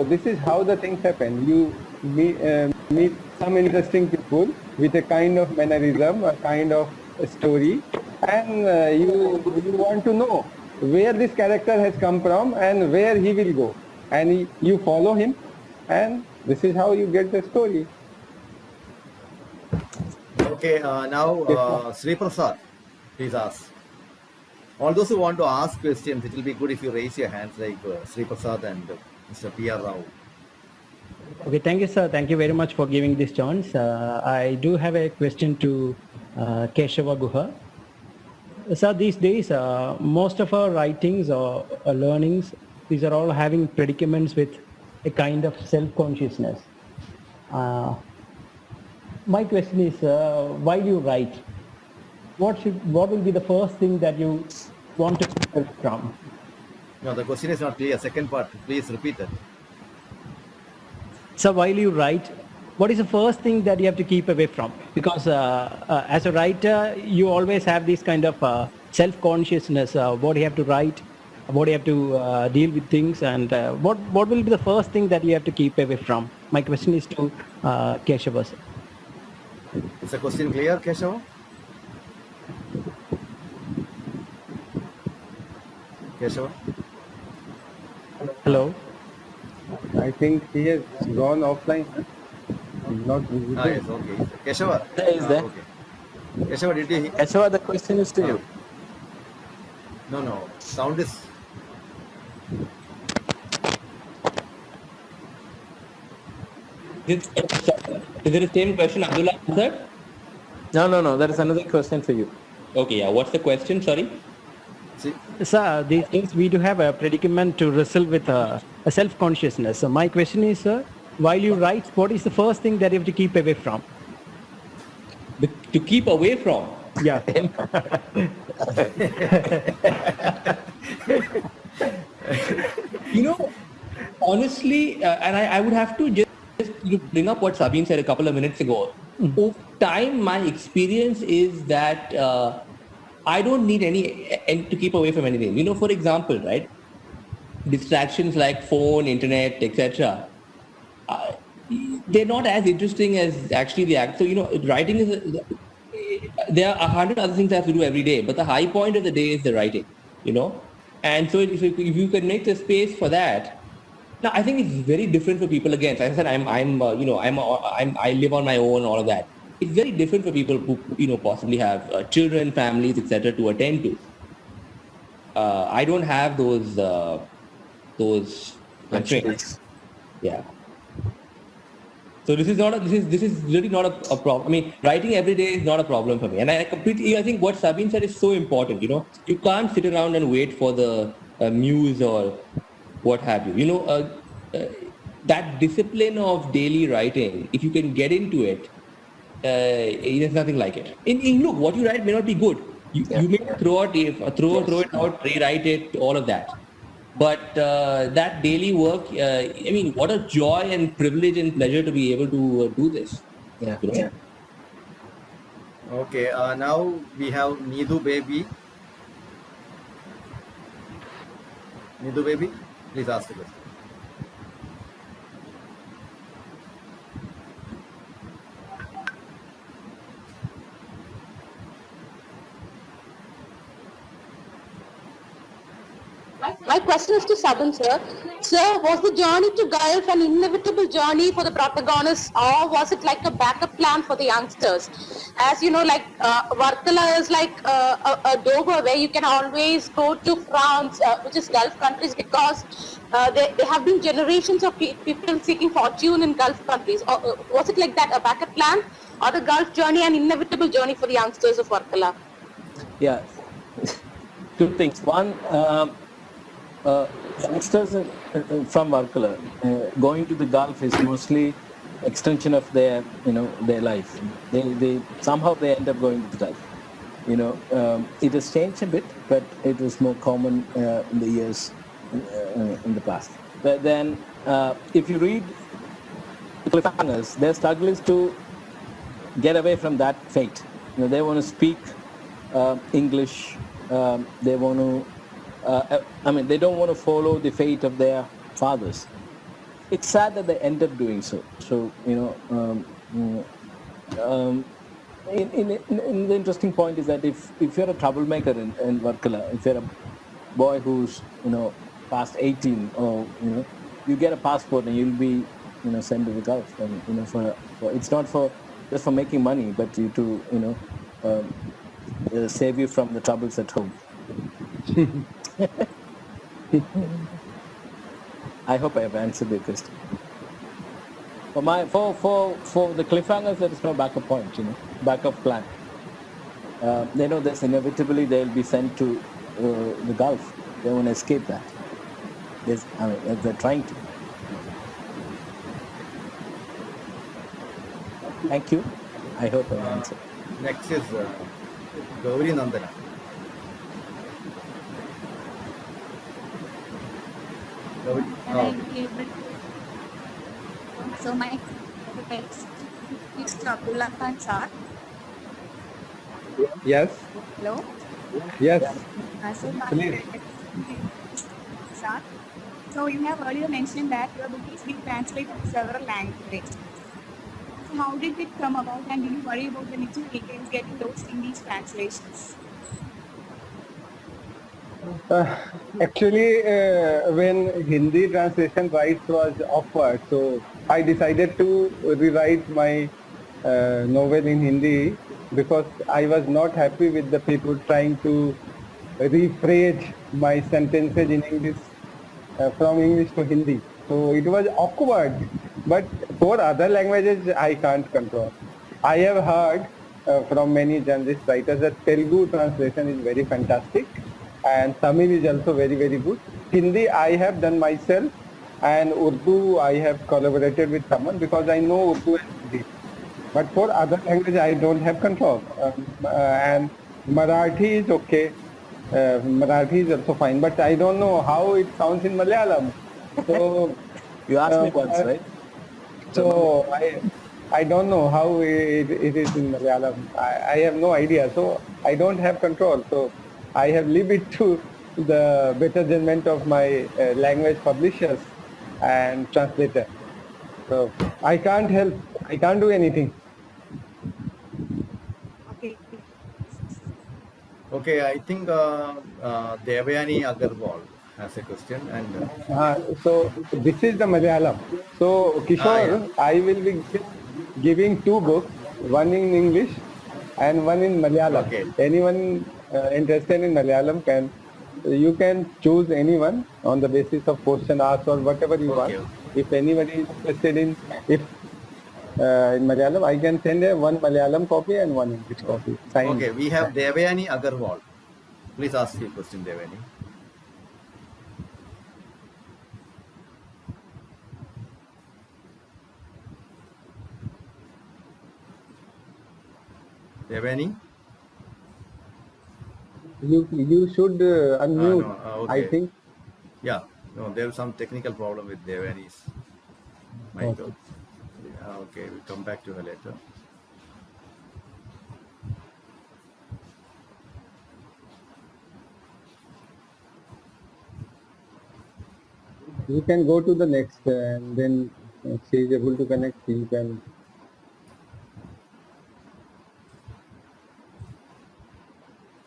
[SPEAKER 7] this is how the things happen. You meet some interesting people with a kind of mannerism, a kind of story, and you want to know where this character has come from and where he will go. And you follow him, and this is how you get the story.
[SPEAKER 3] Okay, now Sri Prasad, please ask. All those who want to ask questions, it will be good if you raise your hands like Sri Prasad and Mr. P.R. Rao.
[SPEAKER 15] Okay, thank you, sir. Thank you very much for giving this chance. I do have a question to Keshava Guha. Sir, these days, most of our writings or learnings, these are all having predicaments with a kind of self-consciousness. My question is, why do you write? what will be the first thing that you want to keep away from?
[SPEAKER 3] No, the question is not clear. Second part, please repeat it.
[SPEAKER 15] So while you write, what is the first thing that you have to keep away from? Because as a writer, you always have this kind of self-consciousness. What you have to write, what you have to deal with things, and what will be the first thing that you have to keep away from? My question is to Keshava sir.
[SPEAKER 3] Is the question clear, Keshav? Keshav?
[SPEAKER 15] Hello.
[SPEAKER 7] I think he has gone offline. He's not visible.
[SPEAKER 3] Ah, yes, okay. Keshava?
[SPEAKER 5] There is there.
[SPEAKER 3] Okay. Keshava, did you hear?
[SPEAKER 5] Keshava, the question is to you.
[SPEAKER 3] No, no. Sound is...
[SPEAKER 6] Is it the same question Abdullah answered?
[SPEAKER 5] No. There is another question for you.
[SPEAKER 6] Okay, yeah. What's the question? Sorry.
[SPEAKER 15] Sir, these days we do have a predicament to wrestle with a self-consciousness. So my question is, sir, while you write, what is the first thing that you have to keep away from?
[SPEAKER 6] To keep away from?
[SPEAKER 15] Yeah.
[SPEAKER 6] Honestly, and I would have to just bring up what Sabine said a couple of minutes ago. Over time, my experience is that I don't need any to keep away from anything. For example, right? Distractions like phone, internet, etc. They're not as interesting as actually the act. So, writing is... there are 100 other things I have to do every day, but the high point of the day is the writing, And so if you can make the space for that, now I think it's very different for people again. As I said, I live on my own, all of that. It's very different for people who, possibly have children, families, etc. to attend to. I don't have those constraints. Yeah. So this is really not a problem. I mean, writing every day is not a problem for me. And I think what Sabine said is so important. You can't sit around and wait for the muse or what have you. That discipline of daily writing, if you can get into it, there's nothing like it. Look, what you write may not be good. You may throw it out, rewrite it, all of that. But that daily work, what a joy and privilege and pleasure to be able to do this.
[SPEAKER 5] Yeah.
[SPEAKER 3] Okay, now we have Needu baby. Needu baby, please ask the question.
[SPEAKER 16] My question is to Sabin, sir. Sir, was the journey to Gulf an inevitable journey for the protagonists, or was it like a backup plan for the youngsters? As you know, Varkala is like a dover where you can always go to France, which is Gulf countries, because there have been generations of people seeking fortune in Gulf countries. Or, was it like that, a backup plan, or the Gulf journey an inevitable journey for the youngsters of Varkala?
[SPEAKER 5] Yeah. Two things. One, youngsters from Varkala going to the Gulf is mostly extension of their life. They somehow they end up going to the Gulf. It has changed a bit, but it was more common in the years in the past. But then, if you read the cliffhangers, their struggle is to get away from that fate. They want to speak English. They want to. They don't want to follow the fate of their fathers. It's sad that they end up doing so. So, the interesting point is that if you're a troublemaker in Varkala, if you're a boy who's, past 18, or, you get a passport and you'll be, sent to the Gulf. And, for it's not just for making money, but to, save you from the troubles at home. I hope I have answered your question. For the cliffhangers, there is no backup point, backup plan. They know this inevitably they'll be sent to the Gulf. They want to escape that. They're trying to. Thank you. I hope I answered.
[SPEAKER 3] Next is Gauri Nandana. Gauri.
[SPEAKER 9] Can I be able to? So my question is to Abdullah Khan sir.
[SPEAKER 12] Yes.
[SPEAKER 9] Hello.
[SPEAKER 12] Yes.
[SPEAKER 9] So my
[SPEAKER 12] Please.
[SPEAKER 9] question is sir. So you have earlier mentioned that your book is being translated to several languages. So how did it come about, and do you worry about the little details getting lost in these translations?
[SPEAKER 12] Actually, when Hindi translation rights was offered, so I decided to rewrite my novel in Hindi because I was not happy with the people trying to rephrase my sentences in English from English to Hindi. So it was awkward, but for other languages, I can't control. I have heard from many journalist writers that Telugu translation is very fantastic and Tamil is also very, very good. Hindi, I have done myself, and Urdu, I have collaborated with someone because I know Urdu and Hindi. But for other language, I don't have control. And Marathi is okay. Marathi is also fine, but I don't know how it sounds in Malayalam. So
[SPEAKER 5] You asked me once,
[SPEAKER 12] uh,
[SPEAKER 5] right?
[SPEAKER 12] so I don't know how it is in Malayalam. I have no idea. So I don't have control. So I have leave it to the better judgment of my language publishers and translator. So I can't help. I can't do anything.
[SPEAKER 9] Okay.
[SPEAKER 3] Okay, I think Devayani Agarwal has a question. And
[SPEAKER 12] So this is the Malayalam. So
[SPEAKER 3] yeah.
[SPEAKER 12] Kishore, I will be giving two books, one in English and one in Malayalam.
[SPEAKER 3] Okay.
[SPEAKER 12] Anyone interested in Malayalam you can choose anyone on the basis of question asked or whatever you want.
[SPEAKER 3] Okay.
[SPEAKER 12] If anybody is interested in Malayalam, I can send one Malayalam copy and one English copy. Signed.
[SPEAKER 3] Okay, we have Devayani Agarwal. Please ask your question, Devayani. Devayani?
[SPEAKER 12] You should unmute,
[SPEAKER 3] No,
[SPEAKER 12] I
[SPEAKER 3] okay.
[SPEAKER 12] think.
[SPEAKER 3] Yeah, no, there's some technical problem with Devayani's mic.
[SPEAKER 12] Okay.
[SPEAKER 3] Okay, we'll come back to her later.
[SPEAKER 12] You can go to the next and then she is able to connect. You can.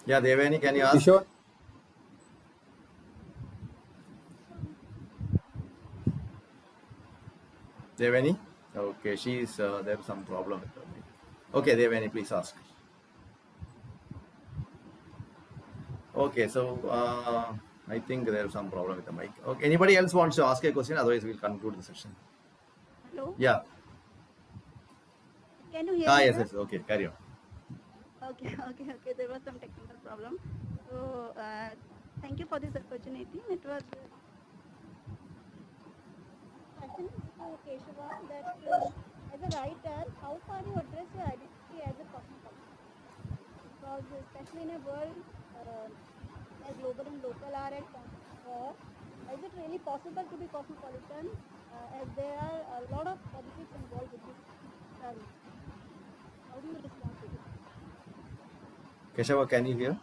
[SPEAKER 3] Yeah, Devayani, can you ask?
[SPEAKER 12] Kishore?
[SPEAKER 3] Devayani? Okay, she's there's some problem with her mic. Okay, Devayani, please ask. Okay, so I think there's some problem with the mic. Okay, anybody else wants to ask a question? Otherwise, we'll conclude the session.
[SPEAKER 9] Hello.
[SPEAKER 3] Yeah.
[SPEAKER 9] Can you hear me?
[SPEAKER 3] Yes,
[SPEAKER 9] sir?
[SPEAKER 3] yes. Okay, carry on.
[SPEAKER 9] Okay. There was some technical problem. So, thank you for this opportunity. It was question is to Keshava that as a writer, how far you address your identity as a cosmopolitan? Because especially in a world where global and local are at war, is it really possible to be cosmopolitan as there are a lot of politics involved with this term? How do you respond to this?
[SPEAKER 3] Keshava, can you hear?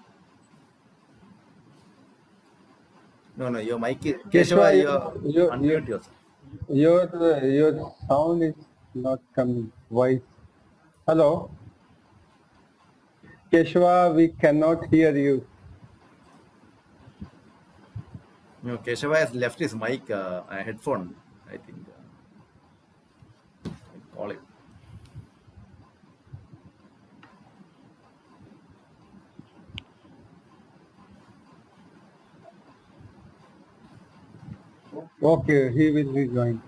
[SPEAKER 3] No, your mic is...
[SPEAKER 12] Keshava,
[SPEAKER 3] Keshava, unmute yourself.
[SPEAKER 12] Your sound is not coming. Voice. Hello. Keshava, we cannot hear you.
[SPEAKER 3] No, Keshava has left his mic, headphone, I think. Call him.
[SPEAKER 12] Okay, he will rejoin.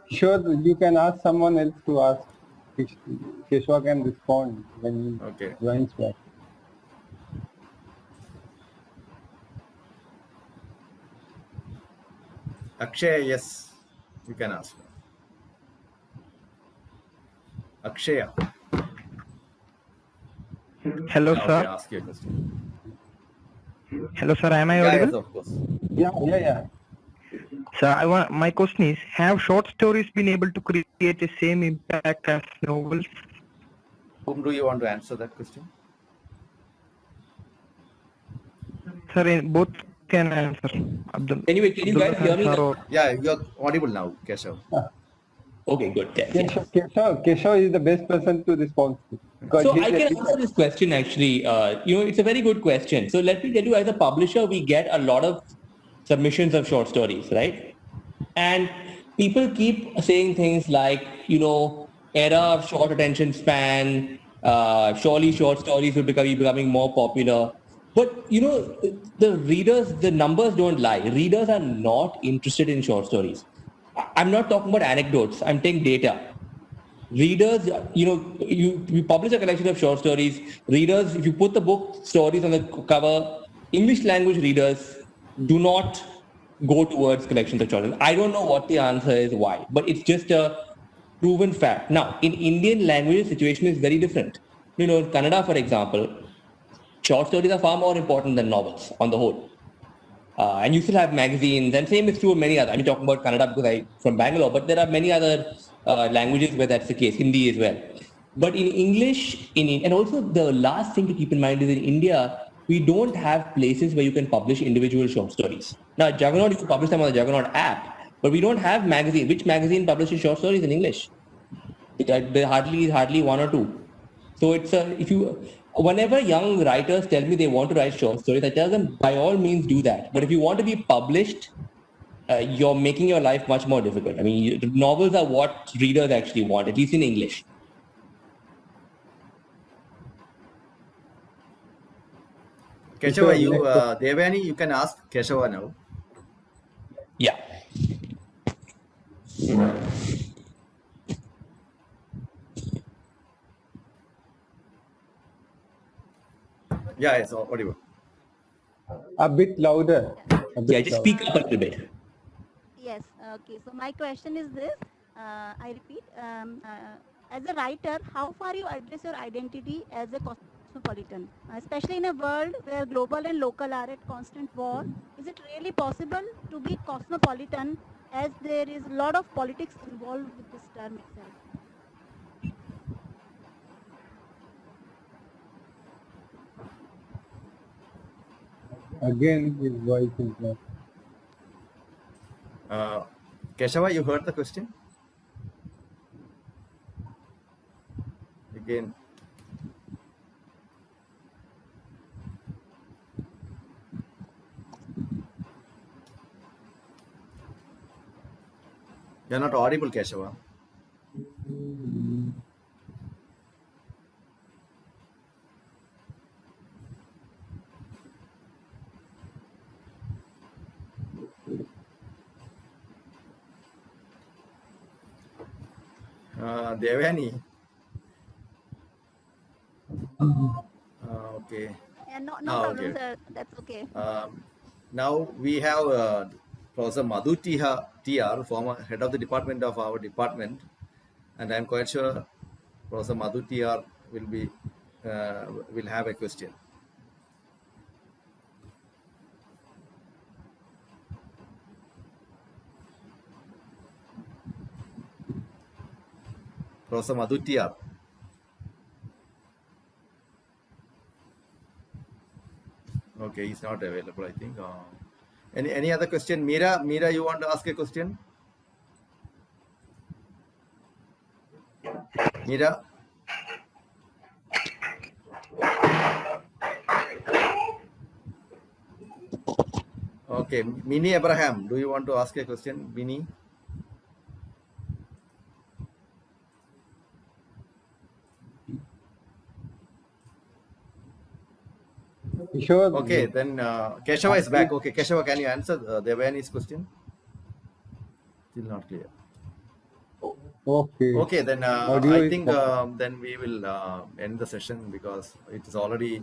[SPEAKER 12] Sure, you can ask someone else to ask. Keshava can respond when he joins back.
[SPEAKER 3] Akshay, yes, you can ask. Akshaya.
[SPEAKER 17] Hello,
[SPEAKER 3] Okay,
[SPEAKER 17] sir.
[SPEAKER 3] ask your question.
[SPEAKER 17] Hello, sir. Am I
[SPEAKER 3] Yeah,
[SPEAKER 17] audible?
[SPEAKER 3] yes, of course.
[SPEAKER 12] Yeah.
[SPEAKER 17] Sir, my question is: have short stories been able to create the same impact as novels?
[SPEAKER 3] Whom do you want to answer that question?
[SPEAKER 17] Sir, both can answer.
[SPEAKER 6] Anyway, can you
[SPEAKER 17] Abdullah
[SPEAKER 6] guys hear
[SPEAKER 17] Khan
[SPEAKER 6] me
[SPEAKER 17] sir
[SPEAKER 6] now?
[SPEAKER 17] or
[SPEAKER 3] Yeah, you're audible now, Keshav.
[SPEAKER 6] Okay, good. Yeah.
[SPEAKER 12] Keshav is the best person to respond to. Because
[SPEAKER 6] So
[SPEAKER 12] he's
[SPEAKER 6] I
[SPEAKER 12] a
[SPEAKER 6] can
[SPEAKER 12] teacher.
[SPEAKER 6] answer this question actually. It's a very good question. So let me tell you, as a publisher, we get a lot of submissions of short stories, right? And people keep saying things like, era of short attention span, surely short stories will be becoming more popular. But, the readers, the numbers don't lie. Readers are not interested in short stories. I'm not talking about anecdotes. I'm taking data. Readers, you publish a collection of short stories. Readers, if you put the book stories on the cover, English language readers do not go towards collections of short stories. I don't know what the answer is, why, but it's just a proven fact. Now, in Indian language, the situation is very different. In Kannada, for example, short stories are far more important than novels on the whole. And you still have magazines, and same is true of many other. I'm talking about Kannada because I'm from Bangalore, but there are many other languages where that's the case, Hindi as well. But in English, and also the last thing to keep in mind is in India, we don't have places where you can publish individual short stories. Now, Juggernaut, you can publish them on the Juggernaut app, but we don't have magazine. Which magazine publishes short stories in English? There hardly one or two. So whenever young writers tell me they want to write short stories, I tell them by all means do that. But if you want to be published, you're making your life much more difficult. I mean, novels are what readers actually want, at least in English.
[SPEAKER 3] Keshava, Devani, you can ask Keshava now.
[SPEAKER 6] Yeah.
[SPEAKER 3] Yeah, it's audible.
[SPEAKER 12] A bit louder.
[SPEAKER 6] Just speak up a little bit.
[SPEAKER 18] Yes. Okay. So my question is this. I repeat. As a writer, how far you address your identity as a cosmopolitan, especially in a world where global and local are at constant war? Is it really possible to be cosmopolitan, as there is a lot of politics involved with this term itself?
[SPEAKER 12] Again, his voice is not.
[SPEAKER 3] Keshava, you heard the question? Again. You're not audible, Keshava. Devani. Okay.
[SPEAKER 18] Yeah, no problem,
[SPEAKER 3] okay.
[SPEAKER 18] sir. That's okay.
[SPEAKER 3] Now we have Professor Madhu TR, former head of the department of our department, and I'm quite sure Professor Madhu TR will have a question. Professor Madhu TR. Okay, he's not available, I think. Any other question? Mira, you want to ask a question? Mira? Okay, Mini Abraham, do you want to ask a question, Mini?
[SPEAKER 12] Sure.
[SPEAKER 3] Okay, then Keshava is back. Okay, Keshava, can you answer Devani's question? Still not clear.
[SPEAKER 12] Okay.
[SPEAKER 3] Okay, then I think then we will end the session because it is already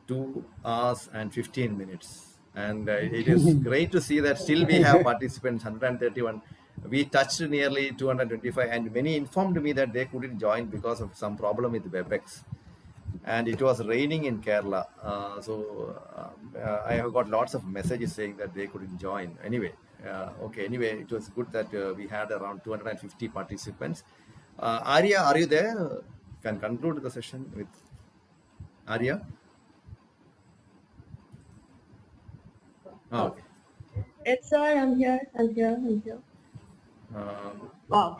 [SPEAKER 3] 2 hours and 15 minutes. And it is great to see that still we have participants, 131. We touched nearly 225, and many informed me that they couldn't join because of some problem with WebEx. And it was raining in Kerala. I have got lots of messages saying that they couldn't join. Anyway, anyway, it was good that we had around 250 participants. Arya, are you there? Can conclude the session with Arya? Oh, okay.
[SPEAKER 1] Yes, sir, I'm here. Wow.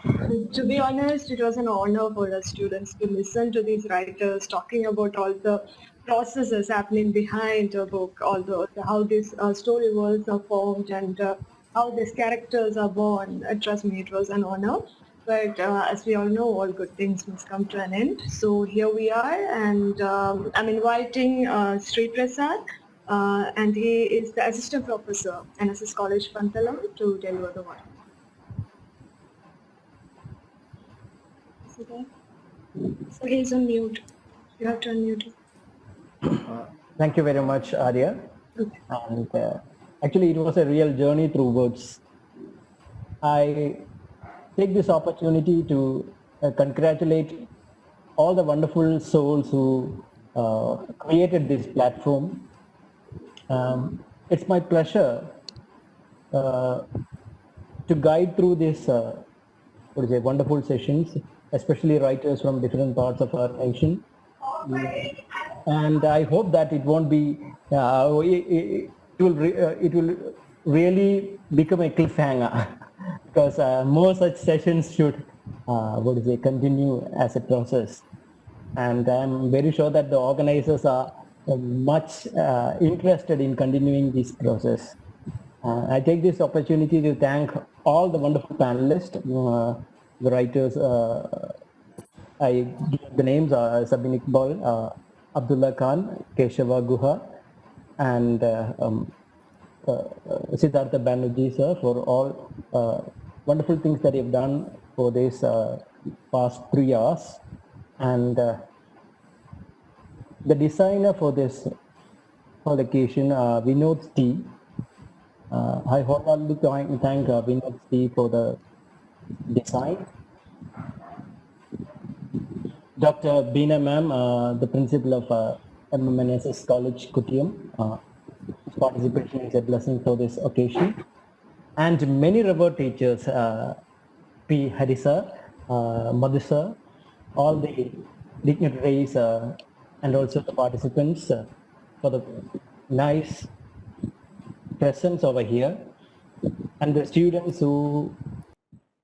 [SPEAKER 1] To be honest, it was an honor for the students to listen to these writers talking about all the processes happening behind a book, how these story worlds are formed and how these characters are born. Trust me, it was an honor. But as we all know, all good things must come to an end. So here we are, and I'm inviting Sri Prasad, and he is the assistant professor, NSS College Pantalam, to deliver the word. So he's on mute. You have to unmute him.
[SPEAKER 15] Thank you very much, Arya.
[SPEAKER 1] Okay.
[SPEAKER 15] And actually, it was a real journey through words. I take this opportunity to congratulate all the wonderful souls who created this platform. It's my pleasure to guide through this wonderful sessions, especially writers from different parts of our nation. And I hope that it won't be, it will really become a cliffhanger because more such sessions should, continue as a process. And I'm very sure that the organizers are much interested in continuing this process. I take this opportunity to thank all the wonderful panelists, the writers. I give the names: Sabin Iqbal, Abdullah Khan, Keshava Guha, and Siddhartha Banerjee, sir, for all wonderful things that you've done for this past 3 hours. And the designer for this publication, Vinod T. I wholeheartedly thank Vinod T for the design. Dr. Beena ma'am, the principal of MMNSS College, Kutium, participation is a blessing for this occasion. And many reward teachers, P. Harisa, Madhusa, all the dignitaries and also the participants for the nice presence over here, and the students who